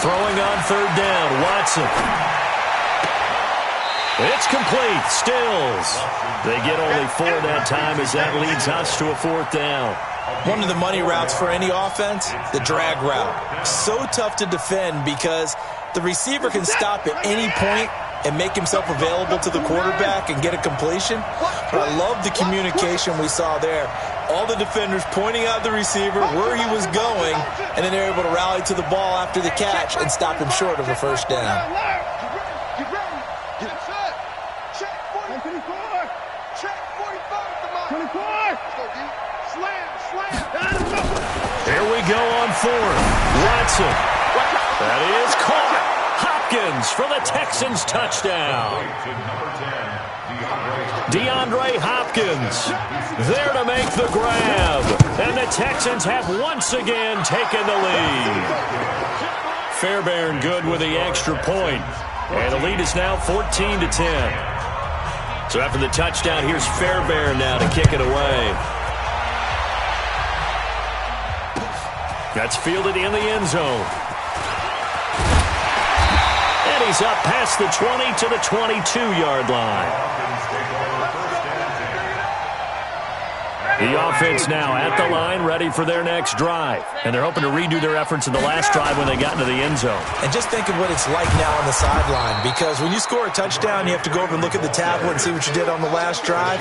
Speaker 2: Throwing on third down, Watson. It's complete. Stills. They get only 4 that time as that leads us to a 4th down.
Speaker 4: One of the money routes for any offense, the drag route. So tough to defend because the receiver can stop at any point and make himself available to the quarterback and get a completion. But I love the communication we saw there. All the defenders pointing out the receiver where he was going, and then they're able to rally to the ball after the catch and stop him short of a first down.
Speaker 2: Here we go on 4th. Watson. That is caught. Hopkins for the Texans touchdown. DeAndre Hopkins there to make the grab. And the Texans have once again taken the lead. Fairbairn good with the extra point. And the lead is now 14-10. So after the touchdown, here's Fairbairn now to kick it away. That's fielded in the end zone. And he's up past the 20 to the 22-yard line. The offense now at the line, ready for their next drive. And they're hoping to redo their efforts in the last drive when they got into the end zone.
Speaker 4: And just think of what it's like now on the sideline, because when you score a touchdown, you have to go over and look at the tablet and see what you did on the last drive.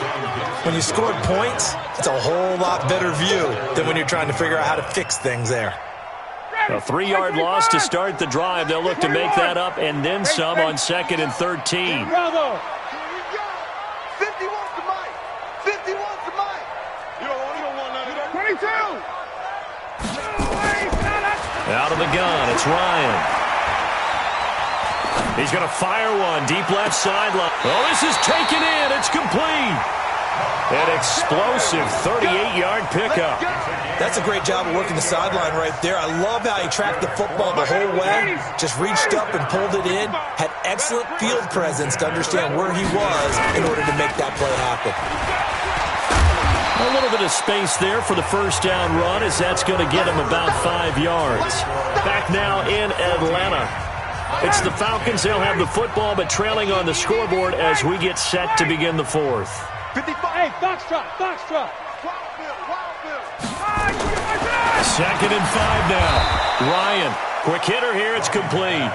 Speaker 4: When you scored points, it's a whole lot better view than when you're trying to figure out how to fix things there.
Speaker 2: A 3-yard loss to start the drive. They'll look to make that up and then some on 2nd and 13.
Speaker 1: Bravo. 50 wants the mic. 50 wants the mic. You don't want none of that. 22.
Speaker 2: Out of the gun, it's Ryan. He's going to fire one, deep left sideline. Oh, this is taken in. It's complete. An explosive 38-yard pickup.
Speaker 4: That's a great job of working the sideline right there. I love how he tracked the football the whole way. Just reached up and pulled it in. Had excellent field presence to understand where he was in order to make that play happen.
Speaker 2: A little bit of space there for the first down run, as that's going to get him about 5 yards. Back now in Atlanta. It's the Falcons. They'll have the football, but trailing on the scoreboard as we get set to begin the fourth.
Speaker 1: 55. Hey, Foxtrot.
Speaker 2: 2nd and 5 now. Ryan, quick hitter here. It's complete.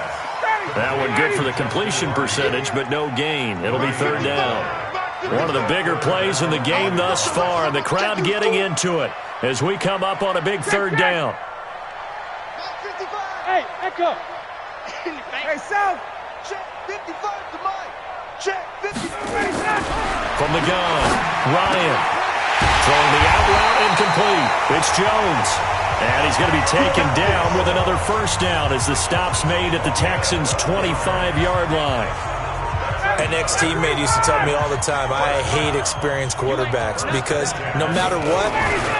Speaker 2: That one good for the completion percentage, but no gain. It'll be 3rd down. One of the bigger plays in the game thus far, and the crowd getting into it as we come up on a big 3rd down.
Speaker 1: Hey, Echo. Hey, South. Check 55 to Mike. Check 55.
Speaker 2: From the gun, Ryan. Throwing the out route incomplete. It's Jones. And he's going to be taken down with another first down as the stop's made at the Texans' 25-yard line.
Speaker 4: An ex-teammate used to tell me all the time, I hate experienced quarterbacks because no matter what,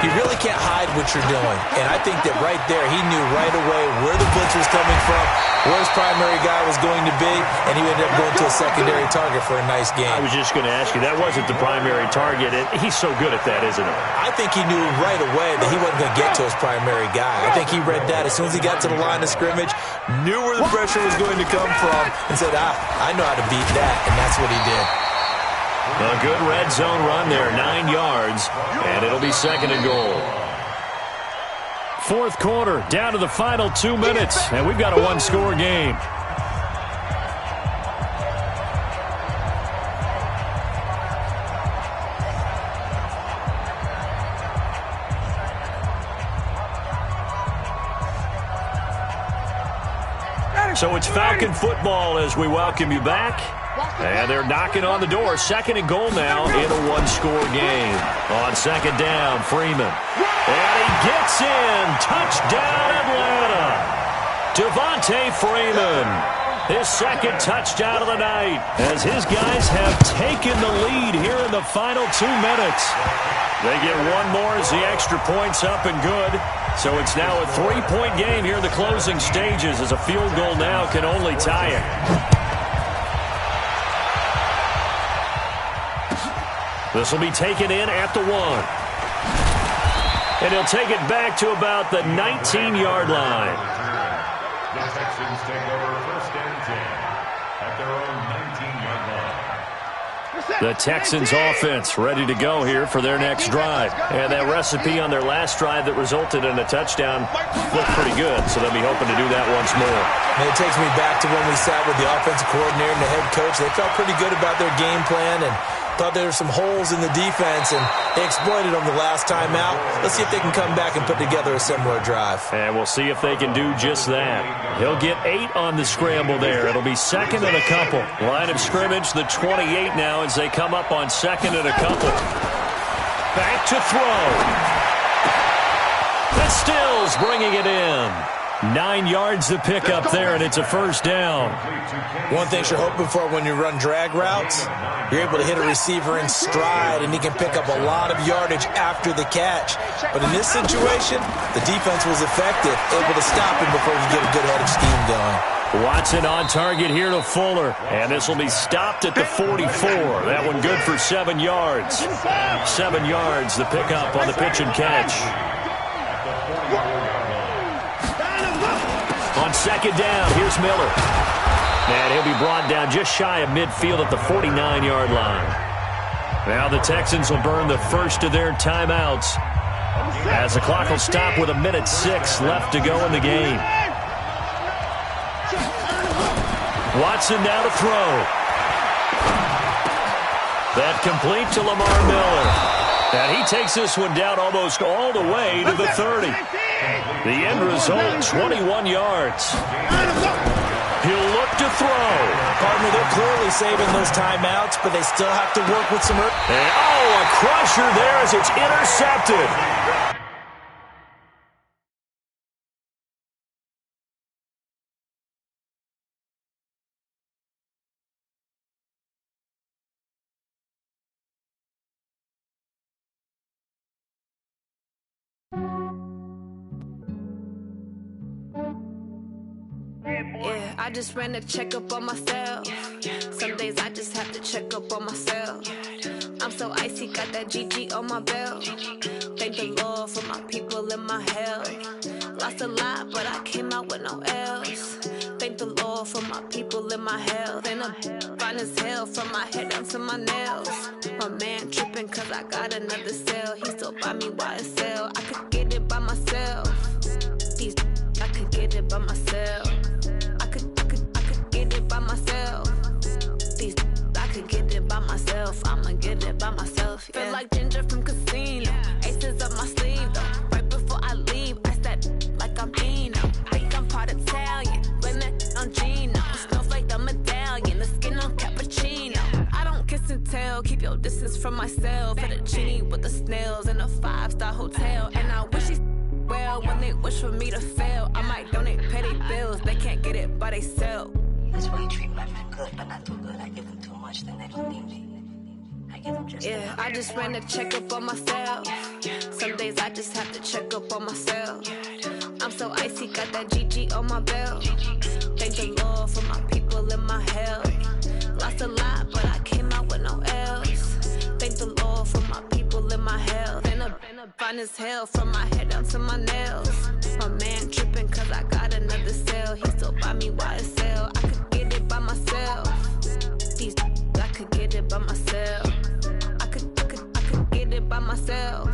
Speaker 4: you really can't hide what you're doing. And I think that right there, he knew right away where the blitz was coming from, where his primary guy was going to be, and he ended up going to a secondary target for a nice game.
Speaker 2: I was just going to ask you, that wasn't the primary target. He's so good at that, isn't he?
Speaker 4: I think he knew right away that he wasn't going to get to his primary guy. I think he read that as soon as he got to the line of scrimmage, knew where the pressure was going to come from, and said, I know how to beat that, and that's what he did.
Speaker 2: A good red zone run there, 9 yards, and it'll be 2nd and goal. 4th quarter, down to the final 2 minutes, and we've got a one-score game. So it's Falcon football as we welcome you back. And they're knocking on the door. 2nd and goal now in a one-score game. On 2nd down, Freeman. And he gets in. Touchdown, Atlanta. Devontae Freeman. His 2nd touchdown of the night as his guys have taken the lead here in the final 2 minutes. They get one more as the extra point's up and good. So it's now a 3-point game here in the closing stages as a field goal now can only tie it. This will be taken in at the 1. And he'll take it back to about the 19-yard line.
Speaker 5: The Texans take over 1st and 10 at their own 19-yard line.
Speaker 2: The Texans offense ready to go here for their next drive. And that recipe on their last drive that resulted in a touchdown looked pretty good, so they'll be hoping to do that once more.
Speaker 4: And it takes me back to when we sat with the offensive coordinator and the head coach. They felt pretty good about their game plan and thought there were some holes in the defense, and they exploited them the last time out. Let's see if they can come back and put together a similar drive.
Speaker 2: And we'll see if they can do just that. He'll get 8 on the scramble there. It'll be 2nd and a couple. Line of scrimmage, the 28 now as they come up on 2nd and a couple. Back to throw. That's Stills bringing it in. 9 yards to pick up there, and it's a first down.
Speaker 4: One thing you're hoping for when you run drag routes, you're able to hit a receiver in stride, and he can pick up a lot of yardage after the catch. But in this situation, the defense was effective, able to stop him before he could get a good head of steam going.
Speaker 2: Watson on target here to Fuller, and this will be stopped at the 44. That one good for 7 yards. 7 yards, the pickup on the pitch and catch. On 2nd down, here's Miller. And he'll be brought down just shy of midfield at the 49-yard line. Now the Texans will burn the first of their timeouts as the clock will stop with 1:06 left to go in the game. Watson now to throw. That complete to Lamar Miller. And he takes this one down almost all the way to the 30. The end result, 21 yards. He'll look to throw.
Speaker 4: Partner, they're clearly saving those timeouts, but they still have to work with some...
Speaker 2: And, a crusher there as it's intercepted.
Speaker 15: I just ran a checkup on myself. Some days I just have to check up on myself. I'm so icy, got that GG on my belt. Thank the Lord for my people in my health. Lost a lot, but I came out with no L's. Thank the Lord for my people in my health. And I'm fine as hell from my head down to my nails. My man tripping cause I got another cell. He still buy me YSL. I could get it by myself. These I could get it by myself. I could get it by myself. These I could get it by myself. I'ma get it by myself. Yeah. Feel like Ginger from Casino. Aces up my sleeve though. Right before I leave, I start like I'm Eno. Think I'm part Italian, blame that on Gino. Snowflake the medallion, the skin on cappuccino. I don't kiss and tell, keep your distance from myself. Fettuccine with the snails in a 5-star hotel. And I wish he's well when they wish for me to fail. I might donate petty bills, they can't get it by themselves.
Speaker 16: That's why you treat my men good, but not too good. I give them too much, then they don't need me. I give them just
Speaker 15: yeah, I just ran a checkup on myself. Some days I just have to check up on myself. I'm so icy, got that GG on my belt. Thank the Lord for my people in my health. Lost a lot, but I came out with no L's. Thank the Lord for my people in my health. And I'm fine as hell from my head down to my nails. My man tripping cause I got another cell. He still buy me YSL. I could get it by myself. These I could get it by myself. I could get it by myself.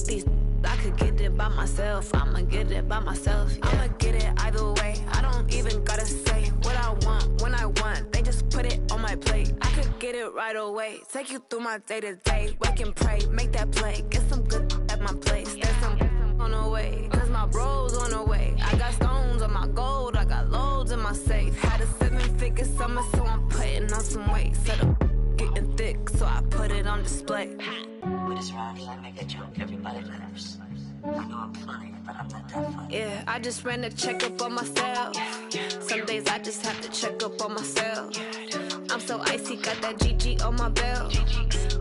Speaker 15: These I could get it by myself. I'ma get it by myself. Yeah. I'ma get it either way. I don't even gotta say what I want when I want. They just put it on my plate. I could get it right away. Take you through my day to day. Wake and pray, make that play. Get some good at my place. There's some on the way. Cause my bro's on the way. I got stones on my gold. I got loads in my safe. Had a 7-figure summer, so I'm putting on some weight. Set up getting thick, so I put it on display.
Speaker 16: With this round, I make a joke. Everybody laughs. I know I'm funny, but I'm not that funny.
Speaker 15: Yeah, I just ran a checkup on myself. Some days I just have to check up on myself. I'm so icy, got that GG on my belt.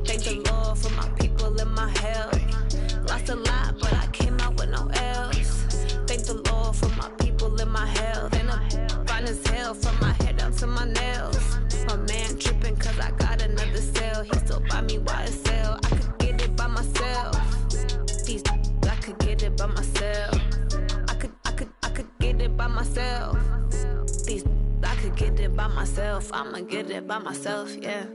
Speaker 15: Thank the Lord for my people in my health. Lost a lot, but I came out with no L's. Thank the Lord for my people in my health. And I'm fine as hell from my head down to my nails. My man tripping cause I got another cell. He still buy me YSL. I could get it by myself. These I could get it by myself. I could get it by myself. These I could get it by myself. I'ma get it by myself, yeah.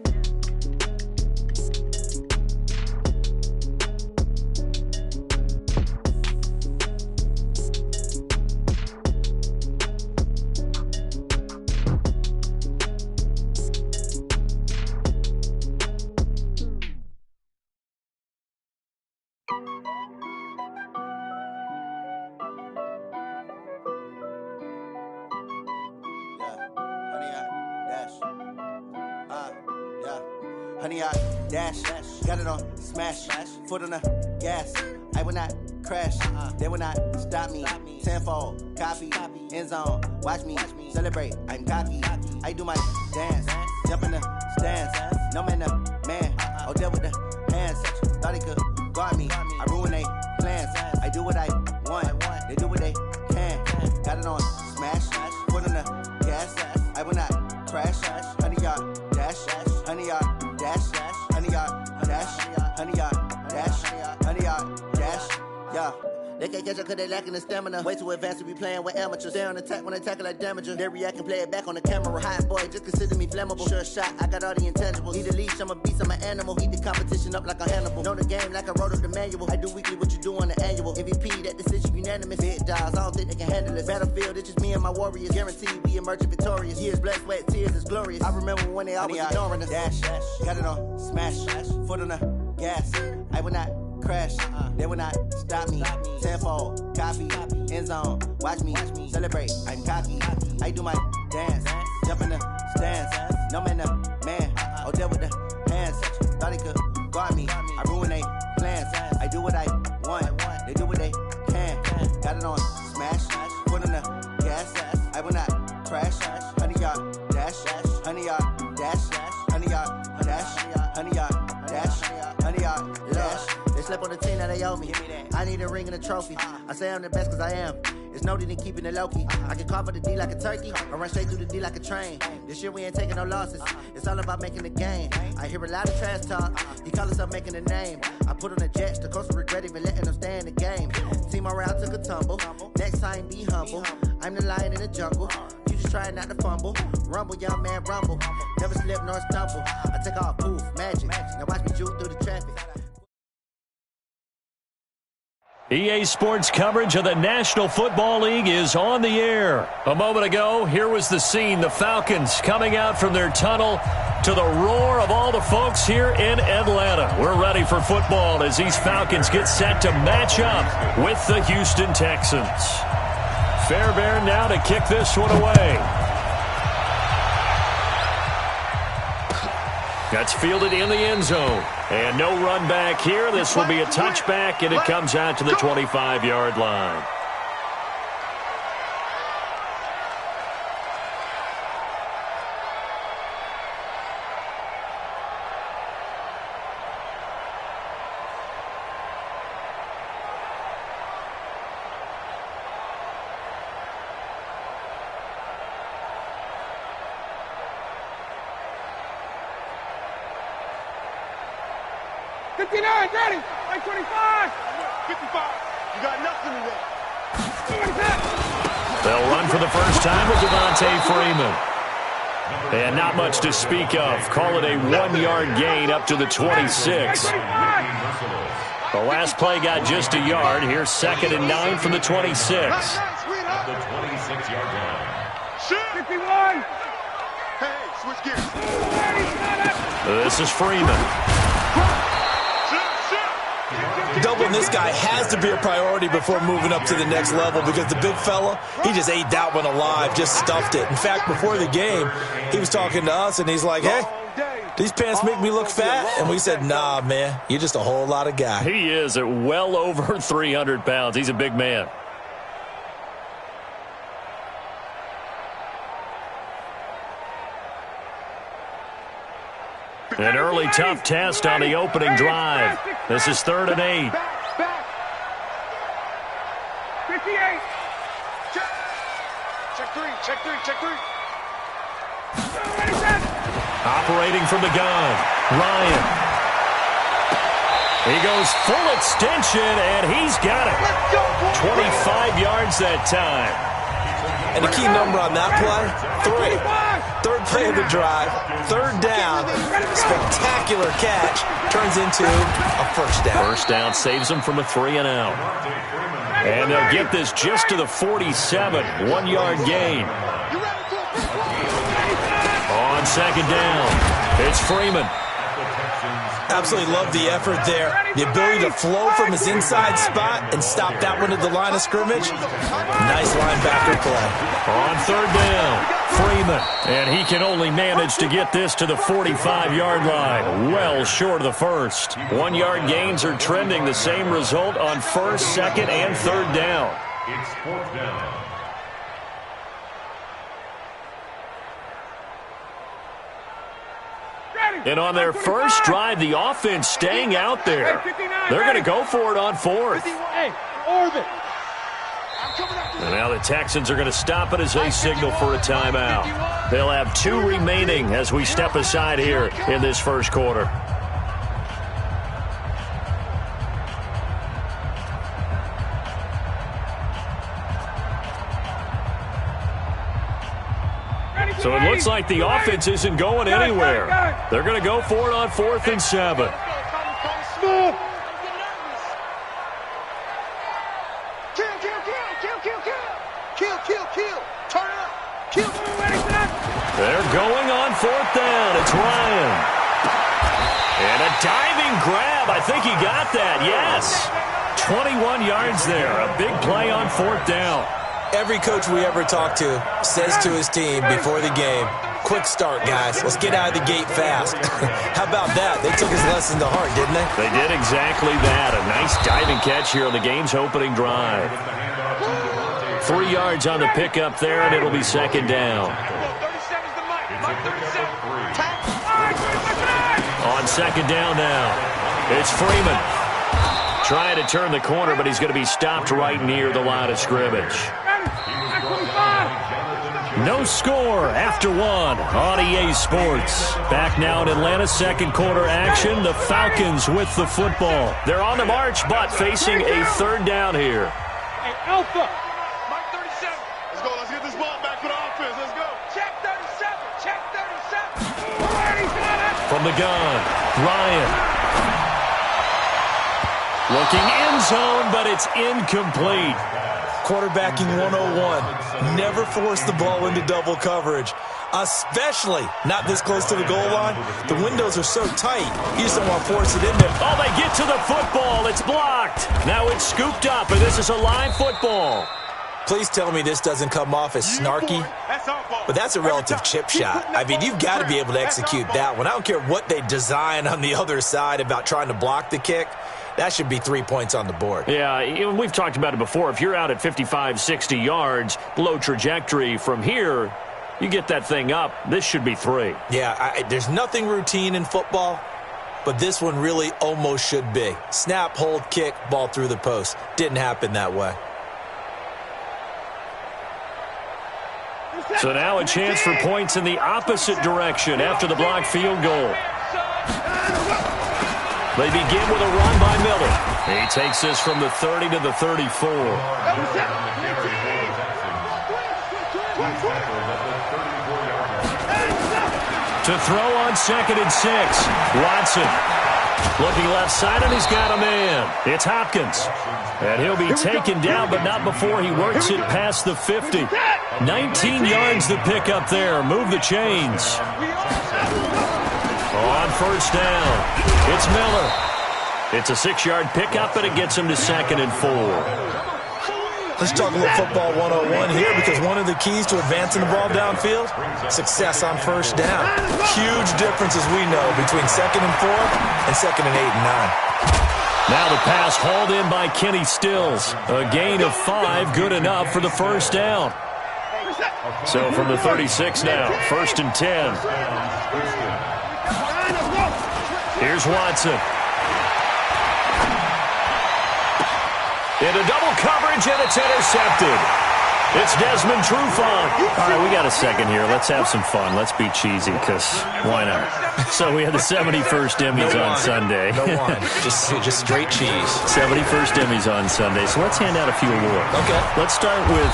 Speaker 11: Honey, I dash, got it on smash, foot on the gas. I will not crash, they will not stop me. Tenfold, copy, end zone, watch me celebrate. I'm cocky, I do my dance, jump in the stands. No man, the man, oh there with the hands. Thought he could guard me, I ruin they plans. I do what I want, they do what they can. Got it on smash, foot on the gas. I will not crash, honey, y'all dash, honey, y'all dash, honey, y'all dash, honey, y'all dash, honey, y'all dash, yeah. They can't catch up cause they lacking the stamina. Way too advanced to be playing with amateurs. Stay on attack when they tackle like damager. They react and play it back on the camera. Hot boy, just consider me flammable. Sure shot, I got all the intangibles. Need a leash, I'm a beast, I'm an animal. Eat the competition up like a Hannibal. Know the game like I wrote up the manual. I do weekly what you do on the annual. MVP, that decision unanimous. Big dogs, I don't think they can handle this. Battlefield, it's just me and my warriors. Guaranteed we emerging victorious. Years, blood, sweat, tears, is glorious. I remember when they always ignoring us. Dash, got it on smash, foot on the gas. I will not crash, they will not stop me. Tenfold, copy, end zone, watch me celebrate. I'm cocky, I do my dance, jump in the stands. No man, the man, oh there with the hands. Thought he could guard me, I ruin they plans. I do what I want, they do what they can. Got it on smash, foot on the gas. I will not crash, honey, y'all dash, honey, y'all dash, honey, y'all dash, honey, y'all dash, honey, y'all dash. They slept on the team that they owe me. I need a ring and a trophy. I say I'm the best because I am. It's no need in keeping it low-key. I can carve up the D like a turkey or run straight through the D like a train. This year we ain't taking no losses. It's all about making the game. I hear a lot of trash talk. He call himself making a name. I put on the Jets. The coach will regret even letting them stay in the game. Team morale took a tumble. Next time be humble. I'm the lion in the jungle. You just trying not to fumble. Rumble, young man, rumble. Never slip nor stumble. I take off, poof, magic. Now watch me juke through the traffic.
Speaker 2: EA Sports coverage of the National Football League is on the air. A moment ago, here was the scene. The Falcons coming out from their tunnel to the roar of all the folks here in Atlanta. We're ready for football as these Falcons get set to match up with the Houston Texans. Fairbairn now to kick this one away. That's fielded in the end zone. And no run back here. This will be a touchback, and it comes out to the 25-yard line.
Speaker 1: Ready, like 25. 55. You got nothing today.
Speaker 2: They'll run for the first time with Devontae Freeman. And not much to speak of. Call it a 1-yard gain up to the 26. The last play got just a yard. Here's 2nd and 9 from the 26.
Speaker 5: At the 26-yard line.
Speaker 1: 51. Hey, switch gears.
Speaker 2: This is Freeman.
Speaker 4: Doubling this guy has to be a priority before moving up to the next level because the big fella, he just ate that one alive, just stuffed it. In fact, before the game, he was talking to us, and he's like, hey, these pants make me look fat? And we said, nah, man, you're just a whole lot of guy.
Speaker 2: He is at well over 300 pounds. He's a big man. An early tough test on the opening drive. This is 3rd and 8.
Speaker 1: 58. Check three.
Speaker 2: Operating from the gun, Ryan. He goes full extension, and he's got it. 25 yards that time.
Speaker 4: And the key number on that play, 3. Third play of the drive, 3rd down, spectacular catch, turns into a first down.
Speaker 2: First down saves them from a 3-and-out. And they'll get this just to the 47, 1-yard gain. On 2nd down, it's Freeman.
Speaker 4: Absolutely love the effort there. The ability to flow from his inside spot and stop that one at the line of scrimmage. Nice linebacker play.
Speaker 2: On 3rd down, Freeman. And he can only manage to get this to the 45-yard line. Well short of the first. 1-yard gains are trending the same result on 1st, 2nd, and 3rd down.
Speaker 5: It's 4th down.
Speaker 2: And on their first drive, the offense staying out there. They're going to go for it on 4th. And now the Texans are going to stop it as they signal for a timeout. They'll have 2 remaining as we step aside here in this first quarter. So it looks like the offense isn't going anywhere. They're going to go for it on 4th and 7.
Speaker 1: Kill. Turn it up. Kill.
Speaker 2: They're going on 4th down. It's Ryan. And a diving grab. I think he got that. Yes. 21 yards there. A big play on 4th down.
Speaker 4: Every coach we ever talk to says to his team before the game, quick start, guys. Let's get out of the gate fast. How about that? They took his lesson to heart, didn't they?
Speaker 2: They did exactly that. A nice diving catch here on the game's opening drive. 3 yards on the pickup there, and it'll be 2nd down. On 2nd down now, it's Freeman. Trying to turn the corner, but he's going to be stopped right near the line of scrimmage. No score after one on EA Sports. Back now in Atlanta, second quarter action. The Falcons with the football. They're on the march, but facing a third down here.
Speaker 1: Hey, Alpha. Mike 37. Let's go. Let's get this ball back for the offense. Let's go. Check 37. Check 37.
Speaker 2: From the gun, Ryan. Looking end zone, but it's incomplete.
Speaker 4: Quarterbacking 101. Never force the ball into double coverage, especially not this close to the goal line. The windows are so tight, you just don't want to force it in there.
Speaker 2: Oh, they get to the football. It's blocked. Now it's scooped up, and this is a live football.
Speaker 4: Please tell me this doesn't come off as snarky, but that's a relative chip shot. I mean, you've got to be able to execute that one. I don't care what they design on the other side about trying to block the kick. That should be 3 points on the board.
Speaker 2: Yeah, we've talked about it before. If you're out at 55, 60 yards, low trajectory from here, you get that thing up, this should be 3.
Speaker 4: Yeah, there's nothing routine in football, but this one really almost should be. Snap, hold, kick, ball through the post. Didn't happen that way.
Speaker 2: So now a chance for points in the opposite direction after the blocked field goal. They begin with a run by Miller. He takes this from the 30 to the 34. To throw on 2nd and 6. Watson looking left side, and he's got a man. It's Hopkins. And he'll be taken down, but not before he works it past the 50. 19 yards to pick up there. Move the chains. On first down, it's Miller. It's a 6-yard pickup, and it gets him to 2nd and 4.
Speaker 4: Let's talk a little football 101 here, because one of the keys to advancing the ball downfield, success on first down. Huge difference, as we know, between 2nd and 4 and 2nd and 8 and 9.
Speaker 2: Now the pass hauled in by Kenny Stills. A gain of 5, good enough for the first down. So from the 36 now, 1st and 10. Here's Watson. Into double coverage, and it's intercepted. It's Desmond Trufant. All right, we got a second here. Let's have some fun. Let's be cheesy, because why not? So we had the 71st Emmys on Sunday.
Speaker 4: No wine. Just straight cheese.
Speaker 2: 71st Emmys on Sunday. So let's hand out a few awards.
Speaker 4: Okay.
Speaker 2: Let's start with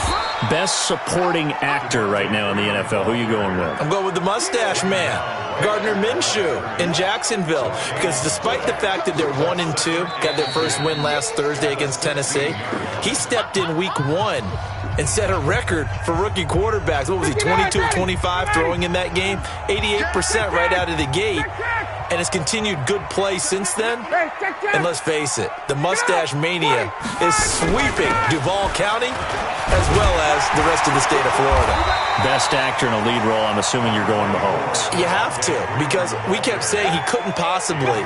Speaker 2: Best Supporting Actor right now in the NFL. Who are you going with?
Speaker 4: I'm going with the Mustache Man, Gardner Minshew in Jacksonville, because despite the fact that they're 1-2, got their first win last Thursday against Tennessee, he stepped in week 1 and set a record for rookie quarterbacks. What was he, 22 of 25 throwing in that game? 88% right out of the gate. And has continued good play since then. And let's face it, the Mustache Mania is sweeping Duval County as well as the rest of the state of Florida.
Speaker 2: Best actor in a lead role, I'm assuming you're going Mahomes.
Speaker 4: You have to, because we kept saying he couldn't possibly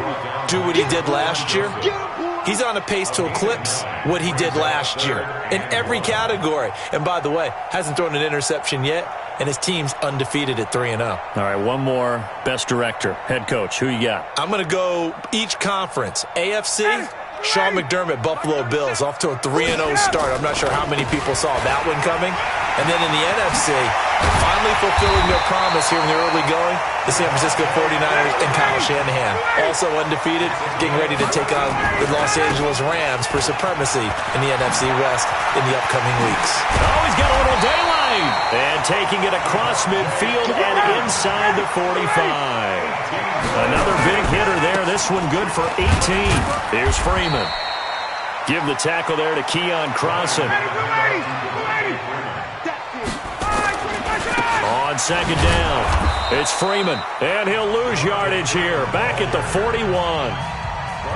Speaker 4: do what he did last year. He's on a pace to eclipse what he did last year in every category. And by the way, hasn't thrown an interception yet, and his team's undefeated at 3-0.
Speaker 2: All right, one more. Best director, head coach. Who you got?
Speaker 4: I'm going to go each conference. AFC, Sean McDermott, Buffalo Bills, off to a 3-0 start. I'm not sure how many people saw that one coming. And then in the NFC, finally fulfilling their promise here in the early going, the San Francisco 49ers and Kyle Shanahan. Also undefeated, getting ready to take on the Los Angeles Rams for supremacy in the NFC West in the upcoming weeks.
Speaker 2: Oh, he's got a little daylight. And taking it across midfield and inside the 45. Another big hitter there. This one good for 18. Here's Freeman. Give the tackle there to Keon Crossan. On second down, it's Freeman, and he'll lose yardage here, back at the 41.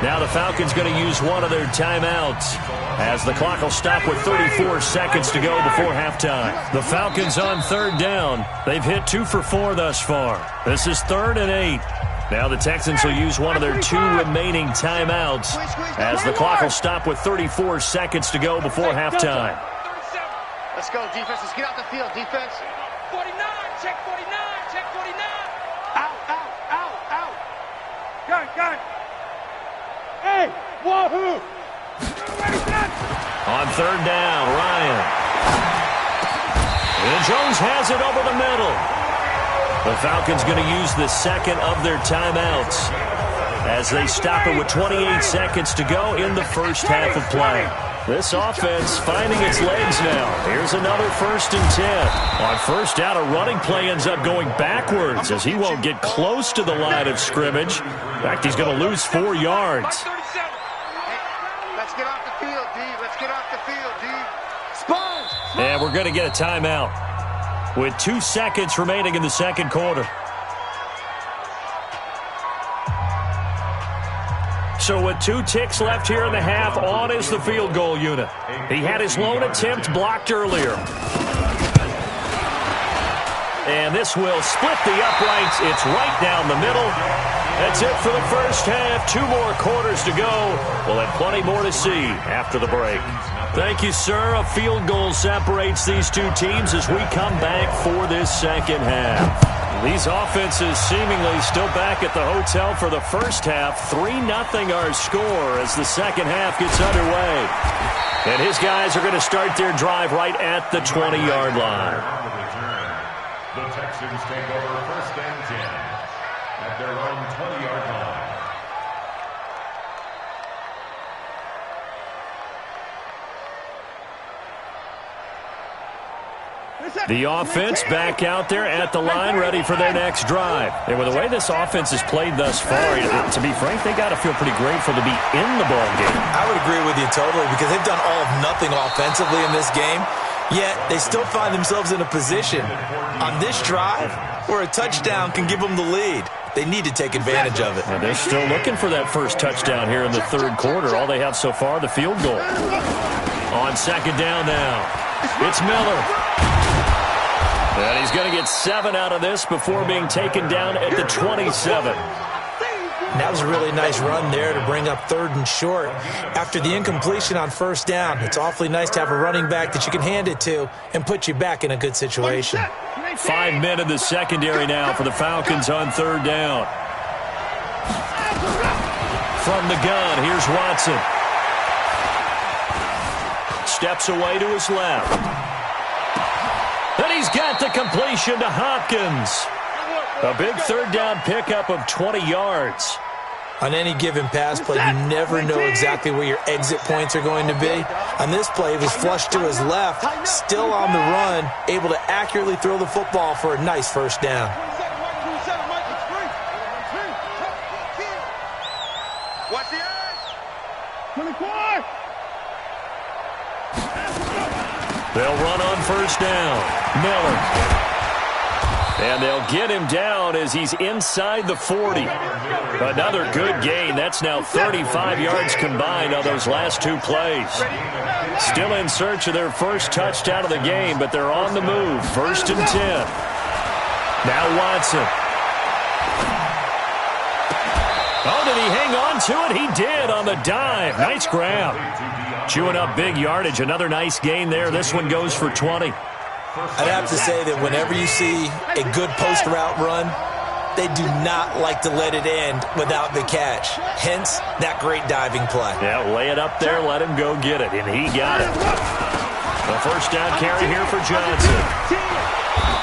Speaker 2: Now the Falcons going to use one of their timeouts as the clock will stop with 34 seconds to go before halftime. The Falcons on third down. They've hit 2 for 4 thus far. This is 3rd and 8. Now the Texans will use one of their 2 remaining timeouts as the clock will stop with 34 seconds to go before halftime.
Speaker 17: Let's go, defense. Let's get out the field, defense.
Speaker 1: 49, check 49, check 49. Out. Gun. Hey, wahoo.
Speaker 2: On third down, Ryan. And Jones has it over the middle. The Falcons going to use the second of their timeouts as they stop it with 28 seconds to go in the first half of play. This offense finding its legs now. Here's another 1st and 10. On first down, a running play ends up going backwards as he won't get close to the line of scrimmage. In fact, he's going to lose 4 yards.
Speaker 17: Let's get off the field, D. Let's get off the field, D. Sponge!
Speaker 2: And we're going to get a timeout with 2 seconds remaining in the second quarter. So with 2 ticks left here in the half, on is the field goal unit. He had his lone attempt blocked earlier. And this will split the uprights. It's right down the middle. That's it for the first half. 2 more quarters to go. We'll have plenty more to see after the break. Thank you, sir. A field goal separates these 2 teams as we come back for this second half. These offenses seemingly still back at the hotel for the first half. 3-0 our score as the second half gets underway. And his guys are going to start their drive right at the 20-yard line.
Speaker 5: The Texans take over 1st and 10 at their own 20-yard line.
Speaker 2: The offense back out there at the line, ready for their next drive. And with the way this offense has played thus far, to be frank, they got to feel pretty grateful to be in the ball game.
Speaker 4: I would agree with you totally because they've done all of nothing offensively in this game, yet they still find themselves in a position on this drive where a touchdown can give them the lead. They need to take advantage of it.
Speaker 2: And they're still looking for that first touchdown here in the third quarter. All they have so far, the field goal. On second down now, it's Miller. And he's going to get 7 out of this before being taken down at the 27.
Speaker 4: That was a really nice run there to bring up 3rd and short. After the incompletion on first down, it's awfully nice to have a running back that you can hand it to and put you back in a good situation.
Speaker 2: 5 men in the secondary now for the Falcons on third down. From the gun, here's Watson. Steps away to his left. And he's got the completion to Hopkins. A big third down pickup of 20 yards.
Speaker 4: On any given pass play, you never know exactly where your exit points are going to be. On this play, it was flushed to his left, still on the run, able to accurately throw the football for a nice first down.
Speaker 17: Watch the eyes.
Speaker 1: 24.
Speaker 2: They'll run on first down. Miller. And they'll get him down as he's inside the 40. Another good gain. That's now 35 yards combined on those last 2 plays. Still in search of their first touchdown of the game, but they're on the move. 1st and 10. Now Watson. Oh, did he hang on to it? He did on the dive. Nice grab. Chewing up big yardage. Another nice gain there. This one goes for 20.
Speaker 4: I'd have to say that whenever you see a good post route run, they do not like to let it end without the catch. Hence, that great diving play.
Speaker 2: Yeah, lay it up there, let him go get it, and he got it. The first down carry here for Johnson.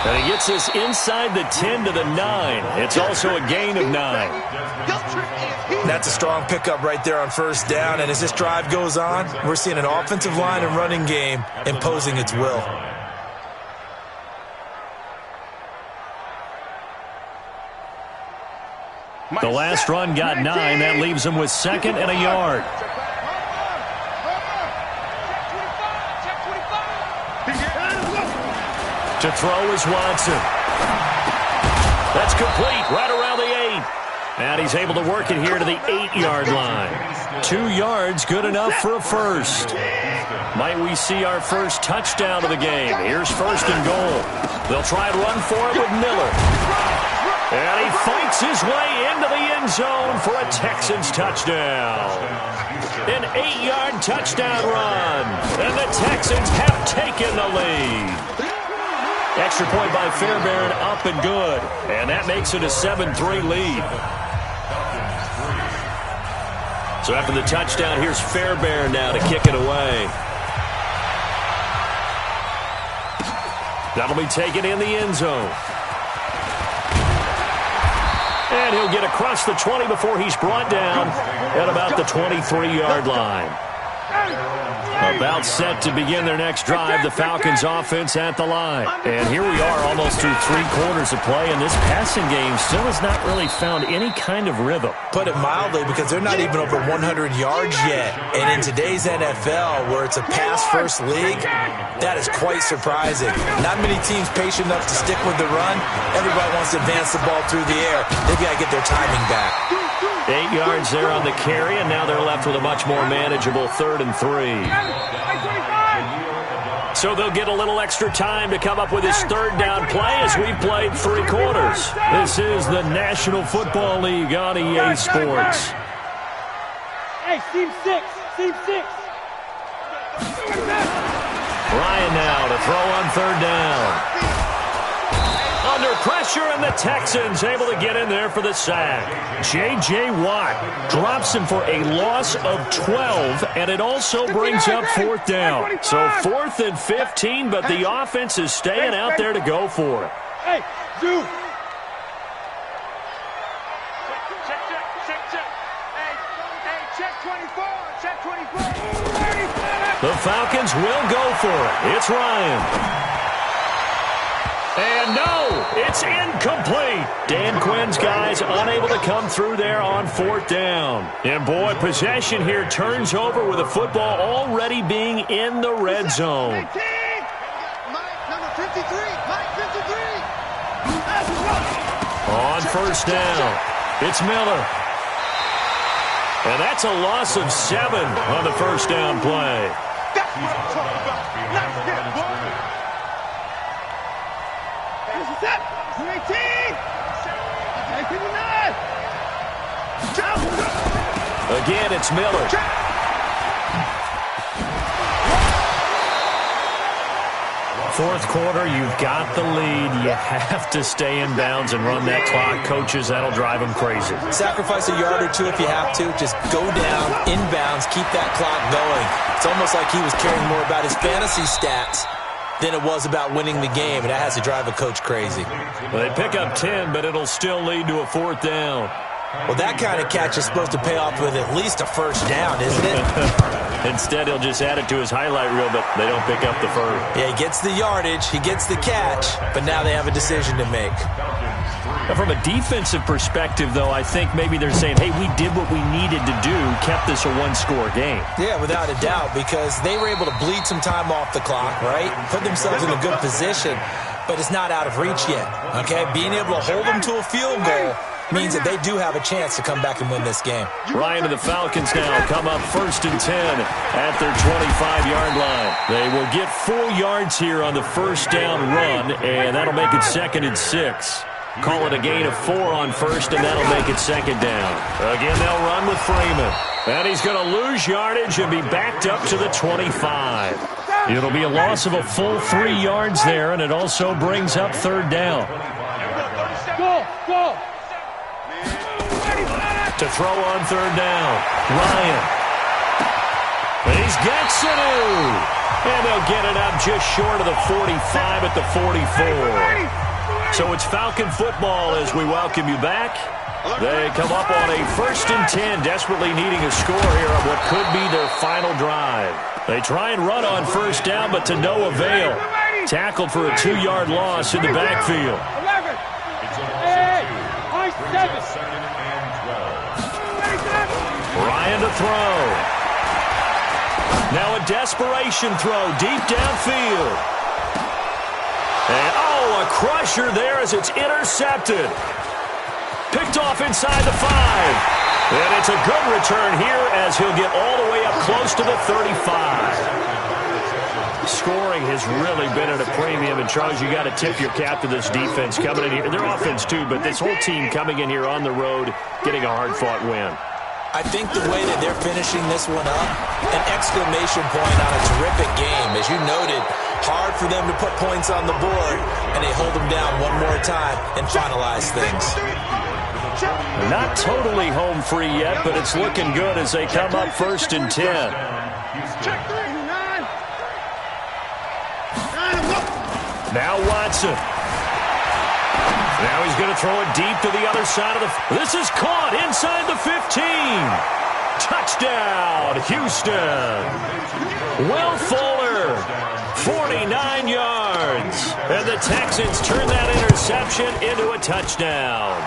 Speaker 2: And he gets this inside the 10 to the 9. It's also a gain of 9.
Speaker 4: That's a strong pickup right there on first down, and as this drive goes on, we're seeing an offensive line and running game imposing its will.
Speaker 2: The last run got 9. That leaves him with 2nd and a yard. To throw is Watson. That's complete right around the 8. And he's able to work it here to the 8-yard line. 2 yards, good enough for a first. Might we see our first touchdown of the game? Here's 1st and goal. They'll try and run for it with Miller. And he fights his way into the end zone for a Texans touchdown. An 8-yard touchdown run. And the Texans have taken the lead. Extra point by Fairbairn, up and good. And that makes it a 7-3 lead. So after the touchdown, here's Fairbairn now to kick it away. That'll be taken in the end zone. And he'll get across the 20 before he's brought down at about the 23-yard line. About set to begin their next drive, the Falcons offense at the line. And here we are almost through 3 quarters of play, and this passing game still has not really found any kind of rhythm.
Speaker 4: Put it mildly, because they're not even over 100 yards yet. And in today's NFL, where it's a pass-first league, that is quite surprising. Not many teams patient enough to stick with the run. Everybody wants to advance the ball through the air. They've got to get their timing back.
Speaker 2: 8 yards there on the carry, and now they're left with a much more manageable 3rd and 3. So they'll get a little extra time to come up with his 3rd down play as we've played 3 quarters. This is the National Football League on EA Sports.
Speaker 1: Hey, team 6, team 6.
Speaker 2: Ryan now to throw on 3rd down. Under pressure, and the Texans able to get in there for the sack. J.J. Watt drops him for a loss of 12, and it also brings up 4th down. So 4th and 15, but the offense is staying out there to go for it.
Speaker 1: Hey, dude. Check 24, check 24.
Speaker 2: The Falcons will go for it. It's Ryan. And no, it's incomplete. Dan Quinn's guys unable to come through there on 4th down. And boy, possession here turns over with the football already being in the red zone.
Speaker 1: Number 53, Mike 53.
Speaker 2: On 1st down, it's Miller. And that's a loss of 7 on the 1st down play.
Speaker 1: That's what I'm talking about. Nice hit, boy. Set. 18. 89.
Speaker 2: Again, it's Miller. Fourth quarter, you've got the lead. You have to stay in bounds and run that clock. Coaches, that'll drive them crazy.
Speaker 4: Sacrifice a yard or 2 if you have to. Just go down, inbounds, keep that clock going. It's almost like he was caring more about his fantasy stats than it was about winning the game, and that has to drive a coach crazy.
Speaker 2: Well, they pick up 10, but it'll still lead to a 4th down.
Speaker 4: Well, that kind of catch is supposed to pay off with at least a 1st down, isn't it?
Speaker 2: Instead, he'll just add it to his highlight reel, but they don't pick up the 1st.
Speaker 4: Yeah, he gets the yardage, he gets the catch, but now they have a decision to make.
Speaker 2: Now, from a defensive perspective, though, I think maybe they're saying, hey, we did what we needed to do, kept this a 1-score game.
Speaker 4: Yeah, without a doubt, because they were able to bleed some time off the clock, right? Put themselves in a good position, but it's not out of reach yet, okay? Being able to hold them to a field goal means that they do have a chance to come back and win this game.
Speaker 2: Ryan and the Falcons now come up 1st and 10 at their 25-yard line. They will get 4 yards here on the 1st down run, and that'll make it 2nd and 6. Call it a gain of 4 on 1st, and that'll make it 2nd down. Again, they'll run with Freeman. And he's going to lose yardage and be backed up to the 25. It'll be a loss of a full 3 yards there, and it also brings up 3rd down.
Speaker 1: Go.
Speaker 2: To throw on 3rd down, Ryan. He's got Sanu. And they'll get it up just short of the 45 at the 44. So it's Falcon football as we welcome you back. They come up on a 1st and 10, desperately needing a score here on what could be their final drive. They try and run on 1st down, but to no avail. Tackled for a 2-yard loss in the backfield.
Speaker 1: 11. Hey, 7.
Speaker 2: Ryan to throw. Now a desperation throw deep downfield. And, a crusher there as it's intercepted. Picked off inside the 5. And it's a good return here as he'll get all the way up close to the 35. Scoring has really been at a premium. And, Charles, you got to tip your cap to this defense coming in here. Their offense, too, but this whole team coming in here on the road, getting a hard-fought win.
Speaker 4: I think the way that they're finishing this one up, an exclamation point on a terrific game. As you noted, hard for them to put points on the board, and they hold them down one more time and finalize things.
Speaker 2: Not totally home free yet, but it's looking good as they come up 1st and 10. Now Watson. Now he's going to throw it deep to the other side of the... This is caught inside the 15. Touchdown, Houston. Will Fuller, 49 yards. And the Texans turn that interception into a touchdown.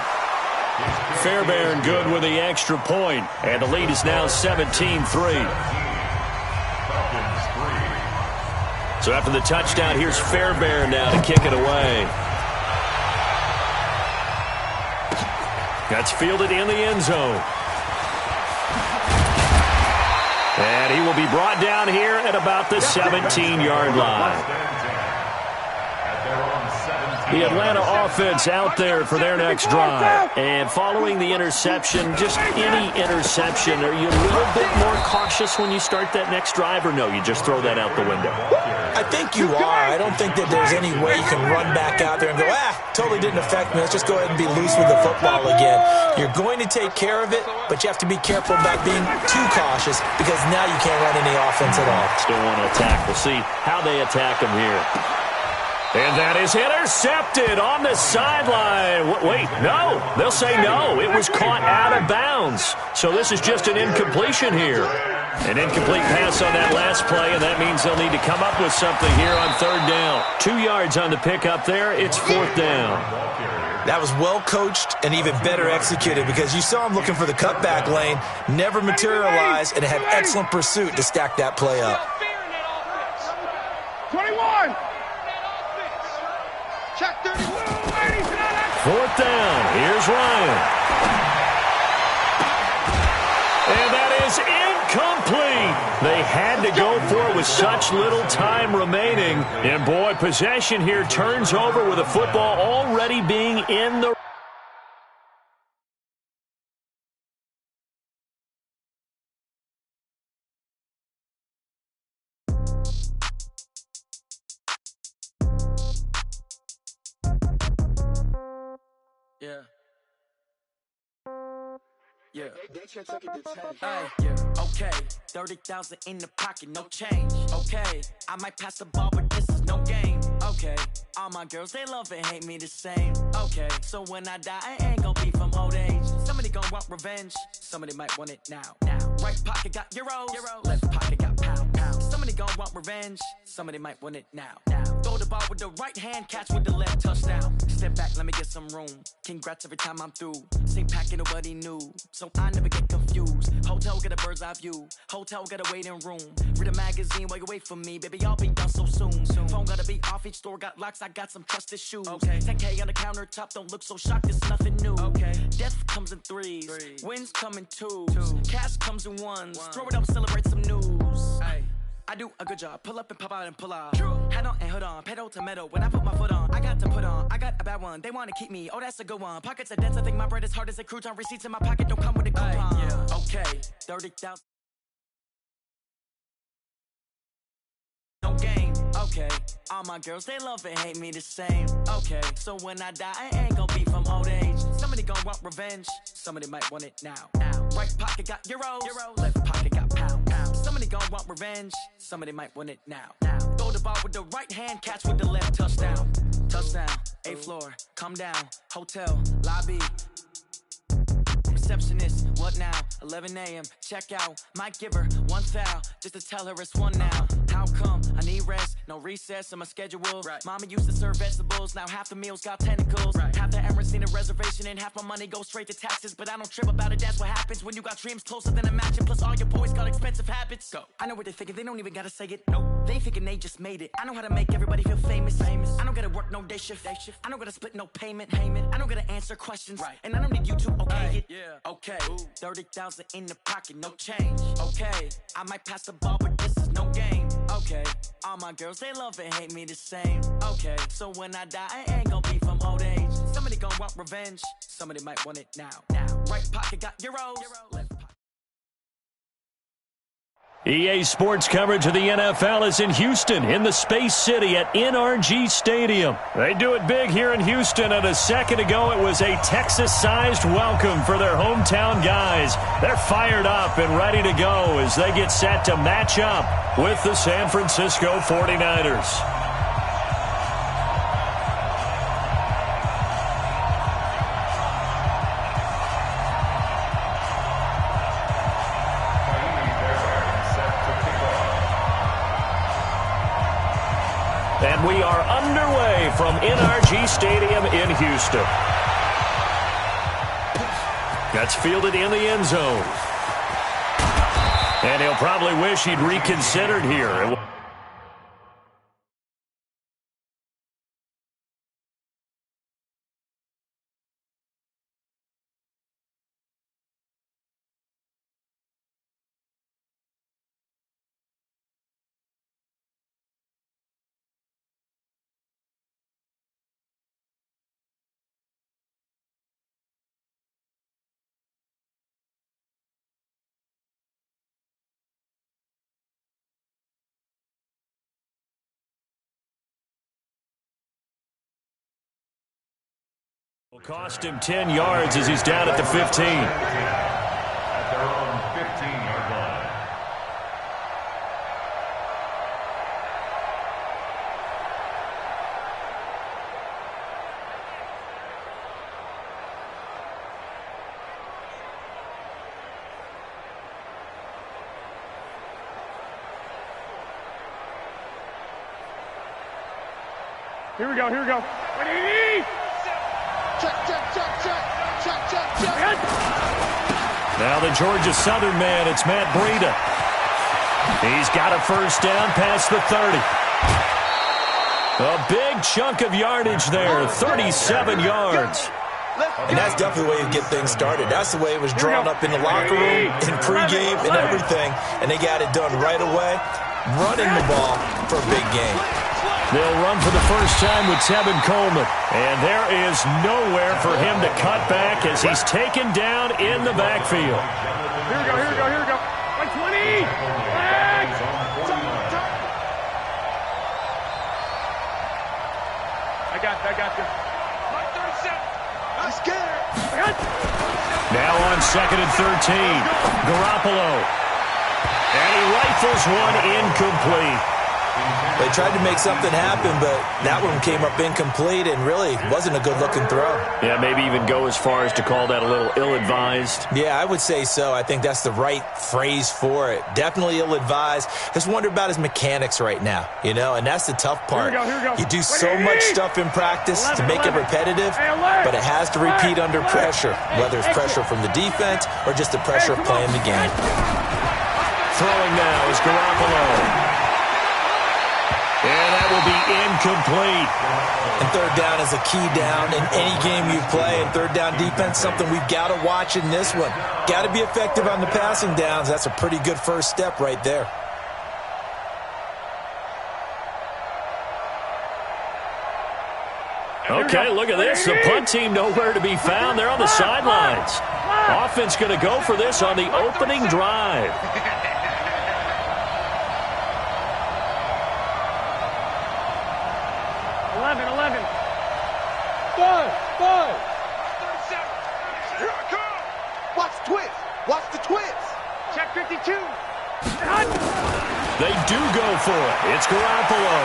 Speaker 2: Fairbairn good with the extra point, and the lead is now 17-3. So after the touchdown, here's Fairbairn now to kick it away. That's fielded in the end zone. And he will be brought down here at about the 17-yard line. The Atlanta offense out there for their next drive. And following the interception, just any interception, are you a little bit more cautious when you start that next drive, or no, you just throw that out the window?
Speaker 4: I think you are. I don't think that there's any way you can run back out there and go, totally didn't affect me. Let's just go ahead and be loose with the football again. You're going to take care of it, but you have to be careful about being too cautious because now you can't run any offense at all.
Speaker 2: Still want to attack. We'll see how they attack him here. And that is intercepted on the sideline. Wait, no. They'll say no. It was caught out of bounds. So this is just an incompletion here. An incomplete pass on that last play, and that means they'll need to come up with something here on third down. 2 yards on the pickup there. It's fourth down.
Speaker 4: That was well coached and even better executed because you saw him looking for the cutback lane, never materialized, and had excellent pursuit to stack that play up.
Speaker 17: 21. Check 31.
Speaker 2: Fourth down. Here's Ryan. And that is incomplete. They had to go for it with such little time remaining. And, boy, possession here turns over with the football already being in the...
Speaker 18: Yeah. Okay, 30,000 in the pocket, no change. Okay, I might pass the ball, but this is no game. Okay, all my girls, they love and hate me the same. Okay, so when I die, I ain't gonna be from old age. Somebody gonna want revenge, somebody might want it now. Right pocket got euros, left pocket got pounds. Somebody gonna want revenge, somebody might want it now. Throw the ball with the right hand, catch with the left, touchdown. Step back, let me get some room. Congrats every time I'm through. Same packet, nobody knew, so I never get confused. Hotel get a bird's eye view. Hotel get a waiting room. Read a magazine while you wait for me, baby. I'll be done so soon. Phone gotta be off. Each store got locks. I got some trusted shoes. 10K on the countertop. Don't look so shocked. It's nothing new. Death comes in threes. Wins come in twos. Cash comes in ones. Throw it up, celebrate some news. I do a good job. Pull up and pop out and pull out. Head on and hood on. Pedal to metal. When I put my foot on, I got to put on. I got a bad one. They want to keep me. Oh, that's a good one. Pockets are dense. I think my bread is hard as a crouton. Receipts in my pocket don't come with a coupon. Okay, 30,000. No game. Okay, all my girls, they love and hate me the same. Okay, so when I die, I ain't gonna be from old age. Somebody gonna want revenge. Somebody might want it now. Right pocket got euros. Left pocket got pounds. Somebody gon' want revenge, somebody might want it now. Throw the ball with the right hand, catch with the left, touchdown. Touchdown, 8th floor, come down, hotel, lobby. Receptionist, what now? 11 a.m., check out. Might give her one foul, just to tell her it's one now. How come? I need rest, no recess in my schedule. Mama used to serve vegetables, now half the meals got tentacles. Half the errands need a reservation and half my money goes straight to taxes. But I don't trip about it, that's what happens when you got dreams closer than a match. And plus all your boys got expensive habits. Go. I know what they're thinking, they don't even gotta say it. Nope. They ain't thinking they just made it. I know how to make everybody feel famous. I don't gotta work no day shift. I don't gotta split no payment. I don't gotta answer questions. And I don't need you to okay it. Okay, 30,000 in the pocket, no change. Okay, I might pass the ball, but this is no game. Okay, all my girls, they love and hate me the same. Okay, so when I die, I ain't gonna be from old age. Somebody gonna want revenge, somebody might want it now. Right pocket got euros, left pocket.
Speaker 2: EA Sports coverage of the NFL is in Houston, in the Space City at NRG Stadium. They do it big here in Houston, and a second ago it was a Texas-sized welcome for their hometown guys. They're fired up and ready to go as they get set to match up with the San Francisco 49ers. And we are underway from NRG Stadium in Houston. That's fielded in the end zone. And he'll probably wish he'd reconsidered here. Will cost him 10 yards as he's down at the 15.
Speaker 5: At their own 15-yard line.
Speaker 1: Here we go, here we go. Ready? Check, check, check, check, check, check, check.
Speaker 2: Now the Georgia Southern man, it's Matt Breida. He's got a first down past the 30. A big chunk of yardage there, 37 yards.
Speaker 4: And that's definitely the way you get things started. That's the way it was drawn up in the locker room, in pregame, and everything. And they got it done right away, running the ball for a big game.
Speaker 2: They'll run for the first time with Tevin Coleman. And there is nowhere for him to cut back as he's taken down in the backfield.
Speaker 1: Here we go, here we go, here we go. 120! I got you. 37. I'm scared.
Speaker 2: Now on 2nd and 13. Garoppolo. And he rifles one incomplete.
Speaker 4: They tried to make something happen, but that one came up incomplete and really wasn't a good-looking throw.
Speaker 2: Yeah, maybe even go as far as to call that a little ill-advised.
Speaker 4: Yeah, I would say so. I think that's the right phrase for it. Definitely ill-advised. Just wonder about his mechanics right now, you know, and that's the tough part.
Speaker 1: Here we go.
Speaker 4: You do so much stuff in practice to make it repetitive, but it has to repeat under pressure, whether it's pressure from the defense or just the pressure of playing the game.
Speaker 2: Throwing now is Garoppolo. And that will be incomplete.
Speaker 4: And third down is a key down in any game you play. And third down defense, something we've got to watch in this one. Got to be effective on the passing downs. That's a pretty good first step right there.
Speaker 2: Okay, look at this. The punt team nowhere to be found. They're on the sidelines. Offense going to go for this on the opening drive.
Speaker 1: Watch the twist. Check 52.
Speaker 2: They do go for it. It's Garoppolo.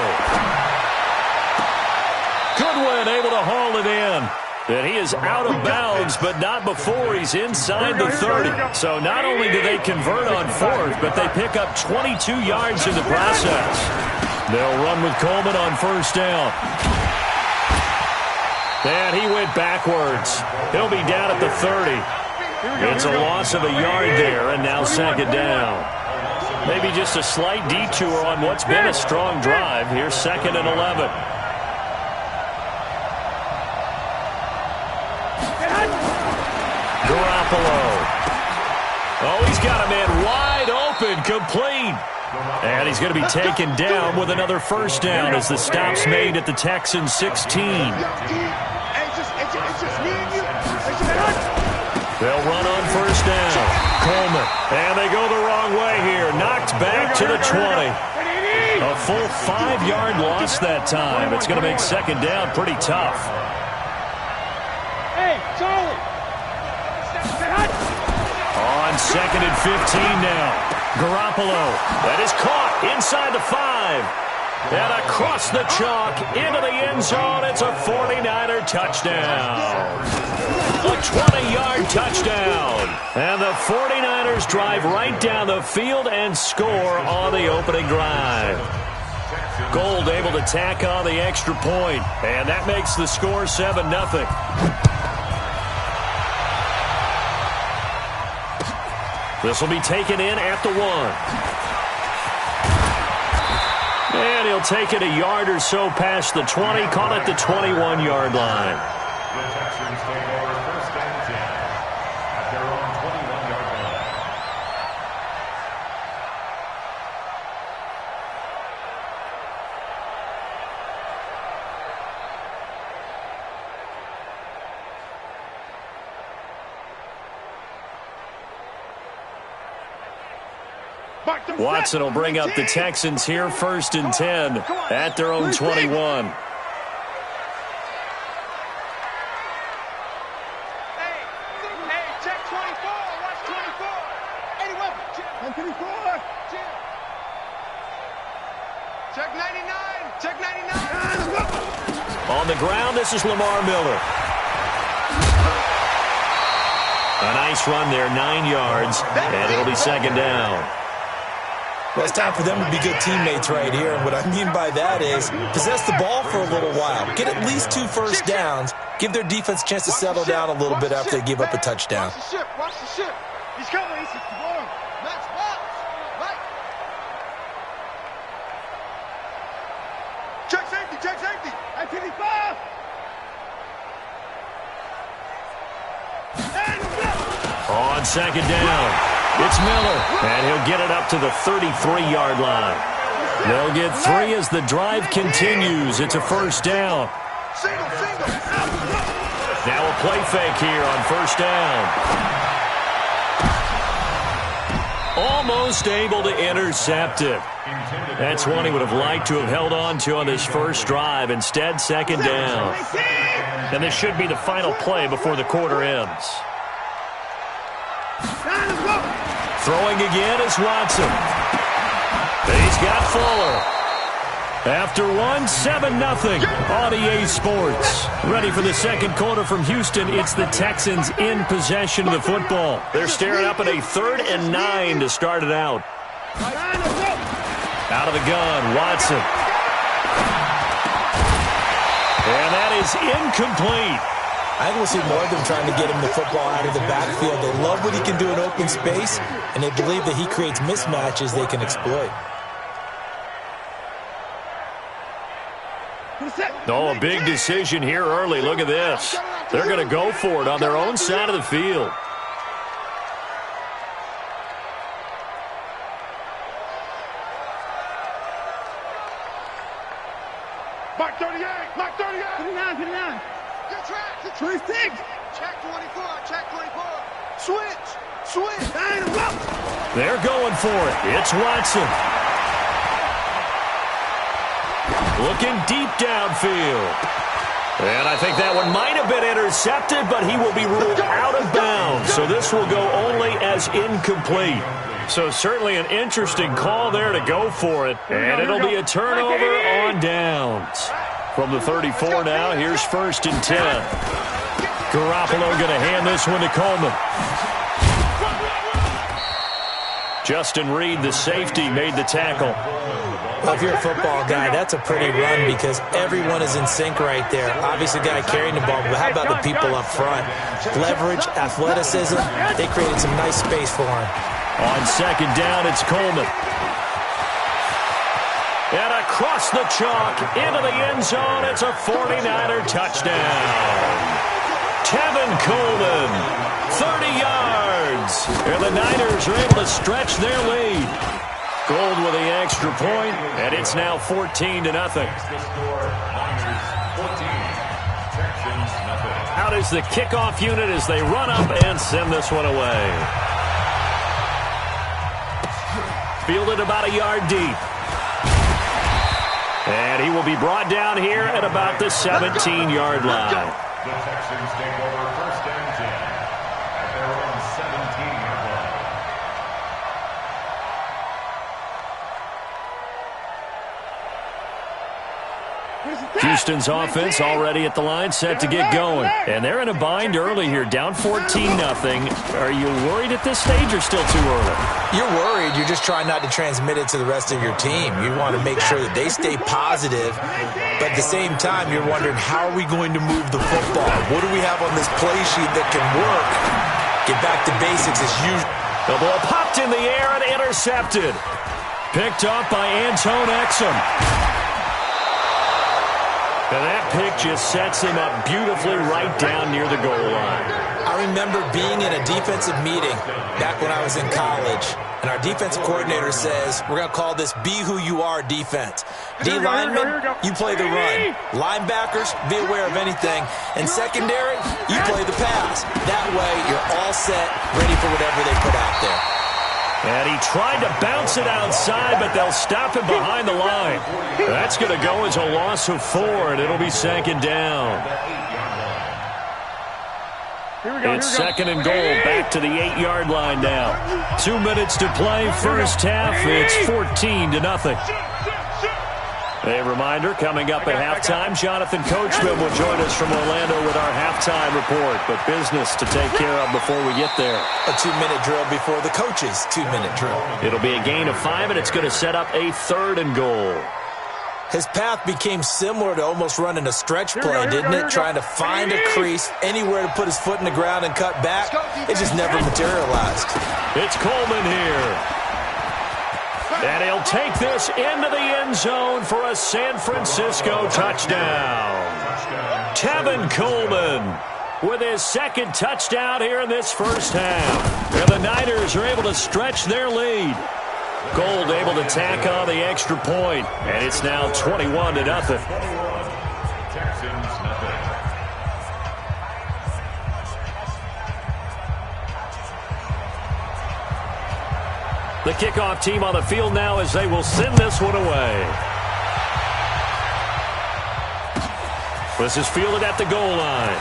Speaker 2: Goodwin able to haul it in. And he is out of bounds, but not before he's inside the 30. So not only do they convert on 4th, but they pick up 22 yards in the process. They'll run with Coleman on first down. And he went backwards. He'll be down at the 30. It's a loss of a yard there, and now 2nd down. Maybe just a slight detour on what's been a strong drive. Here's 2nd and 11. Garoppolo. Oh, he's got a man wide open, complete. And he's going to be taken down with another first down as the stop's made at the Texans 16. They'll run on first down. Coleman. And they go the wrong way here. Knocked back to the 20. A full 5-yard loss that time. It's going to make 2nd down pretty tough.
Speaker 1: Hey, Charlie.
Speaker 2: On 2nd and 15 now. Garoppolo. That is caught inside the 5. And across the chalk into the end zone. It's a 49er touchdown. A 20-yard touchdown. And the 49ers drive right down the field and score on the opening drive. Gold able to tack on the extra point, and that makes the score 7-0. This will be taken in at the 1. And he'll take it a yard or so past the 20, call it the 21-yard line.
Speaker 5: The Texans take over 1st and 10 at their own 21-yard line.
Speaker 2: Watson will bring up the Texans here, 1st and 10 at their own 21.
Speaker 1: Check 24. Watch 24. Eddie Weapon. Check 24. Check 99. Check 99.
Speaker 2: On the ground, this is Lamar Miller. A nice run there, 9 yards, and it'll be 2nd down.
Speaker 4: Well, it's time for them to be good teammates right here. And what I mean by that is possess the ball for a little while. Get at least 2 first downs. Give their defense a chance to settle down a little bit after they give up a touchdown.
Speaker 1: Watch the ship. Watch the ship. He's coming. He's going. Max, box. Right. Check safety. Check safety. At 55.
Speaker 2: On 2nd down, it's Miller, and he'll get it up to the 33-yard line. They'll get 3 as the drive continues. It's a 1st down. Now a play fake here on 1st down. Almost able to intercept it. That's one he would have liked to have held on to on this first drive. Instead, 2nd down. And this should be the final play before the quarter ends. Throwing again is Watson. He's got Fuller. After 1, 7-0 on EA Sports. Ready for the second quarter from Houston. It's the Texans in possession of the football. They're staring up at a 3rd and 9 to start it out. Out of the gun, Watson. And that is incomplete.
Speaker 4: I think we'll see more of them trying to get him the football out of the backfield. They love what he can do in open space, and they believe that he creates mismatches they can exploit.
Speaker 2: Oh, a big decision here early. Look at this. They're going to go for it on their own side of the field.
Speaker 1: Mark 38. Mark 38. 59. 59. Good track. 26. Check 24. Check 24. Switch. Switch.
Speaker 2: They're going for it. It's Watson. Looking deep downfield. And I think that one might have been intercepted, but he will be ruled out of bounds. So this will go only as incomplete. So certainly an interesting call there to go for it. And it'll be a turnover on downs. From the 34 now, here's 1st and 10. Garoppolo going to hand this one to Coleman. Justin Reed, the safety, made the tackle.
Speaker 4: Well, if you're a football guy, that's a pretty run because everyone is in sync right there. Obviously, the guy carrying the ball, but how about the people up front? Leverage, athleticism, they created some nice space for him.
Speaker 2: On 2nd down, it's Coleman. And across the chalk, into the end zone, it's a 49er touchdown. Tevin Coleman, 30 yards. And the Niners are able to stretch their lead. Gold with the extra point, and it's now 14-0. Out is the kickoff unit as they run up and send this one away. Fielded about a yard deep. And he will be brought down here at about the 17-yard line.
Speaker 5: The Texans take over 1st and 10 at their own 17-yard line.
Speaker 1: Here's the
Speaker 2: Houston's offense already at the line, set to get going. And they're in a bind early here, down 14-0. Are you worried at this stage or still too early?
Speaker 4: You're worried. You're just trying not to transmit it to the rest of your team. You want to make sure that they stay positive, but at the same time, you're wondering, how are we going to move the football? What do we have on this play sheet that can work? Get back to basics as usual.
Speaker 2: The ball popped in the air and intercepted. Picked up by Anton Exum. And that pick just sets him up beautifully right down near the goal line.
Speaker 4: I remember being in a defensive meeting back when I was in college, and our defensive coordinator says, we're going to call this Be Who You Are defense. D linemen, you play the run. Linebackers, be aware of anything. And secondary, you play the pass. That way, you're all set, ready for whatever they put out there.
Speaker 2: And he tried to bounce it outside, but they'll stop him behind the line. That's going to go as a loss of 4, and it'll be second down. It's second and goal, back to the 8-yard line now. 2 minutes to play, first half. It's 14-0. A reminder, coming up at halftime, Jonathan Coachman will join us from Orlando with our halftime report. But business to take care of before we get there.
Speaker 4: A 2-minute drill before the coach's 2-minute drill.
Speaker 2: It'll be a gain of 5, and it's going to set up a third and goal.
Speaker 4: His path became similar to almost running a stretch play, didn't it? Trying to find a crease, anywhere to put his foot in the ground and cut back. It just never materialized.
Speaker 2: It's Coleman here. And he'll take this into the end zone for a San Francisco touchdown. Tevin Coleman with his second touchdown here in this first half. And the Niners are able to stretch their lead. Gold able to tack on the extra point, and it's now 21-0. The kickoff team on the field now as they will send this one away. This is fielded at the goal line.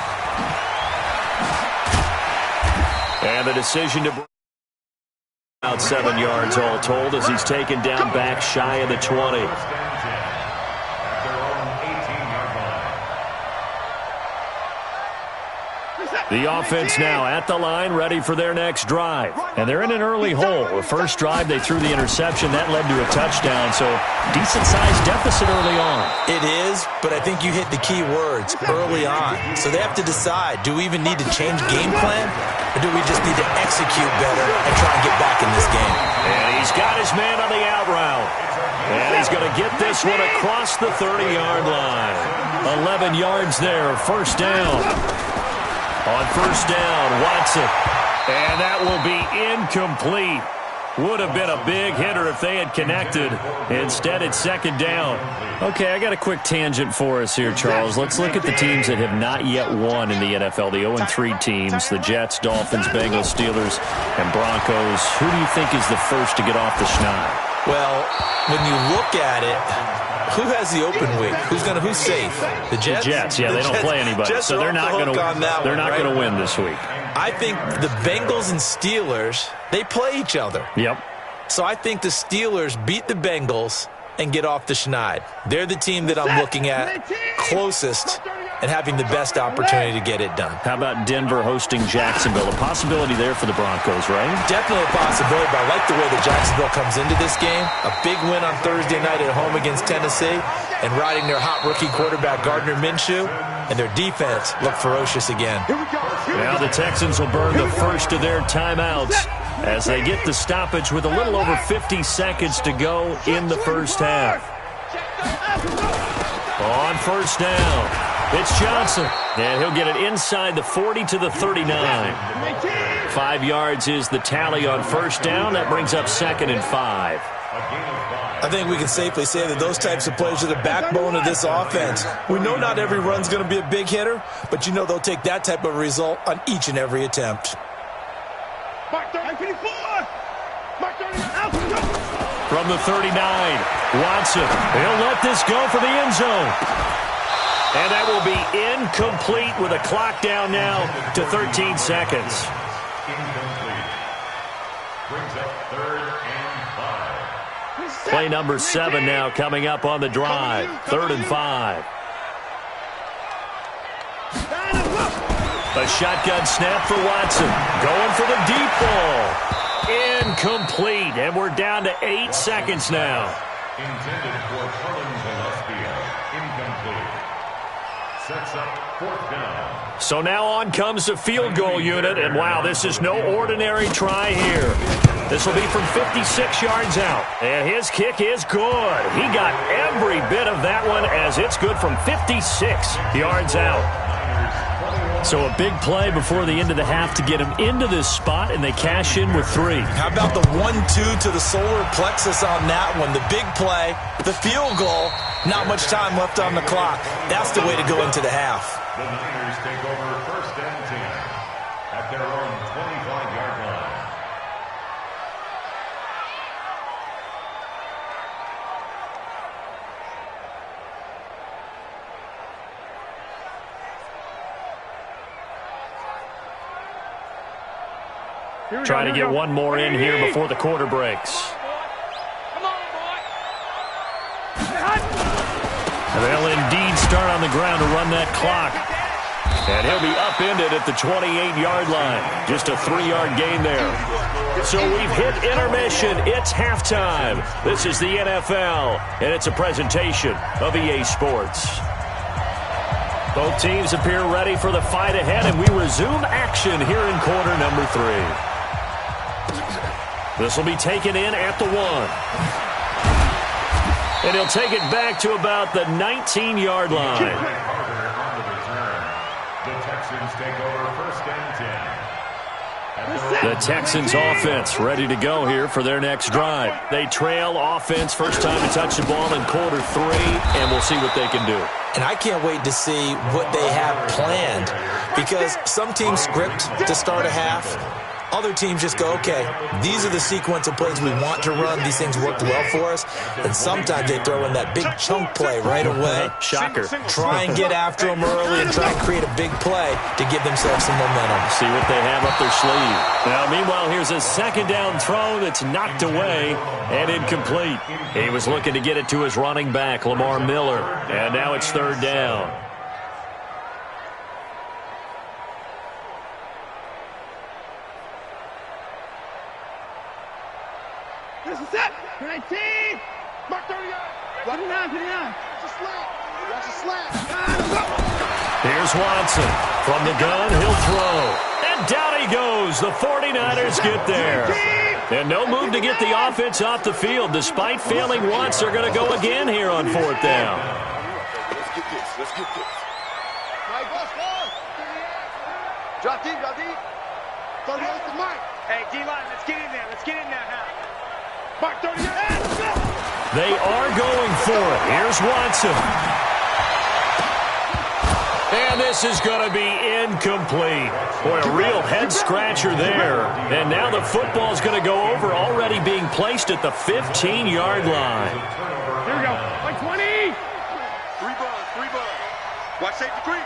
Speaker 2: And the decision to bring out 7 yards all told as he's taken down back shy of the 20. The offense now at the line, ready for their next drive. And they're in an early hole. The first drive, they threw the interception. That led to a touchdown, so decent-sized deficit early on.
Speaker 4: It is, but I think you hit the key words, early on. So they have to decide, do we even need to change game plan, or do we just need to execute better and try and get back in this game?
Speaker 2: And he's got his man on the out route. And he's going to get this one across the 30-yard line. 11 yards there, first down. On first down, Watson. And that will be incomplete. Would have been a big hitter if they had connected. Instead, it's second down. Okay, I got a quick tangent for us here, Charles. Let's look at the teams that have not yet won in the NFL. The 0-3 teams, the Jets, Dolphins, Bengals, Steelers, and Broncos. Who do you think is the first to get off the schneid?
Speaker 4: Well, when you look at it, who has the open week? Who's safe? The Jets?
Speaker 2: The Jets, yeah, they don't play anybody, so they're not going to win this week.
Speaker 4: I think the Bengals and Steelers, they play each other.
Speaker 2: Yep.
Speaker 4: So I think the Steelers beat the Bengals and get off the schneid. They're the team that I'm looking at closest and having the best opportunity to get it done.
Speaker 2: How about Denver hosting Jacksonville? A possibility there for the Broncos, right?
Speaker 4: Definitely a possibility, but I like the way that Jacksonville comes into this game. A big win on Thursday night at home against Tennessee and riding their hot rookie quarterback Gardner Minshew, and their defense look ferocious again.
Speaker 2: Now the Texans will burn the first of their timeouts as they get the stoppage with a little over 50 seconds to go in the first half. On first down, it's Johnson, and he'll get it inside the 40 to the 39. 5 yards is the tally on first down. That brings up second and 5.
Speaker 4: I think we can safely say that those types of plays are the backbone of this offense. We know not every run's going to be a big hitter, but you know they'll take that type of result on each and every attempt.
Speaker 2: From the 39, Watson, he'll let this go for the end zone. And that will be incomplete with a clock down now to 13 seconds.
Speaker 5: Incomplete. Brings up third and 5.
Speaker 2: Play number 7 now coming up on the drive. 3rd and 5. A shotgun snap for Watson. Going for the deep ball. Incomplete. And we're down to 8 seconds now.
Speaker 5: Intended for Cullen Gillespie. Incomplete. Sets up 4th down.
Speaker 2: So now on comes the field goal unit. And wow, this is no ordinary try here. This will be from 56 yards out. And his kick is good. He got every bit of that one as it's good from 56 yards out. So a big play before the end of the half to get him into this spot, and they cash in with 3.
Speaker 4: How about the 1-2 to the solar plexus on that one? The big play, the field goal, not much time left on the clock. That's the way to go into the half.
Speaker 5: The Niners take over 1st and 10 at their own 25-yard line.
Speaker 2: Trying to get one more in here before the quarter breaks. And they'll indeed start on the ground to run that clock. And he'll be upended at the 28-yard line. Just a 3-yard gain there. So we've hit intermission. It's halftime. This is the NFL, and it's a presentation of EA Sports. Both teams appear ready for the fight ahead, and we resume action here in quarter number 3. This will be taken in at the 1. And he'll take it back to about the 19-yard line.
Speaker 5: The Texans take over 1st and 10.
Speaker 2: The Texans offense ready to go here for their next drive. They trail offense first time to touch the ball in quarter 3, and we'll see what they can do.
Speaker 4: And I can't wait to see what they have planned, because some teams script to start a half. Other teams just go, okay, these are the sequence of plays we want to run. These things worked well for us. And sometimes they throw in that big chunk play right away.
Speaker 2: Shocker.
Speaker 4: Try and get after them early and try and create a big play to give themselves some momentum.
Speaker 2: See what they have up their sleeve. Now, meanwhile, here's a 2nd down throw that's knocked away and incomplete. He was looking to get it to his running back, Lamar Miller. And now it's 3rd down.
Speaker 1: This is set. 19. Mark 30 yards. 29. It's a slant. Watch a slant.
Speaker 2: Here's Watson. From the gun, he'll throw. And down he goes. The 49ers get there. And no move to get the offense off the field. Despite failing once, they're going to go again here on 4th down.
Speaker 17: Let's get this. Mike, let's go. Drop deep. 30 yards to Mike.
Speaker 1: Hey, D-line, let's get in there. Now. Mark 30 yards.
Speaker 2: They are going for it. Here's Watson. And this is going to be incomplete. Boy, a real head-scratcher there. And now the football's going to go over, already being placed at the 15-yard line.
Speaker 1: Here we go. Like 20. 3 bugs. Watch safety Green.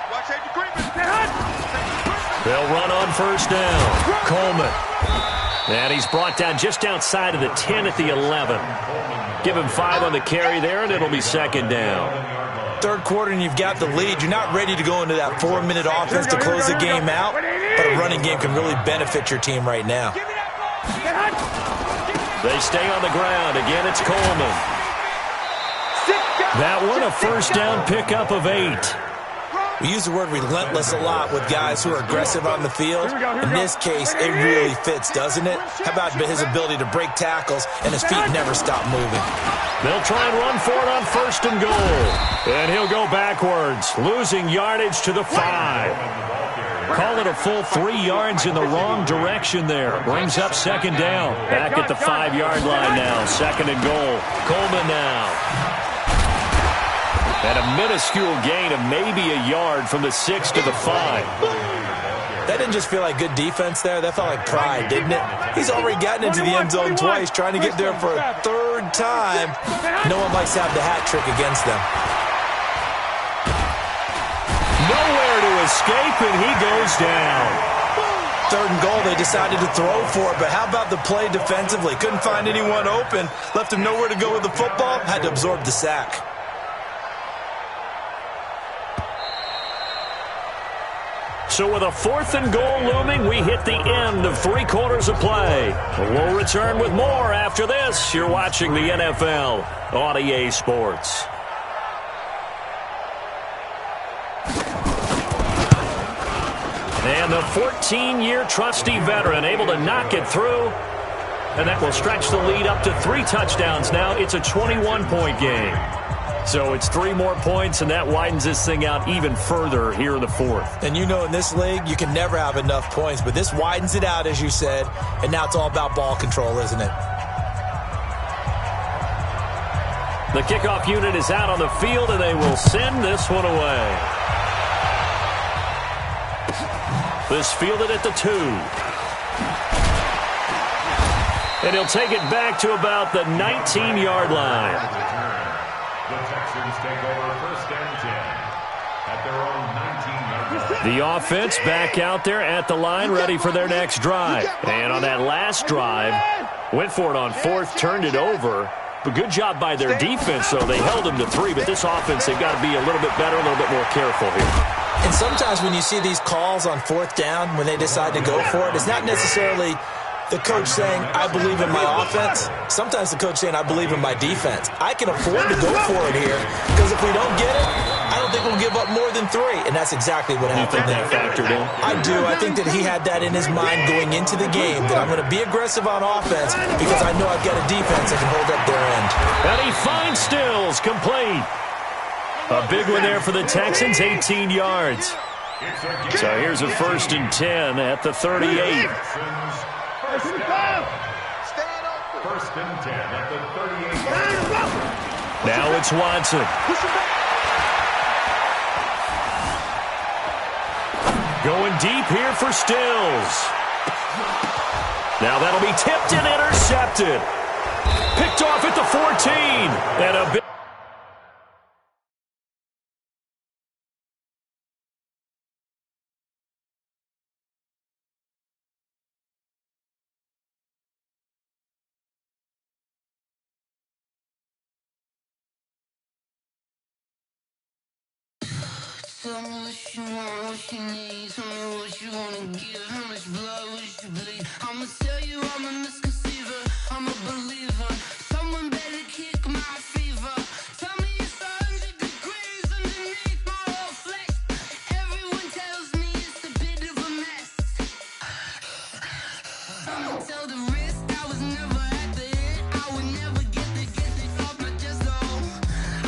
Speaker 2: They'll run on 1st down. Coleman. And he's brought down just outside of the 10 at the 11. Give him 5 on the carry there, and it'll be 2nd down.
Speaker 4: 3rd quarter, and you've got the lead. You're not ready to go into that 4-minute offense to close the game out, but a running game can really benefit your team right now.
Speaker 2: They stay on the ground. Again, it's Coleman. That one, a 1st down pickup of 8.
Speaker 4: We use the word relentless a lot with guys who are aggressive on the field. In this case, it really fits, doesn't it? How about his ability to break tackles and his feet never stop moving?
Speaker 2: They'll try and run for it on 1st and goal. And he'll go backwards, losing yardage to the 5. Call it a full 3 yards in the wrong direction there. Brings up 2nd down. Back at the 5-yard line now. 2nd and goal. Coleman now. And a minuscule gain of maybe a yard from the 6 to the 5.
Speaker 4: That didn't just feel like good defense there. That felt like pride, didn't it? He's already gotten into the end zone twice, trying to get there for a 3rd time. No one likes to have the hat trick against them.
Speaker 2: Nowhere to escape, and he goes down.
Speaker 4: 3rd and goal, they decided to throw for it, but how about the play defensively? Couldn't find anyone open. Left him nowhere to go with the football. Had to absorb the sack.
Speaker 2: So with a 4th and goal looming, we hit the end of 3 quarters of play. We'll return with more after this. You're watching the NFL on EA Sports. And the 14-year trusty veteran able to knock it through. And that will stretch the lead up to 3 touchdowns now. It's a 21-point game. So it's 3 more points, and that widens this thing out even further here in the 4th.
Speaker 4: And you know in this league, you can never have enough points, but this widens it out, as you said, and now it's all about ball control, isn't it?
Speaker 2: The kickoff unit is out on the field, and they will send this one away. This fielded at the 2. And he'll take it back to about the 19-yard line.
Speaker 5: The Texans take over 1st and 10 at their own 19-yard line.
Speaker 2: The offense back out there at the line, ready for their next drive. And on that last drive, went for it on 4th, turned it over. But good job by their defense, though. They held them to 3, but this offense, they've got to be a little bit better, a little bit more careful here.
Speaker 4: And sometimes when you see these calls on 4th down, when they decide to go for it, it's not necessarily the coach saying, I believe in my offense. Sometimes the coach saying, I believe in my defense. I can afford to go for it here because if we don't get it, I don't think we'll give up more than 3. And that's exactly what happened there.
Speaker 2: You think that factored in?
Speaker 4: I do. I think that he had that in his mind going into the game, that I'm going to be aggressive on offense because I know I've got a defense that can hold up their end.
Speaker 2: And he finds Stills, complete. A big one there for the Texans, 18 yards. So here's a 1st and 10 at the 38.
Speaker 5: 1st and 10 at the 38.
Speaker 2: Now it's Watson. Going deep here for Stills. Now that'll be tipped and intercepted. Picked off at the 14. And a big...
Speaker 15: Tell me what you want, what you need. Tell me what you wanna give. How much blood would you bleed? I'ma tell you I'm a misconceiver. I'm a believer. Someone better kick my fever. Tell me it's 100 degrees underneath my whole flesh. Everyone tells me it's a bit of a mess. I'ma tell the risk I was never at the end. I would never get this off my chest, though.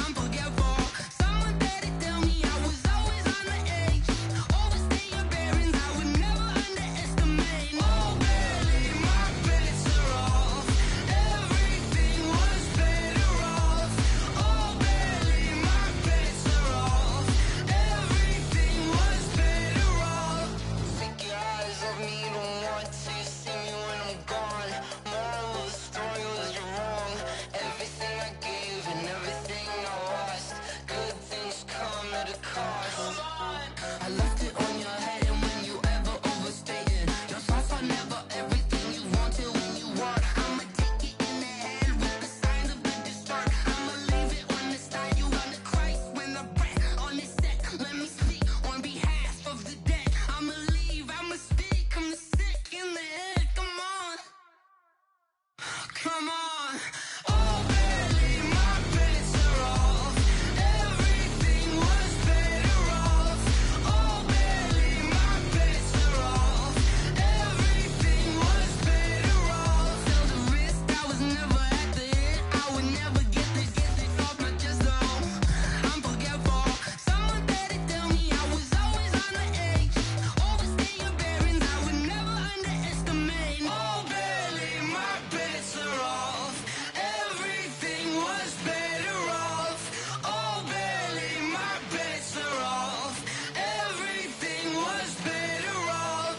Speaker 15: I'm forgetful. Someone better tell me I was always on the edge. Overstay your bearings, I would never underestimate. Oh, barely, my bets are off. Everything was better off. Oh, barely, my bets are off. Everything was better off. Take your eyes off me, don't want to see me when I'm gone. Moral of the story was you're wrong. Everything I gave and everything I lost. Good things come at a cost. I left it on your head, and when you ever overstay it, your thoughts are never everything you wanted when you want. I'ma take it in the head with the signs of the distort. I'ma leave it on the side. You wanna Christ when the breath on this set. Let me speak on behalf of the dead. I'ma leave, I'ma speak. I'm the sick in the head. Come on, come on. Oh, barely, my bets are off. Everything was better off. Oh, barely, my bets are off. Everything was better off. Tell the risk I was never at the end. I would never get this off my chest, though. I'm forgetful. Someone better tell me I was always on the edge. Overstay your bearings, I would never underestimate. Oh, barely, my bets are off. Everything was better off. Oh, barely, my bets are off. Everything was better off.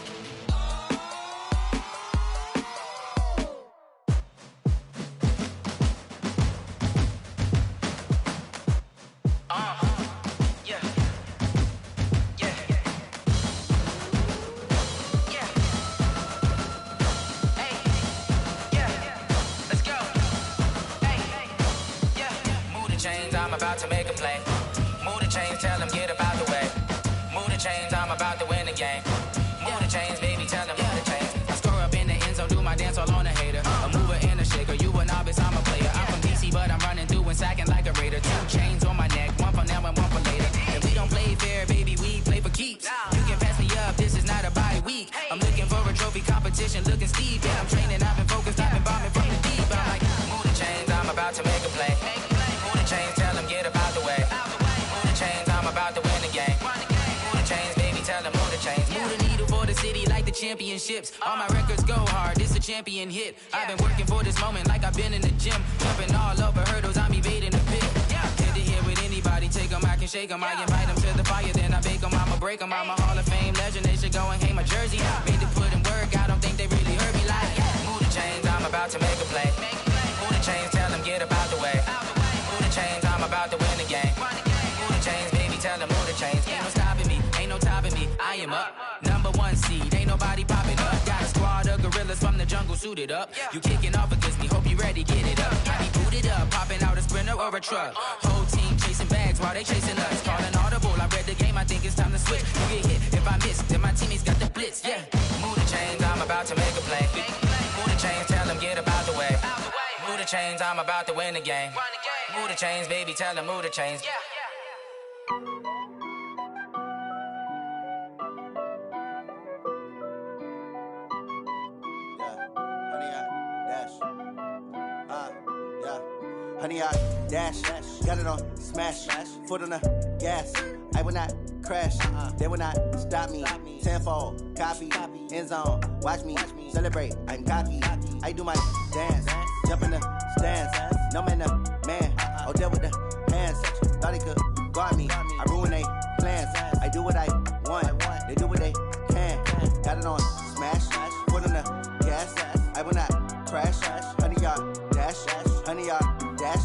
Speaker 15: Yeah. Yeah. Yeah. Hey. Yeah. Let's go. Hey. Yeah. Move the chains, I'm about to make a play. Move the chains, tell them get about the way. Move the chains, I'm about to
Speaker 10: win the game. Move the chains, baby, tell them move the chains. I score up in the end zone, do my dance all on a hater. A mover and a shaker, you a novice, I'm a player. I'm from DC, but I'm running through and sacking like a raider. 2 chains on my neck, one for now and one for later. If we don't play fair, baby, we play for keeps. You can pass me up, this is not a bye week. I'm looking for a trophy competition, looking steep. Yeah, I'm training, I've been focused, I've been bombing from the deep. I'm like, move the chains, I'm about to make a play. Move the chains, tell them get about the way. Move the chains, I'm about to win the game. Move the chains, baby, tell them move the chains. Move the needle for the city like the championships. All my records go hard, this a champion hit. I've been working for this moment like I've been in the gym. Jumping all over hurdles, I'm evading the pit. Head to head with anybody, take them, I can shake them. I invite them to the fire, then I bake them, I'ma break them. I'm a Hall of Fame legend, they should go and hang my jersey. Made to put in work, I don't think they really heard me like, move the chains, I'm about to make a play. Move the chains, tell them get about the way. Move the chains, I'm about to win the game. Move the chains, baby, tell them move the chains. Ain't no stopping me, ain't no topping me, I am up. Number 1 seed, ain't nobody popping up. Got a squad of gorillas from the jungle suited up. You kicking off against me, hope you ready, get it up. I be booted up, popping out a sprinter or a truck. Whole team chasing bags while they chasing us. Calling audible, I read the game, I think it's time to switch. You get hit, if I miss, then my teammates got the blitz, yeah. Move the chains, I'm about to make a play. Move the chains, tell them get about the way. Move the chains, I'm about to win the game. Move the chains, baby, tell them move the chains.
Speaker 11: Honey, I dash, got it on smash, foot on the gas. I will not crash, they will not stop me. Tenfold, copy, end zone, watch me celebrate. I'm cocky, I do my dance, jump in the stands. No man, the man, oh, deal with the hands. Thought he could guard me, I ruin they plans. I do what I want, they do what they can. Got it on smash, foot on the gas. I will not crash, honey, y'all dash, honey, y'all dash,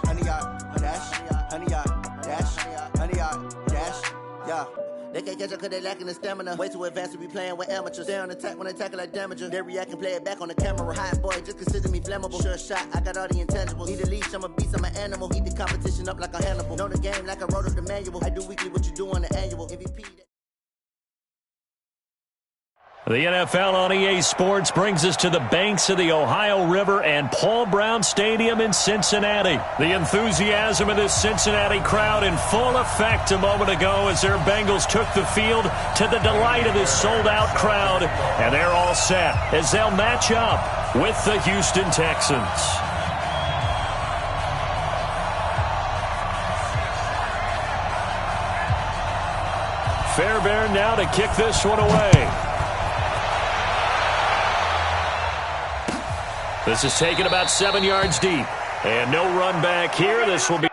Speaker 11: honey, y'all dash, honey, y'all dash, honey, y'all dash, yeah. They can't catch up cause they lacking the stamina. Way too advanced to be playing with amateurs. Stay on attack when they tackle like damager. They react and play it back on the camera. Hot boy, just consider me flammable. Sure shot, I got all the intangibles. Need a leash, I'm a beast, I'm an animal. Heat the competition up like a Hannibal. Know the game like I wrote up the manual. I do weekly what you do on the annual. MVP.
Speaker 2: The NFL on EA Sports brings us to the banks of the Ohio River and Paul Brown Stadium in Cincinnati. The enthusiasm of this Cincinnati crowd in full effect a moment ago as their Bengals took the field to the delight of this sold-out crowd. And they're all set as they'll match up with the Houston Texans. Fairbairn now to kick this one away. This is taken about 7 yards deep. And no run back here. This will be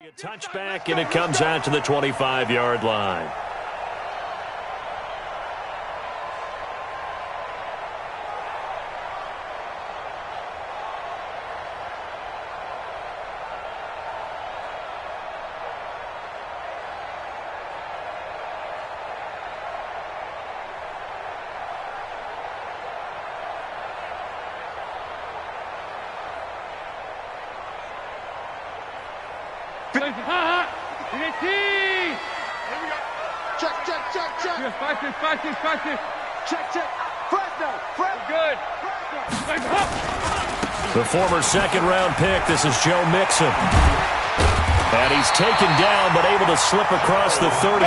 Speaker 2: a touchback, and it comes out to the 25-yard line.
Speaker 1: Here we go. Check. Check. Fresno. Good.
Speaker 2: The former second-round pick, this is Joe Mixon. And he's taken down, but able to slip across the 35.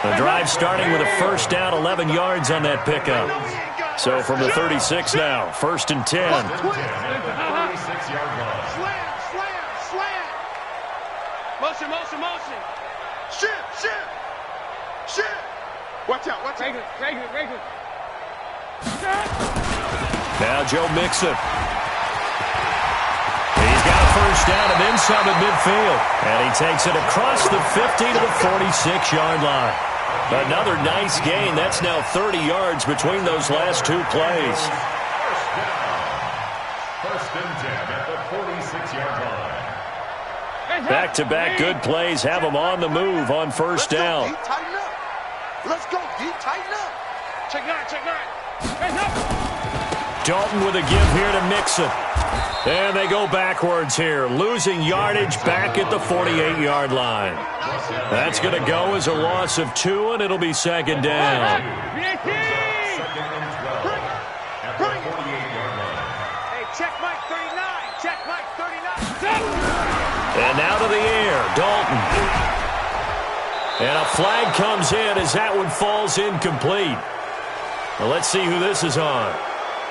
Speaker 2: The drive starting with a first down, 11 yards on that pickup. So from the 36 now, 1st and 10.
Speaker 1: Slam. Motion. Shit. Watch out. Regular.
Speaker 2: Now Joe Mixon. He's got a first down and then some at midfield. And he takes it across the 50 to the 46-yard line. Another nice gain. That's now 30 yards between those last two plays.
Speaker 5: First and 10 at the 46-yard line.
Speaker 2: Back-to-back good plays have them on the move on first down.
Speaker 17: Let's go, D. Tighten up.
Speaker 1: Check nine.
Speaker 2: Dalton with a give here to Mixon. And they go backwards here, losing yardage back at the 48-yard line. That's going to go as a loss of 2, and it'll be second down.
Speaker 1: Hey, check Mike 39.
Speaker 2: And out of the air, Dalton. And a flag comes in as that one falls incomplete. Well, let's see who this is on.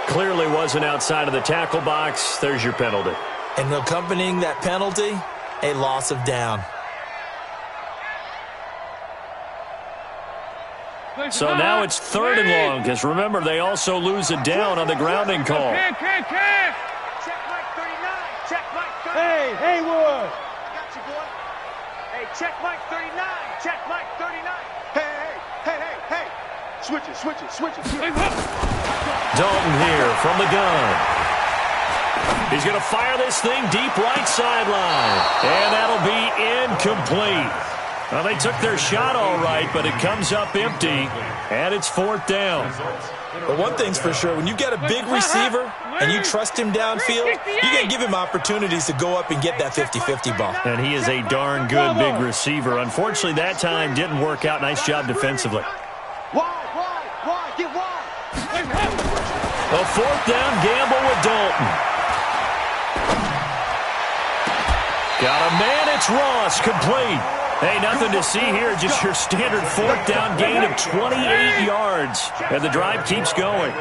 Speaker 2: Clearly wasn't outside of the tackle box. There's your penalty.
Speaker 4: And accompanying that penalty, a loss of down.
Speaker 2: So now it's 3rd and long, because remember, they also lose a down on the grounding call.
Speaker 1: Check Mike 39. Hey, Haywood. I got you, boy. Hey, check Mike 39. Hey. Switch it.
Speaker 2: Dalton here from the gun. He's going to fire this thing deep right sideline. And that'll be incomplete. Well, they took their shot all right, but it comes up empty, and it's 4th down.
Speaker 4: But one thing's for sure, when you got a big receiver and you trust him downfield, you got to give him opportunities to go up and get that 50-50 ball.
Speaker 2: And he is a darn good big receiver. Unfortunately, that time didn't work out. Nice job defensively.
Speaker 1: Wide, get wide.
Speaker 2: A 4th down gamble with Dalton. Got a man, it's Ross, complete. Hey, nothing to see here, just your standard 4th down gain of 28 yards. And the drive keeps going.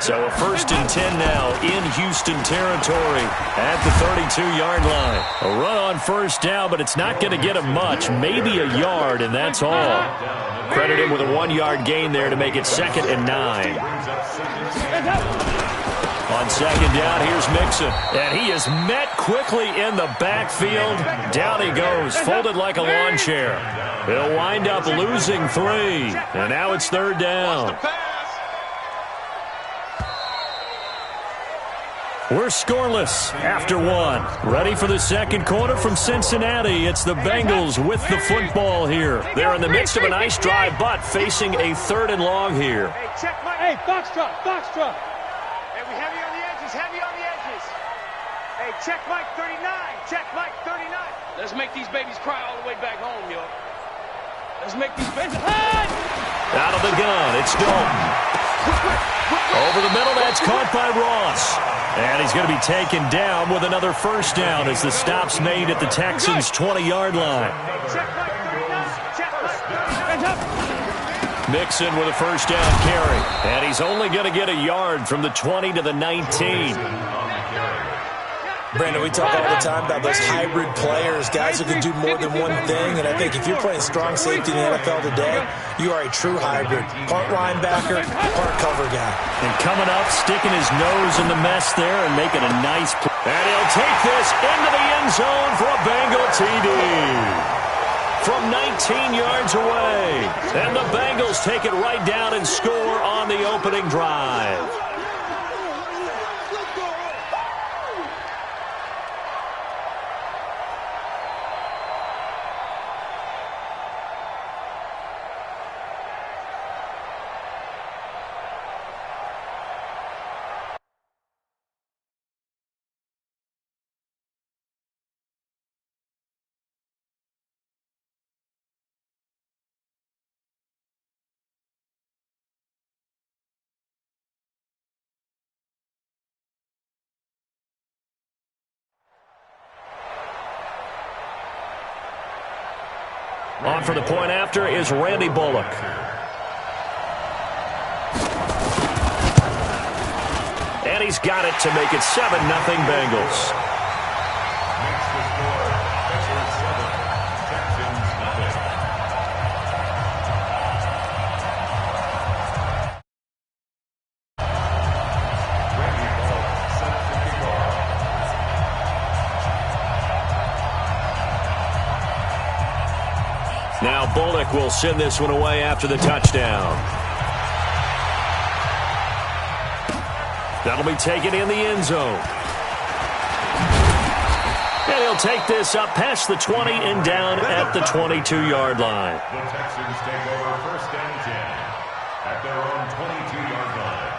Speaker 2: So a 1st and 10 now in Houston territory at the 32-yard line. A run on first down, but it's not going to get him much. Maybe a yard, and that's all. Credit him with a 1-yard gain there to make it 2nd and 9. On second down, here's Mixon. And he is met quickly in the backfield. Down he goes, folded like a lawn chair. He'll wind up losing 3. And now it's 3rd down. We're scoreless after 1. Ready for the second quarter from Cincinnati. It's the Bengals with the football here. They're in the midst of a nice drive, but facing a 3rd and long here.
Speaker 1: Hey, check Mike. Hey, Foxtrot. Hey, we heavy on the edges. Hey, check Mike 39. Let's make these babies cry all the way back home, yo. Let's make these babies...
Speaker 2: Out of the gun, it's Dalton. Over the middle, that's caught by Ross. And he's going to be taken down with another first down as the stop's made at the Texans' 20-yard line. Mixon with a first down carry. And he's only going to get a yard from the 20 to the 19.
Speaker 4: Brandon, we talk all the time about those hybrid players, guys who can do more than one thing, and I think if you're playing strong safety in the NFL today, you are a true hybrid. Part linebacker, part cover guy.
Speaker 2: And coming up, sticking his nose in the mess there and making a nice play. And he'll take this into the end zone for a Bengal TD. From 19 yards away. And the Bengals take it right down and score on the opening drive. On for the point after is Randy Bullock. And he's got it to make it 7-0 Bengals.
Speaker 5: Makes the score. Packers 7, Texans nothing. Randy Bullock set to kick off.
Speaker 2: Now Bullock will send this one away after the touchdown. That'll be taken in the end zone. And he'll take this up past the 20 and down at the 22-yard line.
Speaker 5: The Texans take over 1st and 10 at their own 22-yard line.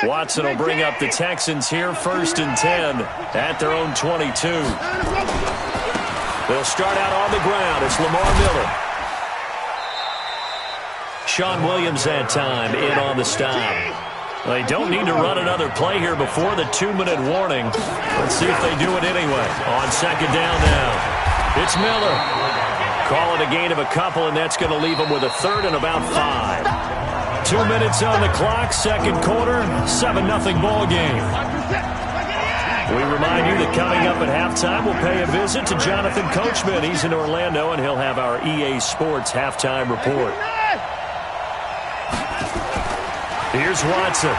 Speaker 2: Watson will bring up the Texans here, 1st and 10 at their own 22. They'll start out on the ground. It's Lamar Miller. Sean Williams that time in on the stop. They don't need to run another play here before the 2-minute warning. Let's see if they do it anyway. On 2nd down now. It's Miller. Call it a gain of a couple, and that's going to leave them with a 3rd and about 5. 2 minutes on the clock, 2nd quarter, 7-0 ball game. We remind you that coming up at halftime, we'll pay a visit to Jonathan Coachman. He's in Orlando, and he'll have our EA Sports halftime report. Here's Watson.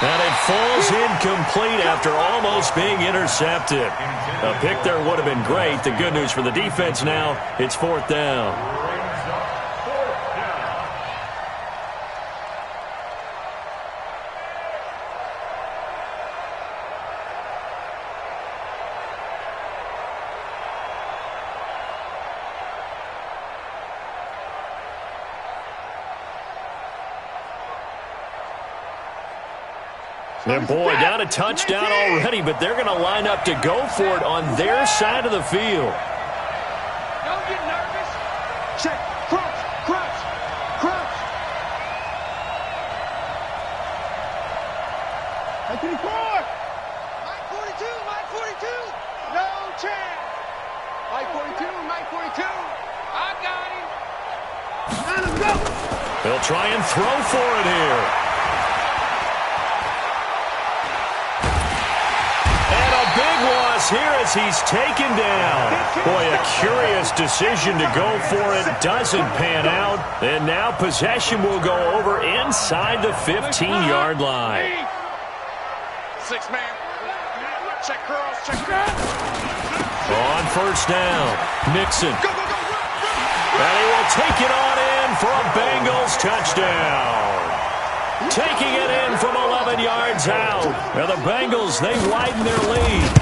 Speaker 2: And it falls incomplete after almost being intercepted. A pick there would have been great. The good news for the defense now, it's 4th down. And boy, got a touchdown already, but they're going to line up to go for it on their side of the field.
Speaker 1: Don't get nervous. Check. Crouch. Crouch. Crouch. Mike 24. Mike 42. Mike 42. No chance. Mike 42. Mike 42. I got him. Let him go.
Speaker 2: They'll try and throw for it here. Here as he's taken down. Boy, a curious decision to go for it. Doesn't pan out. And now possession will go over inside the 15-yard line.
Speaker 1: 6-man. Check curls. Check curls.
Speaker 2: On 1st down, Mixon. And he will take it on in for a Bengals touchdown. Taking it in from 11 yards out. Now the Bengals, they widen their lead.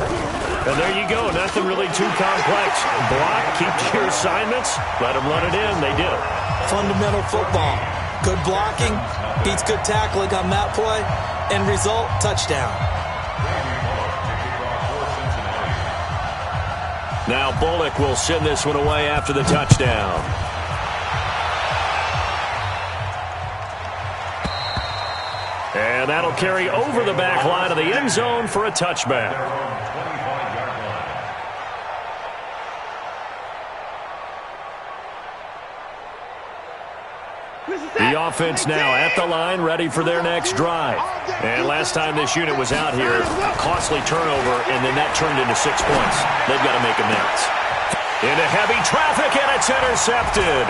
Speaker 2: And there you go. Nothing really too complex. Block, keep your assignments, let them run it in. They did it.
Speaker 4: Fundamental football. Good blocking beats good tackling on that play. End result, touchdown.
Speaker 2: Now Bullock will send this one away after the touchdown. And that'll carry over the back line of the end zone for a touchback. The offense now at the line, ready for their next drive. And last time this unit was out here, costly turnover, and then that turned into 6 points. They've got to make amends. Into heavy traffic, and it's intercepted.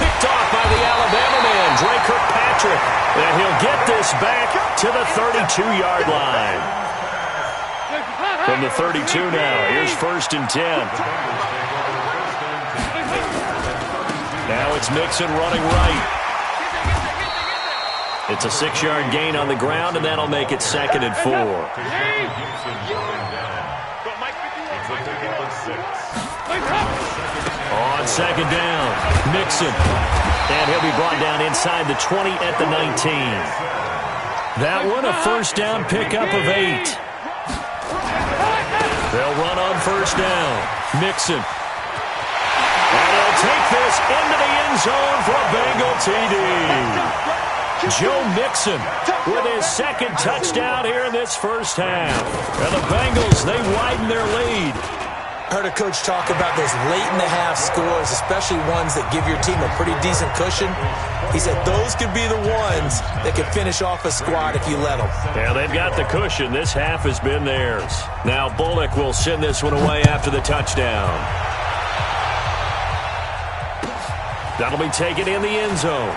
Speaker 2: Picked off by the Alabama man, Dre Kirkpatrick. And he'll get this back to the 32-yard line. From the 32 now, here's 1st and 10. Now it's Mixon running right. It's a 6-yard gain on the ground, and that'll make it 2nd and 4. On 2nd down, Mixon. And he'll be brought down inside the 20 at the 19. That one a 1st down pickup of 8. They'll run on first down. Mixon. And he'll take this into the end zone for a Bengal TD. Joe Mixon with his second touchdown here in this first half. And the Bengals, they widen their lead.
Speaker 4: Heard a coach talk about those late-in-the-half scores, especially ones that give your team a pretty decent cushion. He said those could be the ones that could finish off a squad if you let them.
Speaker 2: Yeah, they've got the cushion. This half has been theirs. Now Bullock will send this one away after the touchdown. That'll be taken in the end zone.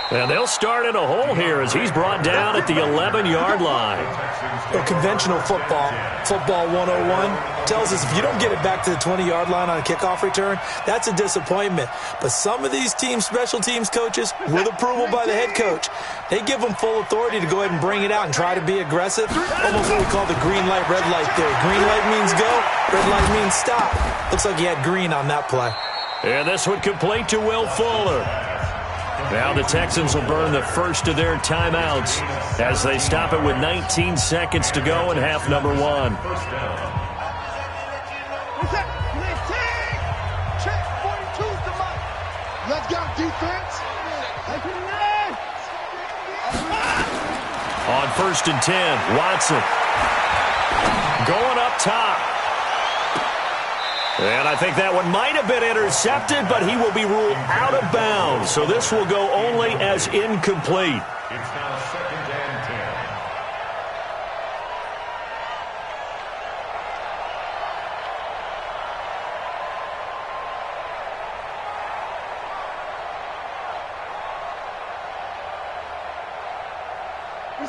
Speaker 2: And they'll start in a hole here as he's brought down at the 11-yard line.
Speaker 4: Well, conventional football 101, tells us if you don't get it back to the 20-yard line on a kickoff return, that's a disappointment. But some of these special teams coaches, with approval by the head coach, they give them full authority to go ahead and bring it out and try to be aggressive. Almost what we call the green light, red light theory. Green light means go, red light means stop. Looks like he had green on that play.
Speaker 2: And this one complete to Will Fuller. Now the Texans will burn the first of their timeouts as they stop it with 19 seconds to go in half number one.
Speaker 1: Let's go, defense.
Speaker 2: On first and 10, Watson going up top. And I think that one might have been intercepted, but he will be ruled out of bounds. So this will go only as incomplete.
Speaker 5: It's now second and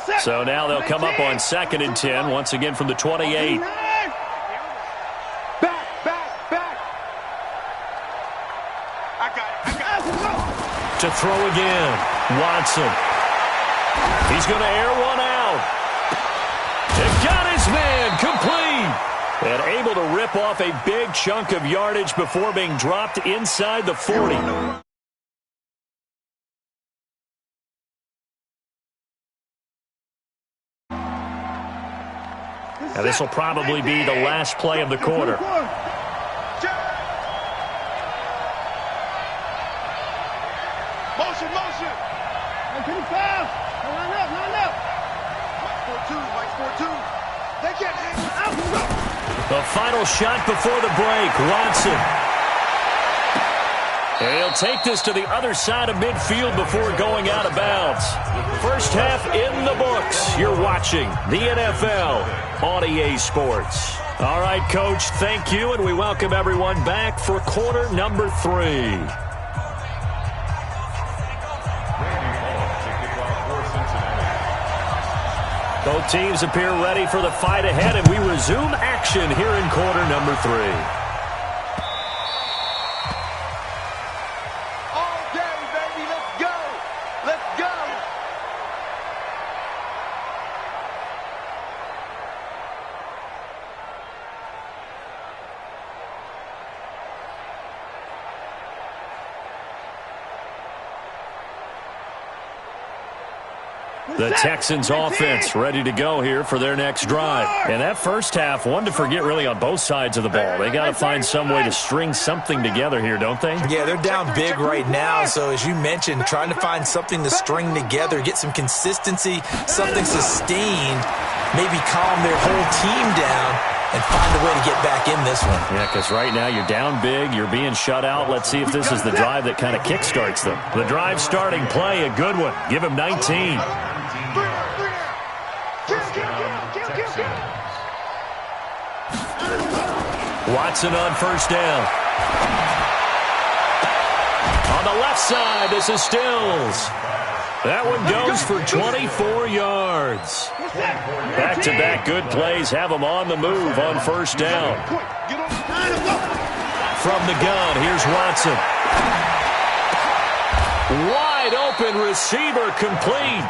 Speaker 2: 10. So now they'll come up on second and 10, once again from the 28. To throw again, Watson. He's going to air one out. It got his man complete. And able to rip off a big chunk of yardage before being dropped inside the 40. Now this will probably be the last play of the quarter. The final shot before the break, Watson. And he'll take this to the other side of midfield before going out of bounds. First half in the books. You're watching the NFL on EA Sports. All right, Coach, thank you, and we welcome everyone back for quarter number 3. Both teams appear ready for the fight ahead, and we resume action here in quarter number 3.
Speaker 1: All day, baby, let's go! Let's go!
Speaker 2: The Texans offense ready to go here for their next drive. And that first half, one to forget really on both sides of the ball. They got to find some way to string something together here, don't they?
Speaker 4: Yeah, they're down big right now. So as you mentioned, trying to find something to string together, get some consistency, something sustained, maybe calm their whole team down and find a way to get back in this one.
Speaker 2: Yeah, because right now you're down big, you're being shut out. Let's see if this is the drive that kind of kickstarts them. The drive starting play, a good one. Give him 19. Watson on first down. On the left side, this is Stills. That one goes for 24 yards. Back-to-back good plays have them on the move on first down. From the gun, here's Watson. Wide open receiver complete.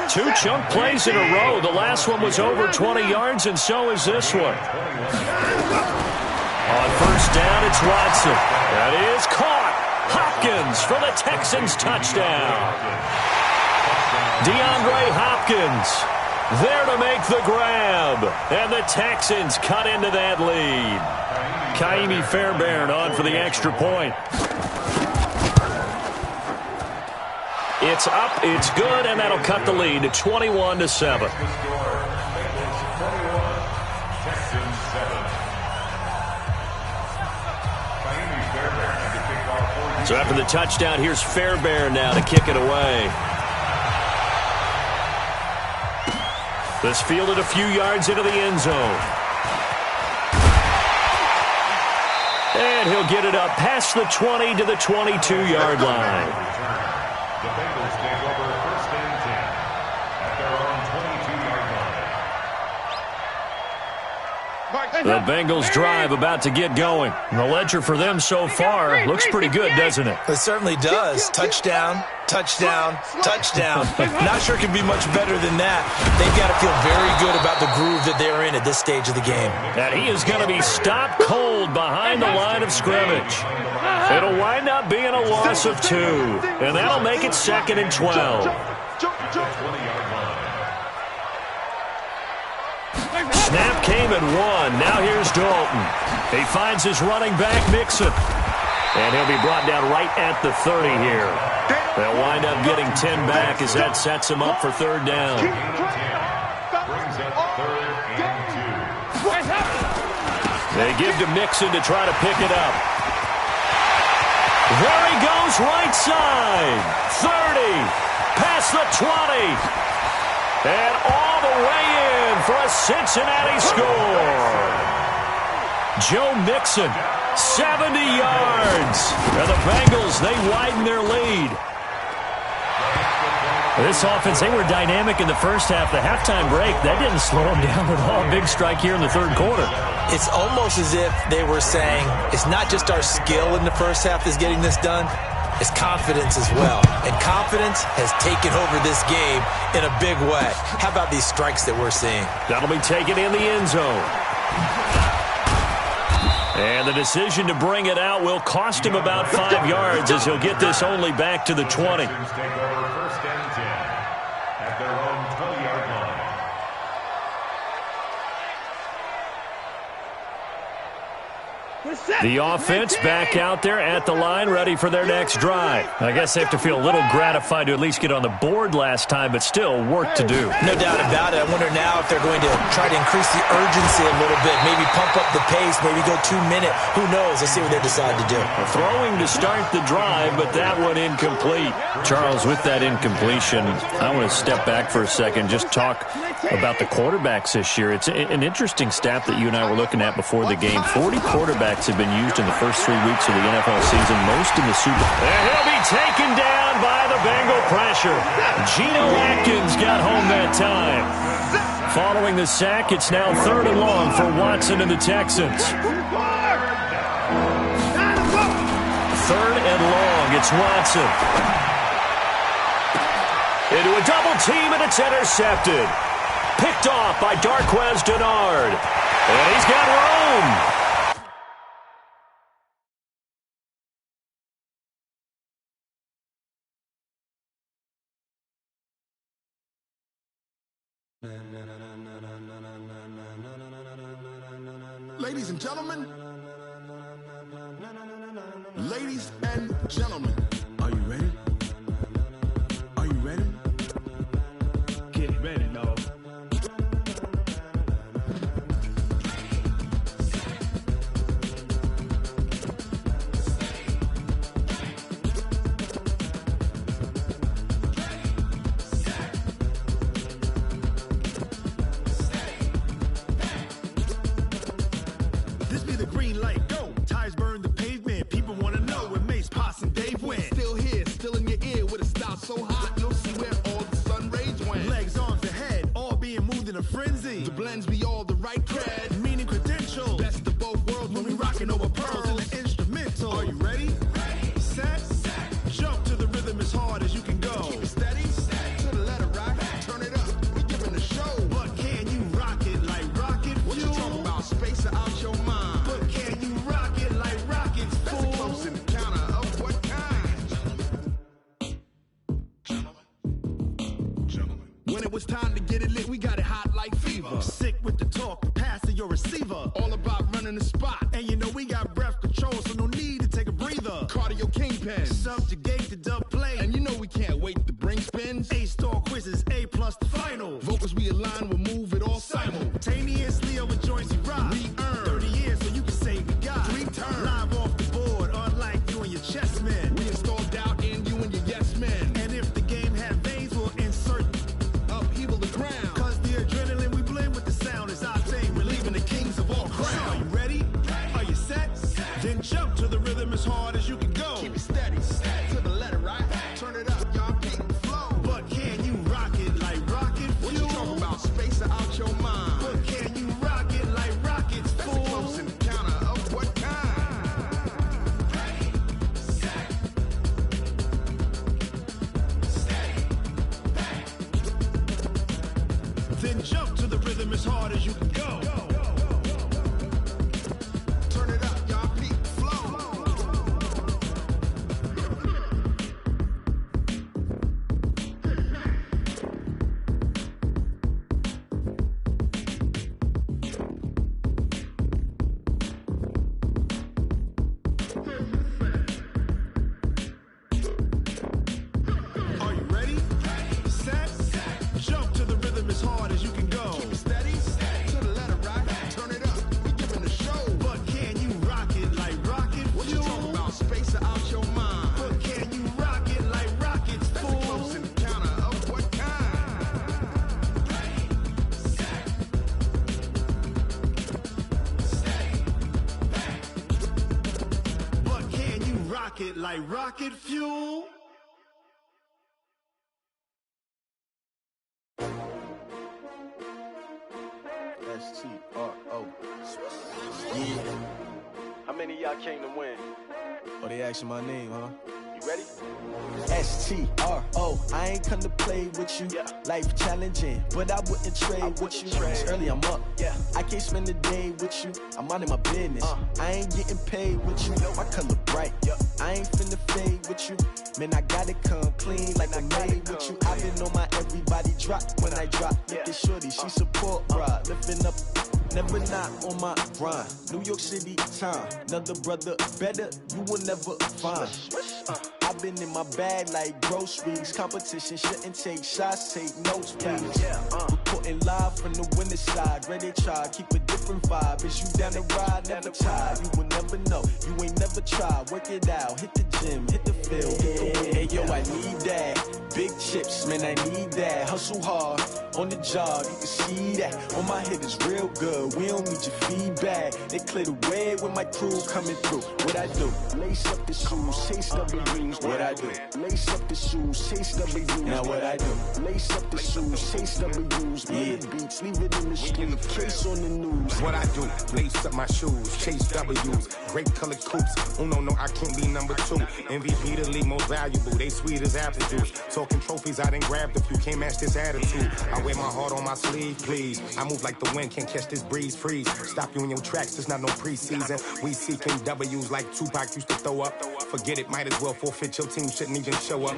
Speaker 2: 2 chunk plays in a row. The last one was over 20 yards, and so is this one. On first down, it's Watson. That is caught. Hopkins for the Texans touchdown. DeAndre Hopkins There to make the grab. And the Texans cut into that lead. Kaimi Fairbairn on for the extra point. It's up, it's good, and that'll cut the lead to 21-7. So after the touchdown, here's Fairbairn now to kick it away. This fielded a few yards into the end zone. And he'll get it up past the 20 to the 22-yard line.
Speaker 5: The Bengals take over first and 10 at their own 22-yard line.
Speaker 2: The Bengals drive about to get going. The ledger for them so far looks pretty good, doesn't it?
Speaker 4: It certainly does. Touchdown, touchdown, touchdown. Not sure it can be much better than that. They've got to feel very good about the groove that they're in at this stage of the game.
Speaker 2: And he is going to be stopped cold behind the line of scrimmage. It'll wind up being a loss of 2, and that'll make it 2nd and 12. Snap came at 1. Now here's Dalton. He finds his running back, Mixon. And he'll be brought down right at the 30 here. They'll wind up getting 10 back as that sets him up for 3rd down.
Speaker 5: Brings up 3rd and 2.
Speaker 2: They give to Mixon to try to pick it up. There he goes, right side. 30, past the 20. And all the way in for a Cincinnati score. Joe Mixon, 70 yards. And the Bengals, they widen their lead. This offense, they were dynamic in the first half. The halftime break, that didn't slow them down at all. Big strike here in the 3rd quarter.
Speaker 4: It's almost as if they were saying, it's not just our skill in the first half that's getting this done, it's confidence as well. And confidence has taken over this game in a big way. How about these strikes that we're seeing?
Speaker 2: That'll be taken in the end zone. And the decision to bring it out will cost him about 5 yards as he'll get this only back to the 20.
Speaker 5: Take over first and 10 at their own 20-yard line.
Speaker 2: The offense back out there at the line, ready for their next drive. I guess they have to feel a little gratified to at least get on the board last time, but still work to do.
Speaker 4: No doubt about it. I wonder now if they're going to try to increase the urgency a little bit, maybe pump up the pace, maybe go 2-minute. Who knows? Let's see what they decide to do.
Speaker 2: Throwing to start the drive, but that one incomplete. Charles, with that incompletion, I want to step back for a second, just talk about the quarterbacks this year. It's an interesting stat that you and I were looking at before the game. 40 quarterbacks have been used in the first 3 weeks of the NFL season, most in the Super Bowl. And he'll be taken down by the Bengal pressure. Geno Atkins got home that time. Following the sack, it's now 3rd and long for Watson and the Texans. 3rd and long, it's Watson. Into a double team, and it's intercepted. Picked off by Darquez Denard. And he's got room.
Speaker 3: Ladies and gentlemen, ladies and gentlemen, are you ready? Are you ready? Get ready, dog. This be the green light, go. Tires burn the pavement. People want to know when Mace, Poss, and Dave win.
Speaker 19: it's time to get it lit. We got it hot like fever. I'm sick with the talk, pass to your receiver. All about running the spot. And you know we got breath control, so no need to take a breather. Cardio kingpin, subjugate the dub play. And you know we can't wait to bring spins. A-star quizzes, A+ the final. Vocals we align, we'll move it all simultaneously over joints we rock. We earn 30 years so you can say we got 3 turns. Live off the board, unlike you and your chess men. We install doubt in you and your yes men. And if the game had veins, we'll insert upheaval the ground. Cause the adrenaline we blend with the sound is our thing, relieving the kings of all crowns. So are you ready? Are you set? Then jump to the rhythm as hard as you can go. Keep it steady, to the letter, right? Turn it up, y'all, keep it flow. But can you rock it like rocket fuel? What you talking about? Space out your mind. But can you rock it like rockets, fool? That's a close encounter of what kind? Ready, set, steady, back. Then jump to the rhythm as hard as you can go. Turn it up, y'all, peak flow. Are you ready? Set, jump to the rhythm as hard as you can go. Keep it steady, to the letter, right? Turn it up, we giving the show. But can you rock it like rocket fuel? What you talking about? Space out your mind. But can you rock it like rockets, fool? That's a close encounter of what kind? Ready, set, steady, back. But can you rock it like rocket fuel?
Speaker 14: S-T-R-O. Yeah. How many of y'all came to win? Oh, they asking my name, huh? You ready? S-T-R-O. I ain't come to play with you. Life challenging, but I wouldn't trade with you. It's early, I'm up. I can't spend the day with you. I'm out of my business. I ain't getting paid with you. My color bright. I ain't finna fade with you. Man, I gotta come clean like I made with you. I've been on my everybody drop when I drop. Look at shorty, she support ride. Lifting up, never not on my grind. New York City time, another brother better, you will never find. I've been in my bag like groceries. Competition shouldn't take shots, take notes, please. Reporting live from the winning side. Ready to try, keep a different vibe. Is you down the ride, never tired. You will never know, you ain't never tried. Work it out, hit the gym, hit the field. Hey yo, I need that. Big chips, man, I need that. Hustle hard, on the job, you can see that. On my head is real good, we don't need your feedback. They clear the way with my crew coming through. What I do? Lace up the shoes, chase W's. What I do? Lace up the shoes, chase W's. Now what I do? Lace up the shoes, chase W's. Yeah. Beats, leave it in the street, case on the news.
Speaker 13: What I do? Lace up my shoes, chase W's. Great colored coops. Oh no, I can't be number 2. MVP the league most valuable. They sweet as apple juice. Talking trophies, I done grabbed a few. Can't match this attitude. I wear my heart on my sleeve, please. I move like the wind, can't catch this breeze, freeze. Stop you in your tracks, there's not no preseason. We seeking W's like Tupac used to throw up. Forget it, might as well forfeit. Your team shouldn't even show up.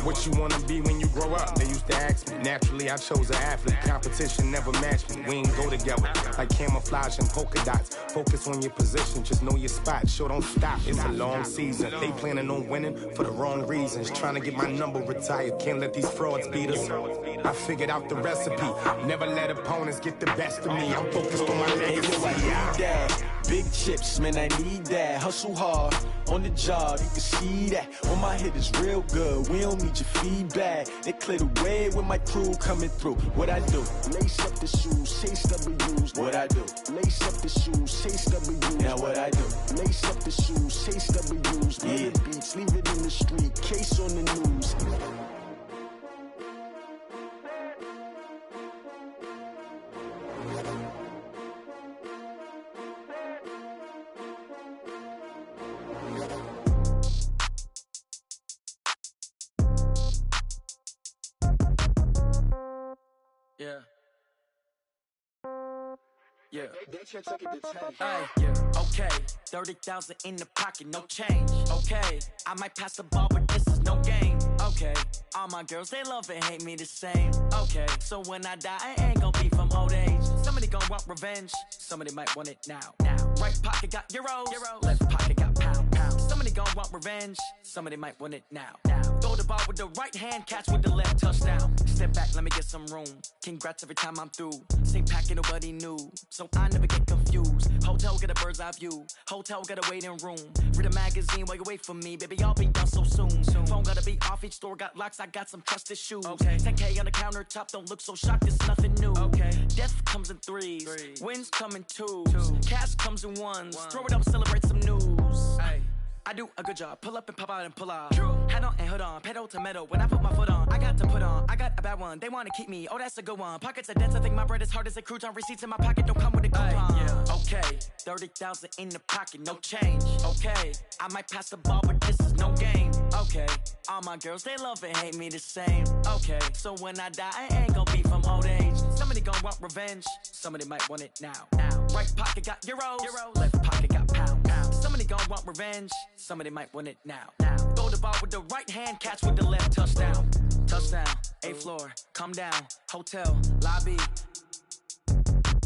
Speaker 13: What you wanna be when you grow up? They used to ask me. Naturally, I chose an athlete. Competition never matched me. We ain't go together like camouflage and polka dots. Focus on your position, just know your spot. Sure, don't stop. It's a long season. They planning on winning for the wrong reasons. Trying to get my number retired. Can't let these frauds beat us. I figured out the recipe. Never let opponents get the best of me. I'm focused on my legacy.
Speaker 14: I need that. Big chips, man, I need that. Hustle hard, on the job, you can see that. On my head is real good, we don't need your feedback. They clear the way with my crew coming through. What I do? Lace up the shoes, chase W's. What I do? Lace up the shoes, chase W's. Now what I do? Lace up the shoes, chase W's. Yeah. Beats, leave it in the street, case on the news.
Speaker 18: Yeah. Yeah. Okay. 30,000 in the pocket, no change. Okay. I might pass the ball, but this is no game. Okay. all my girls, they love and hate me the same. Okay, so when I die, I ain't gonna be from old age. Somebody gonna want revenge, somebody might want it now. Right pocket got euros, left pocket got pound. Somebody gonna want revenge, somebody might want it now. Throw the ball with the right hand, catch with the left, touchdown. Step back, let me get some room. Congrats every time I'm through. Same packet, nobody knew, so I never get confused. Hotel get a bird's eye view, hotel got a waiting room. Read a magazine while you wait for me, baby, I'll be done so soon. Phone gotta be off, each store got locks, I got some trusted shoes. 10K on the countertop, don't look so shocked, it's nothing new. Death comes in threes, wins come in twos, cash comes in ones. Throw it up, celebrate some news. I do a good job, pull up and pop out and pull off. Hat on and hood on, pedal to metal. When I put my foot on, I got to put on. I got a bad one, they wanna keep me, oh that's a good one. Pockets are dense, I think my bread is hard as a crouton. Receipts in my pocket don't come with a coupon. Okay, 30,000 in the pocket, no change. Okay, I might pass the ball, but this is no game. Okay, all my girls, they love and hate me the same. Okay, so when I die, I ain't gonna be from old age. Somebody gonna want revenge, somebody might want it now. Right pocket got euros, left pocket got pound. Somebody gonna want revenge, somebody might want it now. Throw the ball with the right hand, catch with the left, touchdown. Touchdown, 8th floor, come down, hotel, lobby.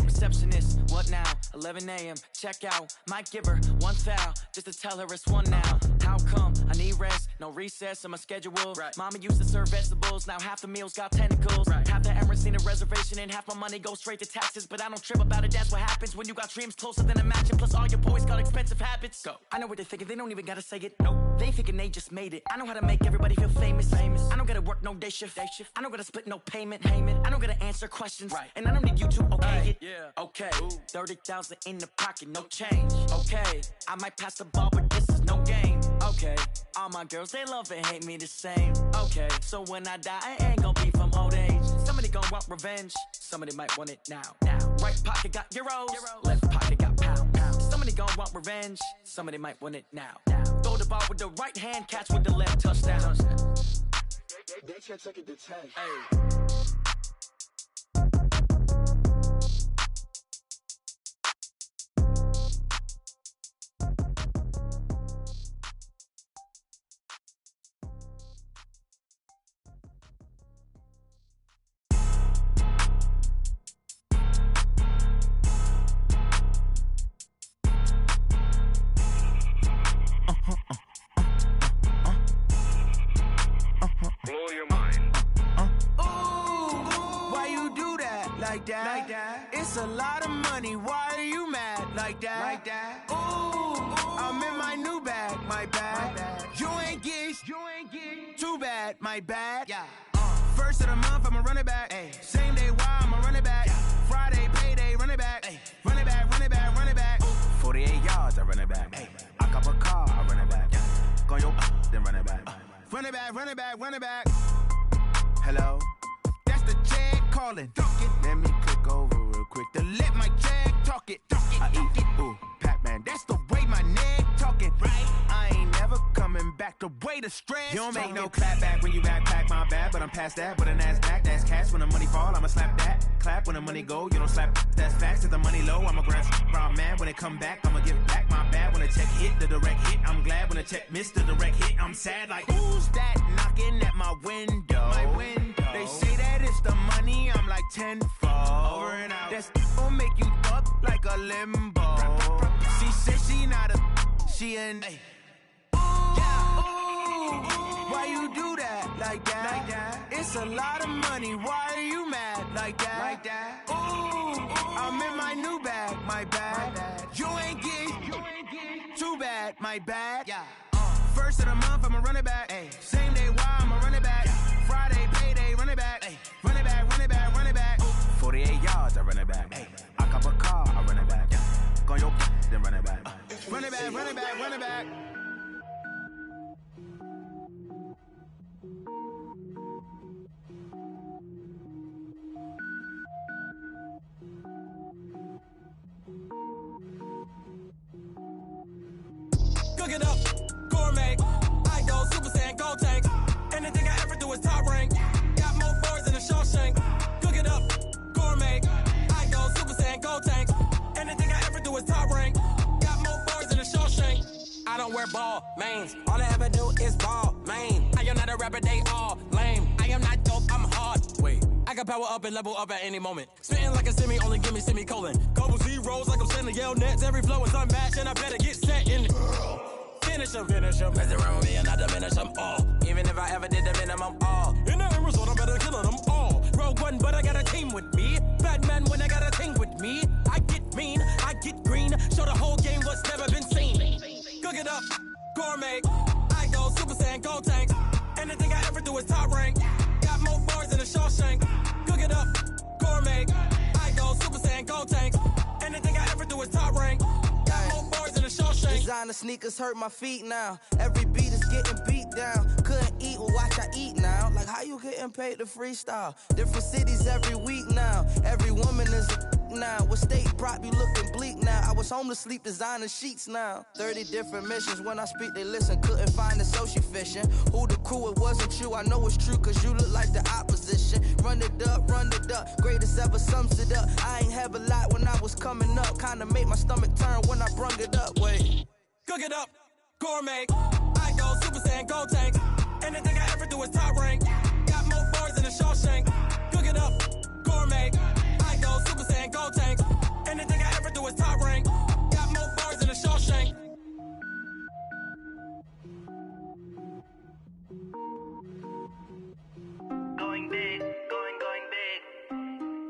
Speaker 18: Receptionist, what now? 11 a.m., check out. Might give her one foul, just to tell her it's one now. How come? I need rest, no recess in my schedule. Mama used to serve vegetables, now half the meals got tentacles. Half the Emirates need a reservation and half my money goes straight to taxes. But I don't trip about it, that's what happens when you got dreams closer than a match. And plus all your boys got expensive habits. Go. I know what they're thinking, they don't even gotta say it. Nope. They thinking they just made it. I know how to make everybody feel famous. I don't gotta work no day shift. I don't gotta split no payment. I don't gotta answer questions. And I don't need you to okay it. Okay, 30,000 in the pocket, no change. Okay, I might pass the ball, but this is no game. Okay, all my girls, they love and hate me the same. Okay, so when I die, I ain't gonna be from old age. Somebody gonna want revenge, somebody might want it now. Right pocket got euros, left pocket got pound. Somebody gonna want revenge, somebody might want it now. Throw the ball with the right hand, catch with the left, touchdown.
Speaker 14: They can't take it to 10.
Speaker 3: Blow your mind.
Speaker 9: Why you do that like that? It's a lot of money. Why are you mad like that? Ooh, I'm in my new bag, my bad. You ain't get too bad, my bad. First of the month, I'ma run it back. Same day, why I'ma run it back. Friday, payday, run it back. Run it back, run it back, run it back. 48 yards, I run it back. I cop a car, I run it back. Go yo, then run it back. Run it back, run it back, run it back. Hello? That's the jag calling. Let me click over real quick to let my jag talk it. I eat it, ooh, Pac-Man. That's the way my neck talking. I ain't never coming back. The way the stress. You don't make no clap back when you backpack, my bad. But I'm past that with a NASDAQ. That's cash. When the money fall, I'ma slap that. Clap when the money go, you don't slap. That's facts. If the money low, I'ma grab brown man. When it come back, I'ma give back my bad. When the check hit, the direct hit, I'm glad. When the check missed the direct hit, I'm sad. Like, who's that knocking at my window? My window. They say that it's the money, I'm like tenfold. Over and out. That's gon' make you up like a limbo. She said she not a, she an. Why you do that like that? It's a lot of money. Why are you mad like that? Ooh, I'm in my new bag, my bad. You ain't get too bad, my bad. First of the month, I'ma run it back. Same day, why I'ma run it back. Friday, payday, run it back. Run it back, run it back, run it back. 48 yards, I run it back. I cop a car, I run it back. Go yo, then run it back. Run it back, run it back, run it back.
Speaker 20: Cook it up, gourmet. I go Super Saiyan, gold tank. Anything I ever do is top rank. Got more birds than a Shawshank. Cook it up, gourmet. I go Super Saiyan, gold tank. Anything I ever do is top rank. Got more birds than a Shawshank. I don't wear ball mains. All I ever do is ball main. I am not a a rapper, they all lame. I am not dope, I'm hard. Wait, I can power up and level up at any moment. Spitting like a semi, only give me semicolon. Couple zeros like I'm sending yell nets. Every flow is unmatched and I better get set in. Finish them. Mess around with me and I diminish them all. Even if I ever did the minimum, all. In the end result, I'm better killing them all. Rogue One, but I got a team with me. Batman when I got a thing with me. I get mean, I get green. Show the whole game what's never been seen. Cook it up, gourmet. I go Super Saiyan, Gold Tank. Anything I ever do is top rank. Got more bars than a Shawshank. Cook it up, gourmet. I go Super Saiyan, Gold Tank. Anything I ever do is top rank. Got more bars than a Shawshank.
Speaker 11: Designer sneakers hurt my feet now. Every beat is getting beat down. Couldn't eat, well watch I eat now. Like how you getting paid to freestyle? Different cities every week now. Every woman is a now. What state prop you looking bleak now? I was home to sleep designer sheets now. 30 different missions. When I speak they listen. Couldn't find it so she fishing. Who the crew, it wasn't you. I know it's true cause you look like the opposition. Run it up. Greatest ever sums it up. I ain't have a lot when I was coming up. Kinda made my stomach turn when I brung it up. Wait.
Speaker 20: Cook it up, gourmet. I go Super Saiyan, Gold Tank. Anything I ever do is top rank. Got more bars than a Shawshank. Cook it up, gourmet. I go Super Saiyan, Gold Tank. Anything I ever do is top rank. Got more bars than a Shawshank.
Speaker 21: Going big, going big.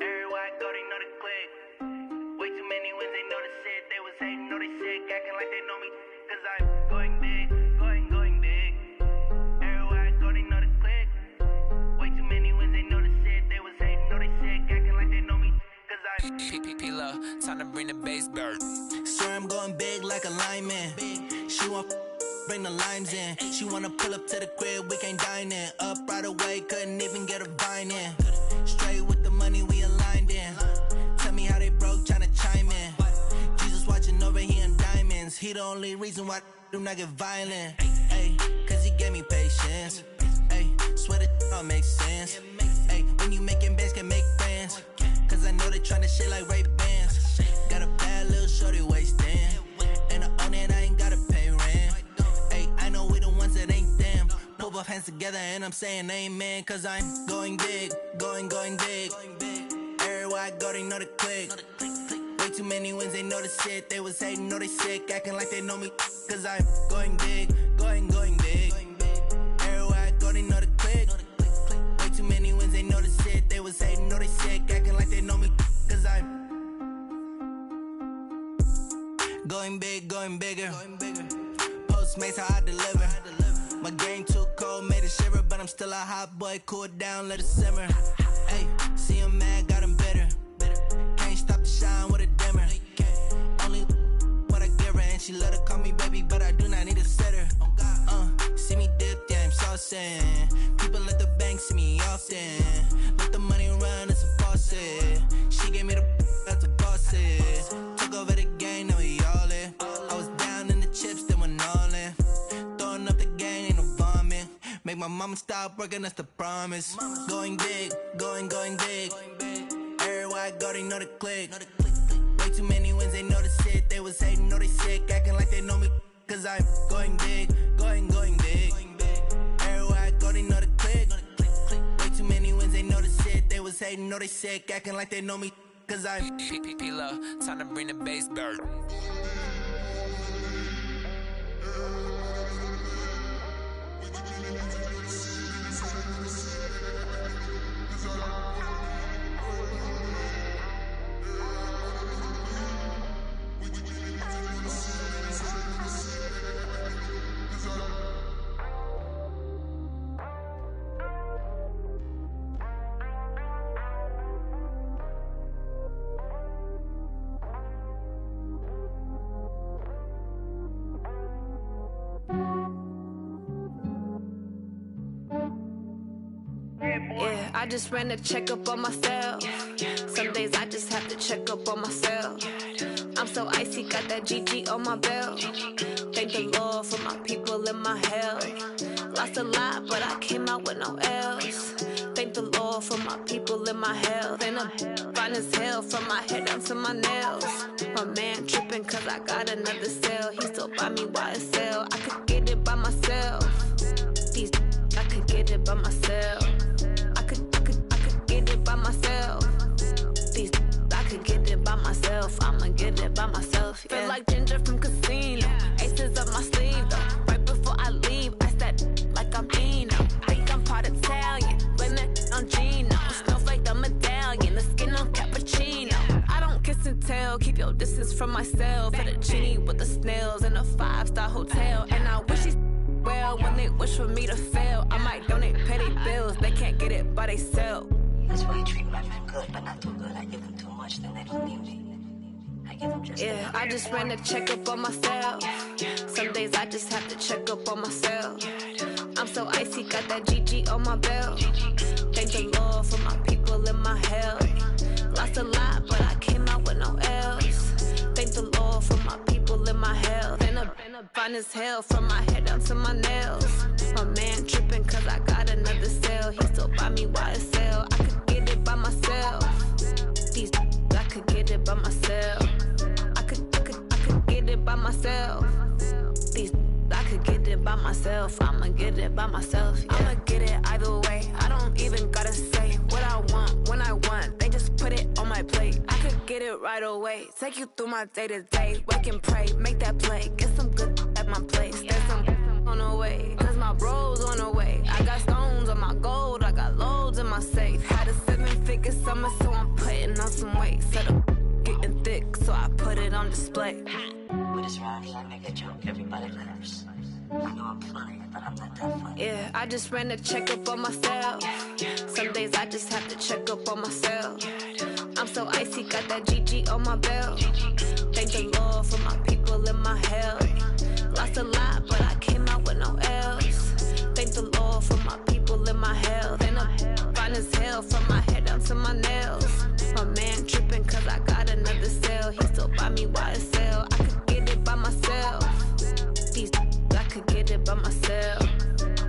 Speaker 21: Everywhere I go, they know the click. Way too many wins, they know the shit. They was hating, know they sick, acting like they know me. Cause I'm going big, going big. Everywhere I go, they know the click. Way too many wins, they know the shit. They was hating, know they sick, acting like they know me. Cause I'm
Speaker 10: P-P-P-Love, time to bring the bass bird.
Speaker 11: Swear I'm going big like a lineman. She want bring the limes in. She wanna pull up to the crib, we can't dine in. Up right away, couldn't even get a vine in. Straight with the money we aligned in. Tell me how they broke, tryna chime in. Jesus watching over here in diamonds. He the only reason why I do not get violent. Ay, cause he gave me patience. Ay, swear that all makes sense. Ay, when you making bands, can make friends. Cause I know they tryna shit like Ray-Bans. Got a bad little shorty wasting. And I own it, I ain't gotta pay rent. Ay, I know we the ones that ain't them. Pull both hands together and I'm saying amen. Cause I'm going big, going big. Everywhere I go, they know the click. Way too many wins, they know the shit. They was hating, know they sick, acting like they know me. Cause I'm going big, going big. Everywhere I go, they know the click. Way too many wins, they know the shit. They was hating, know they sick, acting like they know me. Cause I'm going big, going bigger. Postmates how I deliver. My game too cold, made it shiver. But I'm still a hot boy, cool down, let it simmer. Hey, see him mad, got him bitter. Can't stop the shine with a dimmer. Only what I give her, and she let her call me baby, but I do not need a sitter. See me dip, yeah, I'm saucing. People at the bank see me often. Let the money run, it's a faucet. She gave me the that's a boss it. Took over the game, now we all in. I was down in the chips, then went all in. Throwing up the gang, ain't no vomit. Make my mama stop working, that's the promise. Going big, going big. Everywhere I go, they know the click. Way too many wins, they know the shit. They was hating, know they sick, acting like they know me. Cause I'm going big, going big. Everywhere I go, they know the click. Way too many wins, they know the shit. They was hating, know they sick, acting like they know me. Cause I'm
Speaker 10: P-P-P-Love, time to bring the bass bird.
Speaker 22: Yeah, I just ran a checkup on myself. Some days I just have to check up on myself. I'm so icy, got that GG on my belt. Thank the Lord for my people in my health. Lost a lot, but I came out with no else. Thank the Lord for my people in my health. And I'm fine as hell from my head down to my nails. My man tripping cause I got another cell. He still buy me YSL. I could get it by myself. These I could get get it by myself. I could get it by myself. I could get it by myself. I'ma get it by myself. Yeah. Feel like Ginger from Casino. Aces up my sleeve though. Right before I leave, I said like I'm Eno. Think I'm part Italian. Blame that on Gino. Snowflake the medallion. The skin on cappuccino. I don't kiss and tell. Keep your distance from myself. For the genie with the snails in a 5-star hotel. And I wish he's well when they wish for me to fail. I might donate petty bills. They can't get it by themselves.
Speaker 16: That's why you treat my men good, but not too good. I give them too much, then they don't need me. I give them just
Speaker 22: yeah, I just ran a checkup on myself. Some days I just have to check up on myself. I'm so icy, got that GG on my belt. Thank the Lord for my people in my health. Lost a lot, but I came out with no else. Thank the Lord for my people in my health. Been a fine as hell from my head down to my nails. My man tripping cause I got another cell. He still buy me YSL. I could get it by myself. I could get it by myself. I could get it by myself. I could get it by myself. I'ma get it by myself. Yeah. I'ma get it either way. I don't even gotta say what I want when I want. They just put it on my plate. I could get it right away. Take you through my day to day. Wake and pray, make that play. Get some good at my place. There's some on the way. Cause my bro's on the way. I got stones on my gold. I got loads in my safe. Had a 7-figure summer, so I'm putting on some weight. Set up getting thick, so I put it on display.
Speaker 16: With this round here, I make a joke, everybody laughs. I know I'm funny, but I'm not that funny.
Speaker 22: Yeah, I just ran a checkup on myself. Some days I just have to check up on myself. I'm so icy, got that GG on my belt. Thank the Lord for my people in my health. Lost a lot, but I came out with no else. Thank the Lord for my people in my health. And I'm fine as hell from my head down to my nails. My man tripping cause I got another cell. He still buy me YSL. I could get it by myself. I could get it by myself.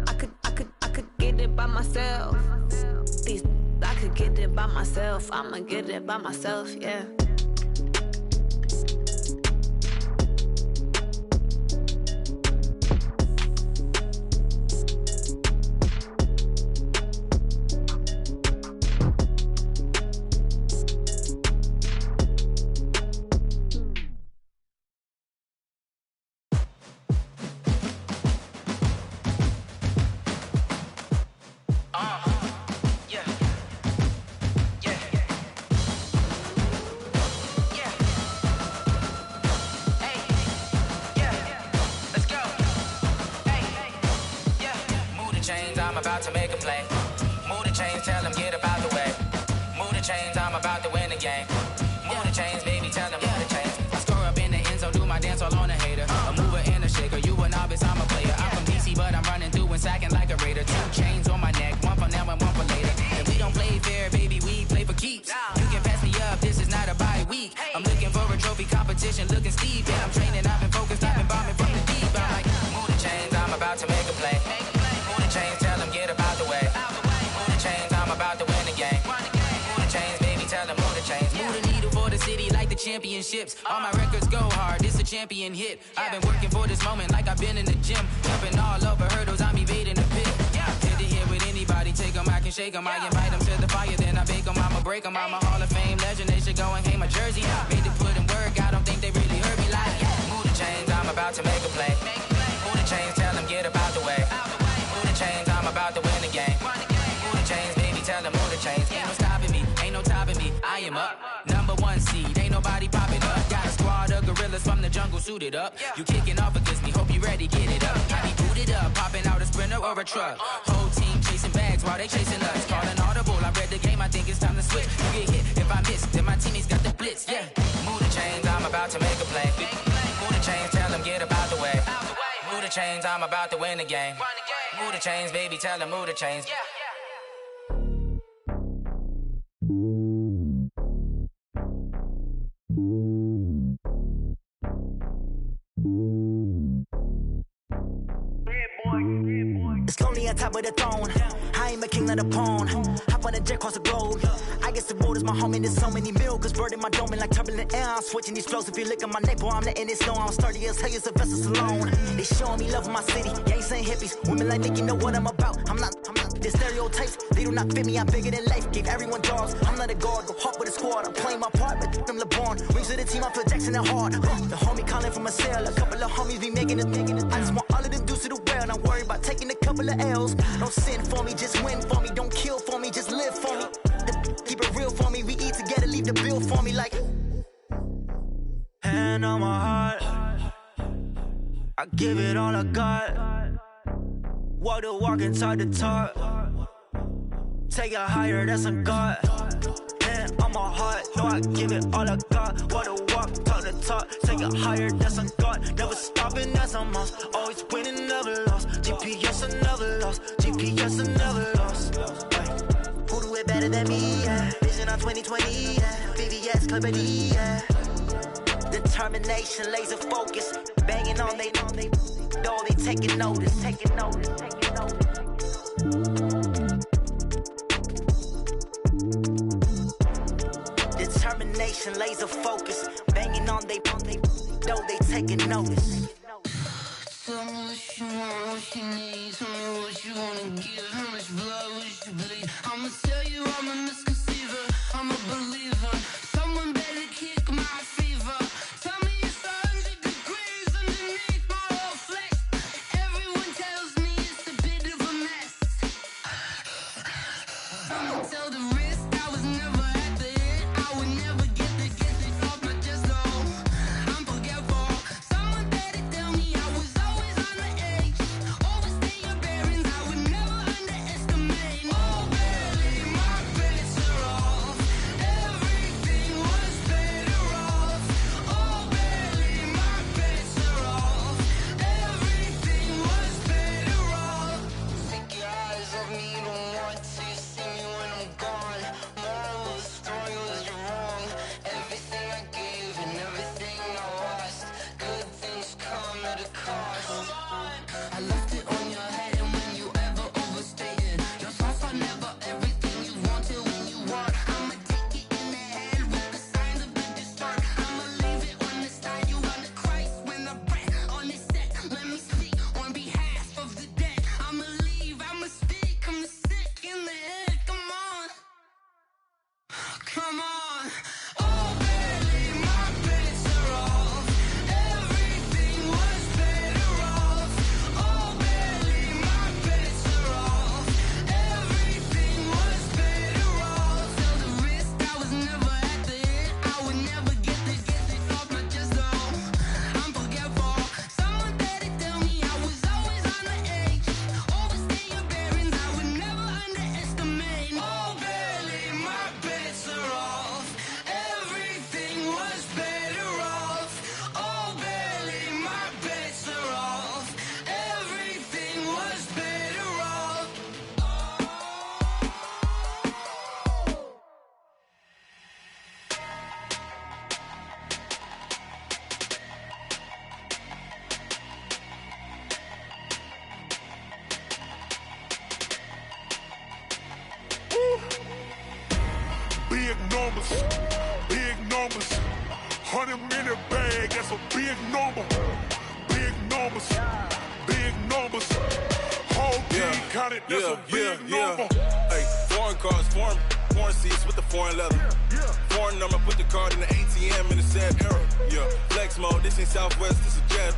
Speaker 22: I could get it by myself. I could get it by myself. I'ma get it by myself, yeah.
Speaker 10: About to make a play. Move the chains, tell them get up out the way. Move the chains, I'm about to win the game. Move the chains, baby, tell them move the chains. I score up in the end zone, do my dance all on a hater. A mover and a shaker, you a novice, I'm a player. I'm from DC, but I'm running through and sacking like a raider. 2 chains on my neck, one for now and one for later. And we don't play fair, baby, we play for keeps. You can pass me up, this is not a bye week. I'm looking for a trophy competition, looking steep. And I'm training, I've been focused, I've been bombing from the deep. I'm like, move the chains, I'm about to make a play. Move the chains, tell them get up out the way. Move the chains, I'm about to win the game. Move the chains, baby, tell them move the chains. Move the needle for the city like the championships. All my records go hard, this a champion hit. I've been working for this moment like I've been in the gym. Jumping all over hurdles, I'm evading the pit. Hit to hit with anybody, take them, I can shake them. I invite them to the fire, then I bake them, I'ma break them. I'm a Hall of Fame legend, they should go and hang my jersey. Made to put in work, I don't think they really heard me like. Move the chains, I'm about to make a play. Move the chains, tell them get up out the way. Move the chains, I'm about to win the game. Move the chains, baby, tell them move the chains. Ain't no stopping me, ain't no topping me. I am up, #1 seed, ain't nobody popping up. Got a squad of gorillas from the jungle suited up. You kicking off against me, hope you ready, get it up. I be booted up, popping out a sprinter or a truck. Whole team chasing bags while they chasing us. Calling audible, I read the game, I think it's time to switch. You get hit, if I miss, then my teammates got the blitz, yeah. Move the chains, I'm about to make a play. Move the chains, tell them get up out the way. Move the chains, I'm about to win the game. Move the chains, baby, tell them move the chains.
Speaker 6: It's lonely on top of the throne. I ain't a king of the pawn. Hop on a jet across the globe. I guess the road is my home and there's so many milkers burning my dome like turbulent air. I'm switching these flows. If you look at my neck, boy, I'm letting it snow. I'm sturdy as hell, Sylvester Stallone. They showing me love in my city. Yeah, ain't saying hippies. Women like me, you know what I'm about. I'm not The stereotypes, they do not fit me. I'm bigger than life. Gave everyone dogs. I'm not a guard. Go hop with a squad. I'm playing my part, but them LeBron. Rings to the team. I feel Jackson and hard. The homie calling from a cell. A couple of homies be making it. I just want all of them dudes to the well. Not worry about taking a couple of L's. Don't sin for me, just win for me. Don't kill for me, just live for me. Keep it real for me. We eat together, leave the bill for me like.
Speaker 18: Hand on my heart, I give it all I got. Walk the walk and talk the talk. Take it higher, that's a God. Hand on my heart, no, I give it all I got. Walk the walk, talk the talk. Take it higher, that's a God. Never stopping, that's a must. Always winning, never lost. GPS, I never lost. GPS, I never lost.
Speaker 6: Who do it better than me? Yeah. Vision on 2020. Yeah. VVS, Clipper D. Yeah. Determination, laser focus. Banging on they door, they taking notice. Determination, laser focus. Banging on they door, they taking notice.
Speaker 7: Tell me what you want, what you need. Tell me what you wanna give. How much blood would you bleed? I'ma tell you I'm a misconceiver. I'm a believer. Someone better kick my fever. Tell me it's 100 degrees underneath my whole flesh. Everyone tells me it's a bit of a mess. I'ma tell the risk I was never at the end. I would never get this off my chest, no. I'm forgetful. Someone better tell me I was always on the edge. Overstay your bearings, I would never underestimate. Oh, barely, my bets are off. Everything was better off. Oh, barely, my bets are off. Everything was better off. Take your eyes off me, don't want to see me when I'm gone. Moral of the story was you're wrong. Everything I gave and everything I lost. Good things come at a cost. I left it on your head, and when you ever overstated, your thoughts are never everything you wanted when you want. I'ma take it in the head with the signs of the distort. I'ma leave it on the side. You on the Christ when the breath on this set. Let me speak on behalf of the dead. I'ma leave, I'ma speak. I'm the sick in the head. Come on, come on. Oh, barely, my bets are off. Everything was better off. Oh, barely, my bets are off. Everything was better off. Tell the risk I was never at the end. I would never get this off my chest, no. I'm forgetful. Someone better tell me I was always on the edge. Overstay your bearings, I would never underestimate. Oh, barely, my bets are off. Everything was better off. Oh, barely, my bets are off. Everything was better off.
Speaker 3: Big numbers, big numbers. 100-minute bag, that's a big number. Big numbers, big numbers. Whole team counted, that's a big number.
Speaker 8: Hey, foreign cars, foreign seats with the foreign leather. Foreign number, put the card in the ATM in the sad era. Yeah, flex mode, this ain't Southwest, this is jet.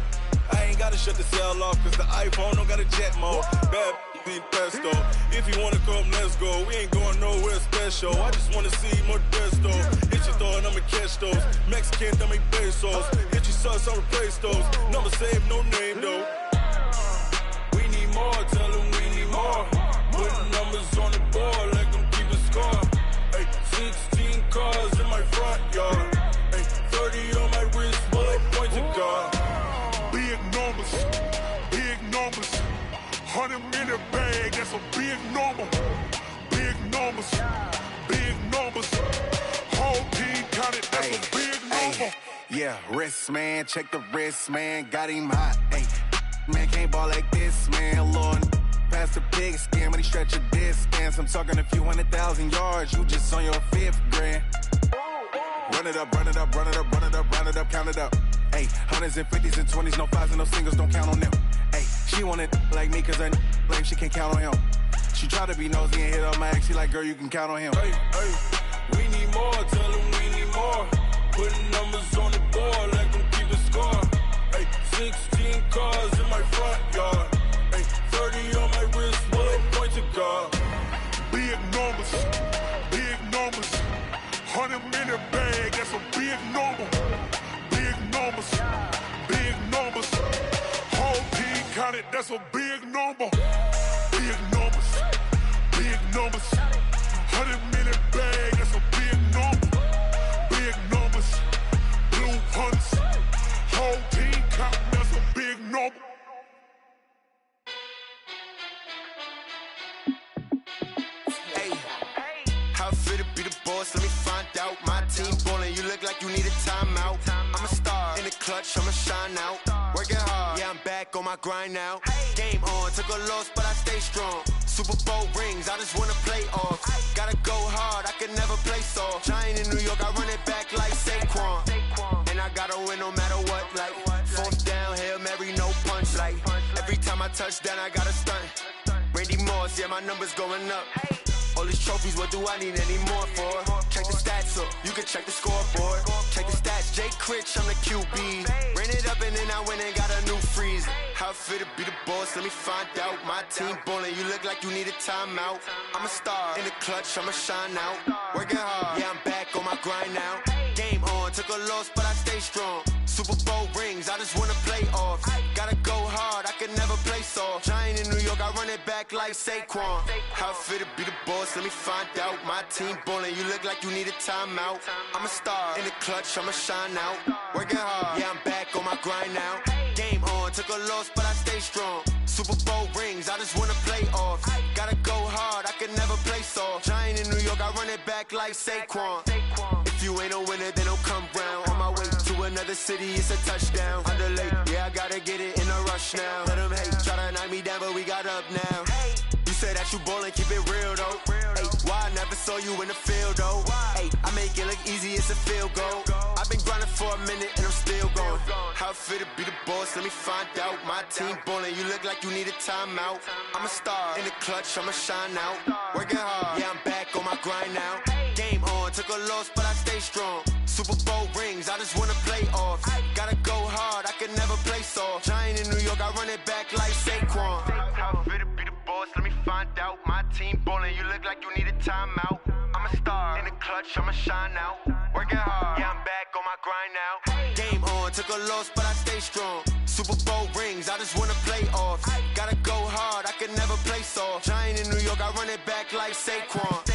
Speaker 8: I ain't gotta shut the cell off, cause the iPhone don't got a jet mode. Bad be pesto. If you wanna come, let's go. We ain't going nowhere special. I just wanna see more desto. Hit your thought, I'ma catch those. Mexican, don't make pesos. Hit your sus, I'll replace those. Number save, no name though. We need more, tell them we need more. Putting numbers on the board like I'm keeping score. Hey, 16 cars in my front yard. Hey, 30 on my wrist, bullet point to God.
Speaker 3: Big numbers, big numbers. 100-minute bag, that's a big number. Big numbers, big numbers. Whole team counted, that's a big number.
Speaker 12: Yeah, wrist, man, check the wrist, man. Got him hot, ayy. Man, can't ball like this, man. Lord, past the pig skin when he stretch a distance. I'm talking a few 100,000 yards. You just on your 5th grand. Run it up, run it up, run it up, run it up, run it up, count it up. Ayy, 100s and 50s and 20s, no 5s and no singles, don't count on them. Ayy, she want it like me cause her lame, she can't count on him. She try to be nosy and hit on my ex. She like, girl, you can count on him.
Speaker 8: Hey, hey, we need more. Tell them we need more. Putting numbers on the board, let them keep a score. Hey, 16 cars in my front yard. Hey, 30 on my wrist, one point to guard.
Speaker 3: Big numbers, 100-minute bag, that's a big number. Big numbers, whole team counted, that's a big number. Big numbers, 100-minute bag, that's a big number. Big numbers, blue hunts, whole team counting, that's a big number.
Speaker 9: How fit to be the boss? Let me find out. My team ballin', you look like you need a timeout. I'm a star in the clutch, I'ma shine out. Working hard, yeah, I'm back on my grind now. Game on, took a loss, but I stay strong. Super Bowl rings, I just wanna play off. Gotta go hard, I can never play soft. Giant in New York, I run it back like Saquon. And I gotta win no matter what, like fourth down, Hail Mary, no punch. Like every time I touch down, I gotta stunt. Randy Moss, yeah, my numbers going up. All these trophies, what do I need any more for? Check the stats up, you can check the scoreboard. Check the stats, Jay Critch, I'm the QB. Ran it up and then I went and got a new freeze. How fit to be the boss, let me find out. My team ballin', you look like you need a timeout. I'm a star in the clutch, I'ma shine out. Working hard, yeah, I'm back on my grind now. Game on, took a loss, but I stay strong. Super Bowl rings, I just wanna play off. Gotta go hard, I can never play soft. Giant in New York, I run it back like Saquon. How fit to be the boss, let me find out. My team ballin', you look like you need a timeout. I'm a star in the clutch, I'ma shine out. Working hard, yeah, I'm back on my grind now. Game on, took a loss, but I stay strong. Super Bowl rings, I just wanna play off. Gotta go hard, I can never play soft. Giant in New York, I run it back like Saquon. If you ain't a winner, then don't come round. On my way to another city, it's a touchdown. Underlay, yeah, I gotta get it in a rush now. Let them hate, try to knock me down, but we got up now. You said that you ballin', keep it real though. Hey, why I never saw you in the field though? Hey, I make it look easy, it's a field goal. I've been grinding for a minute and I'm still going. How fit to be the boss, let me find out. My team ballin', you look like you need a timeout. I'm a star in the clutch, I'ma shine out. Working hard, yeah, I'm back on my grind now. Game on, took a loss, but I stay strong. Super Bowl rings, I just wanna play off. Gotta go hard, I can never play soft. Giant in New York, I run it back like Saquon. How fit to be the boss, let me find out. My team ballin', you look like you need a timeout. I'm a star in the clutch, I'ma shine out. Working hard, yeah, I'm back on my grind now. Game on, took a loss, but I stay strong. Super Bowl rings, I just wanna play off. Gotta go hard, I can never play soft. Giant in New York, I run it back like Saquon.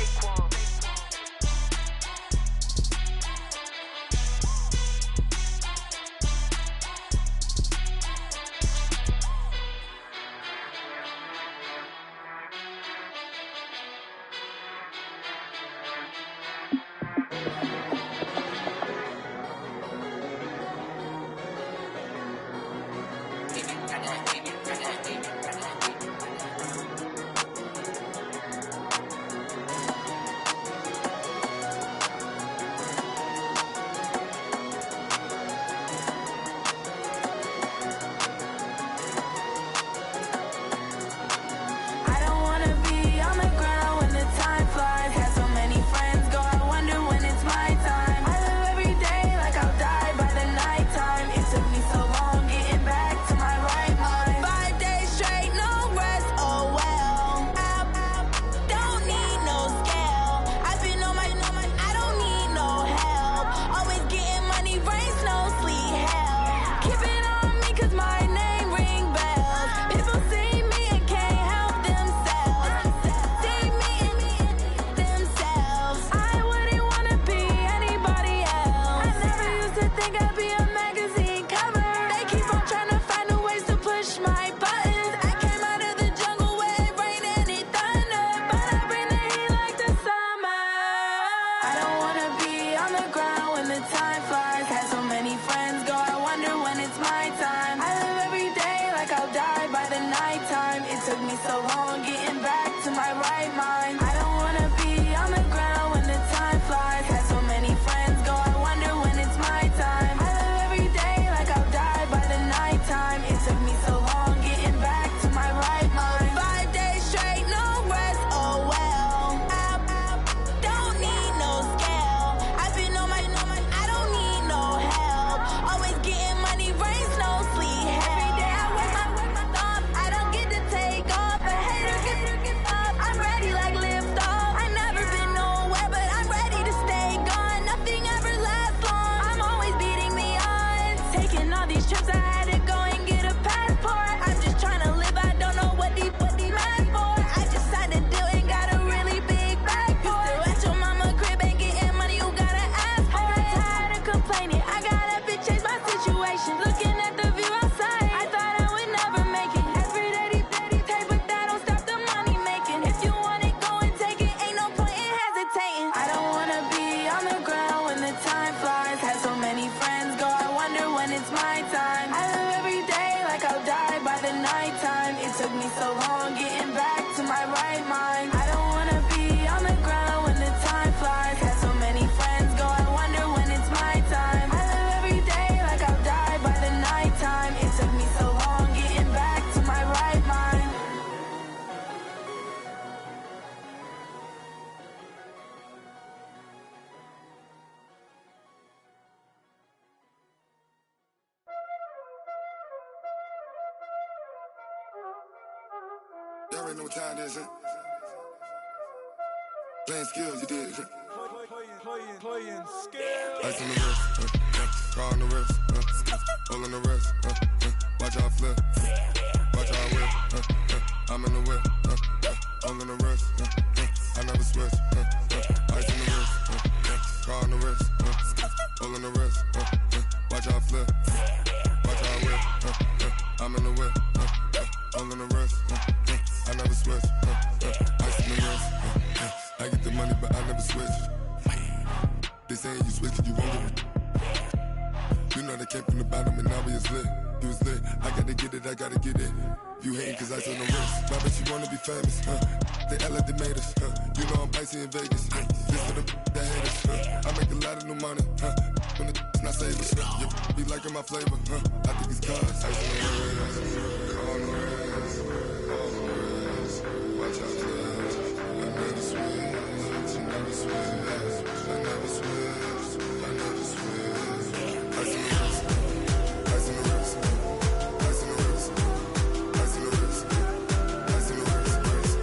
Speaker 3: Y'all already know what time it is, huh? Playing skills, you did.
Speaker 15: Playing skills.
Speaker 3: Ice on the wrist, car on the wrist, all on the wrist, watch out flip, watch out whip, I'm in the whip, all on the wrist, I never switch, ice on the wrist, car on the wrist, all on the wrist, watch out flip, watch out whip, I'm in the whip, all on the wrist, I never switch, ice on the wrist, I get the money but I never switch. They saying you switch and you won't get it. You know they came from the bottom and now we is lit. You was lit, I gotta get it, I gotta get it. You hating cause ice on the wrist. Why bet you wanna be famous, They act like they made us, You know I'm icy in Vegas, This for the that hate us, I make a lot of new money, When the not save us, You be liking my flavor, I think it's cause ice on the wrist, on the wrist, on the wrist. Watch out for us, I never switch, I never switch. I never switch, I never switch. Ice in the wrist, ice in the wrist, ice in the wrist, ice in the wrist, ice in the wrist,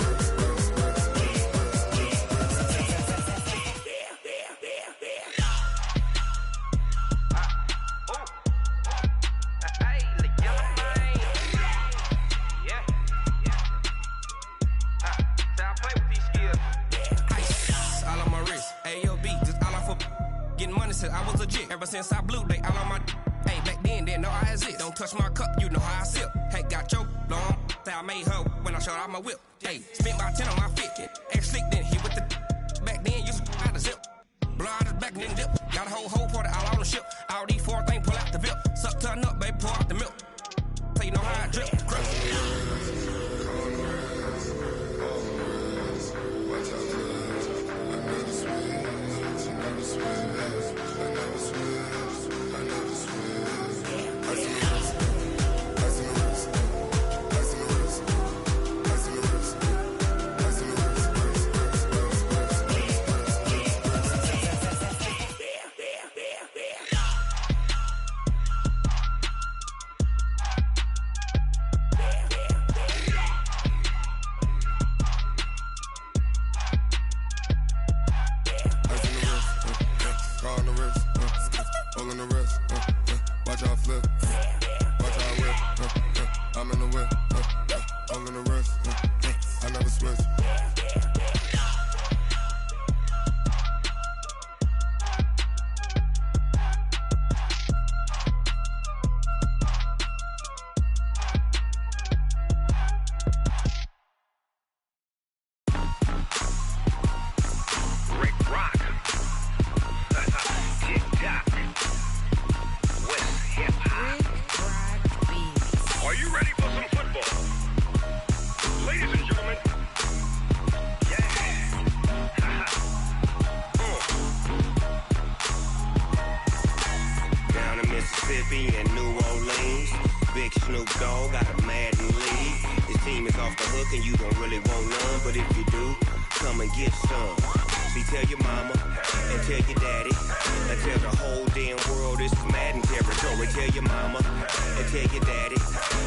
Speaker 17: I was legit. Ever since I blew, they all on my hey, back then, didn't know I exist. Don't touch my cup, you know how I sip. Hey, got your long, say I made her when I showed out my whip. Hey, spent about 10 on my fit. Ex-slick, then hit with the back then, used to out the zip. Blow out his back, then dip. Got a whole party all on the ship. All these 4 things, pull out the VIP. Suck, turn up, baby, pour out the milk. So you know how I drip. Crush.
Speaker 3: Watch out for us, I never switch, I never switch. I never switch, I never switch. Ice in the wrist, ice in the wrist, ice in the wrist, ice in the wrist, ice in the wrist, car on the wrist, all on the wrist, watch out flip, watch out whip, I'm in the whip, all on the wrist, I never switch.
Speaker 23: Are you ready for some football? Ladies and gentlemen,
Speaker 24: Down in Mississippi and New Orleans, Big Snoop Dogg got a Madden league. His team is off the hook and you don't really want none, but if you do, come and get some. See, tell your mama and tell your daddy and tell the whole damn world this is Madden territory. Tell your mama and tell your daddy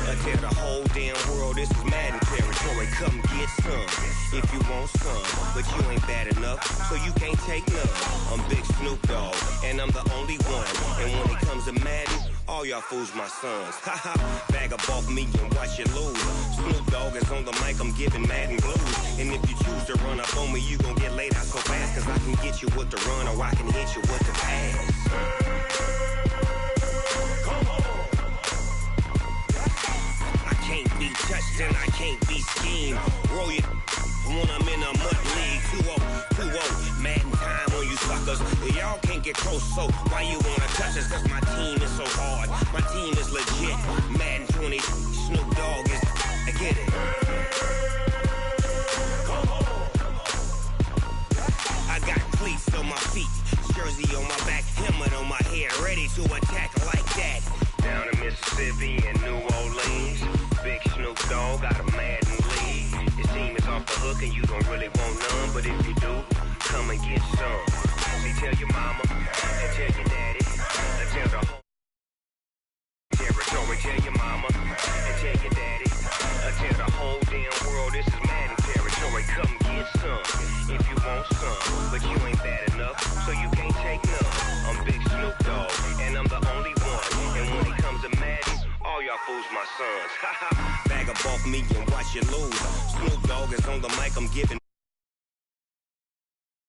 Speaker 24: and tell the whole damn world this is Madden territory. Come get some if you want some, but you ain't bad enough, so you can't take none. I'm Big Snoop Dogg and I'm the only one. And when it comes to Madden, all y'all fools my sons. Haha, bag up off me and watch you lose. Snoop Dogg is on the mic, I'm giving Madden blues. And if you choose to run up on me, you gon' get laid out so fast. Cause I can get you with the run or I can hit you with the pass. I can't be touched and I can't be schemed. Roll you when I'm in a mud league. 2-0, Madden time on you suckers. Y'all can't get close, so why you wanna touch us? Cause my team is so hard, my team is legit. Madden 20, Snoop Dogg is, I get it. I got cleats on my feet, jersey on my back, helmet on my head, ready to attack like that. Down in Mississippi and New Orleans, Big Snoop Dogg got a Madden league. His team is off the hook and you don't really want none, but if you do, come and get some. See, tell your mama and tell your daddy and tell the whole territory. Tell your mama and tell your daddy and tell the whole damn world this is some, but you ain't bad enough, so you can't take none. I'm Big Snoop Dogg, and I'm the only one. And when it comes to Madden, all y'all fools my sons. Bag up off me and watch you lose. Snoop Dogg is on the mic, I'm giving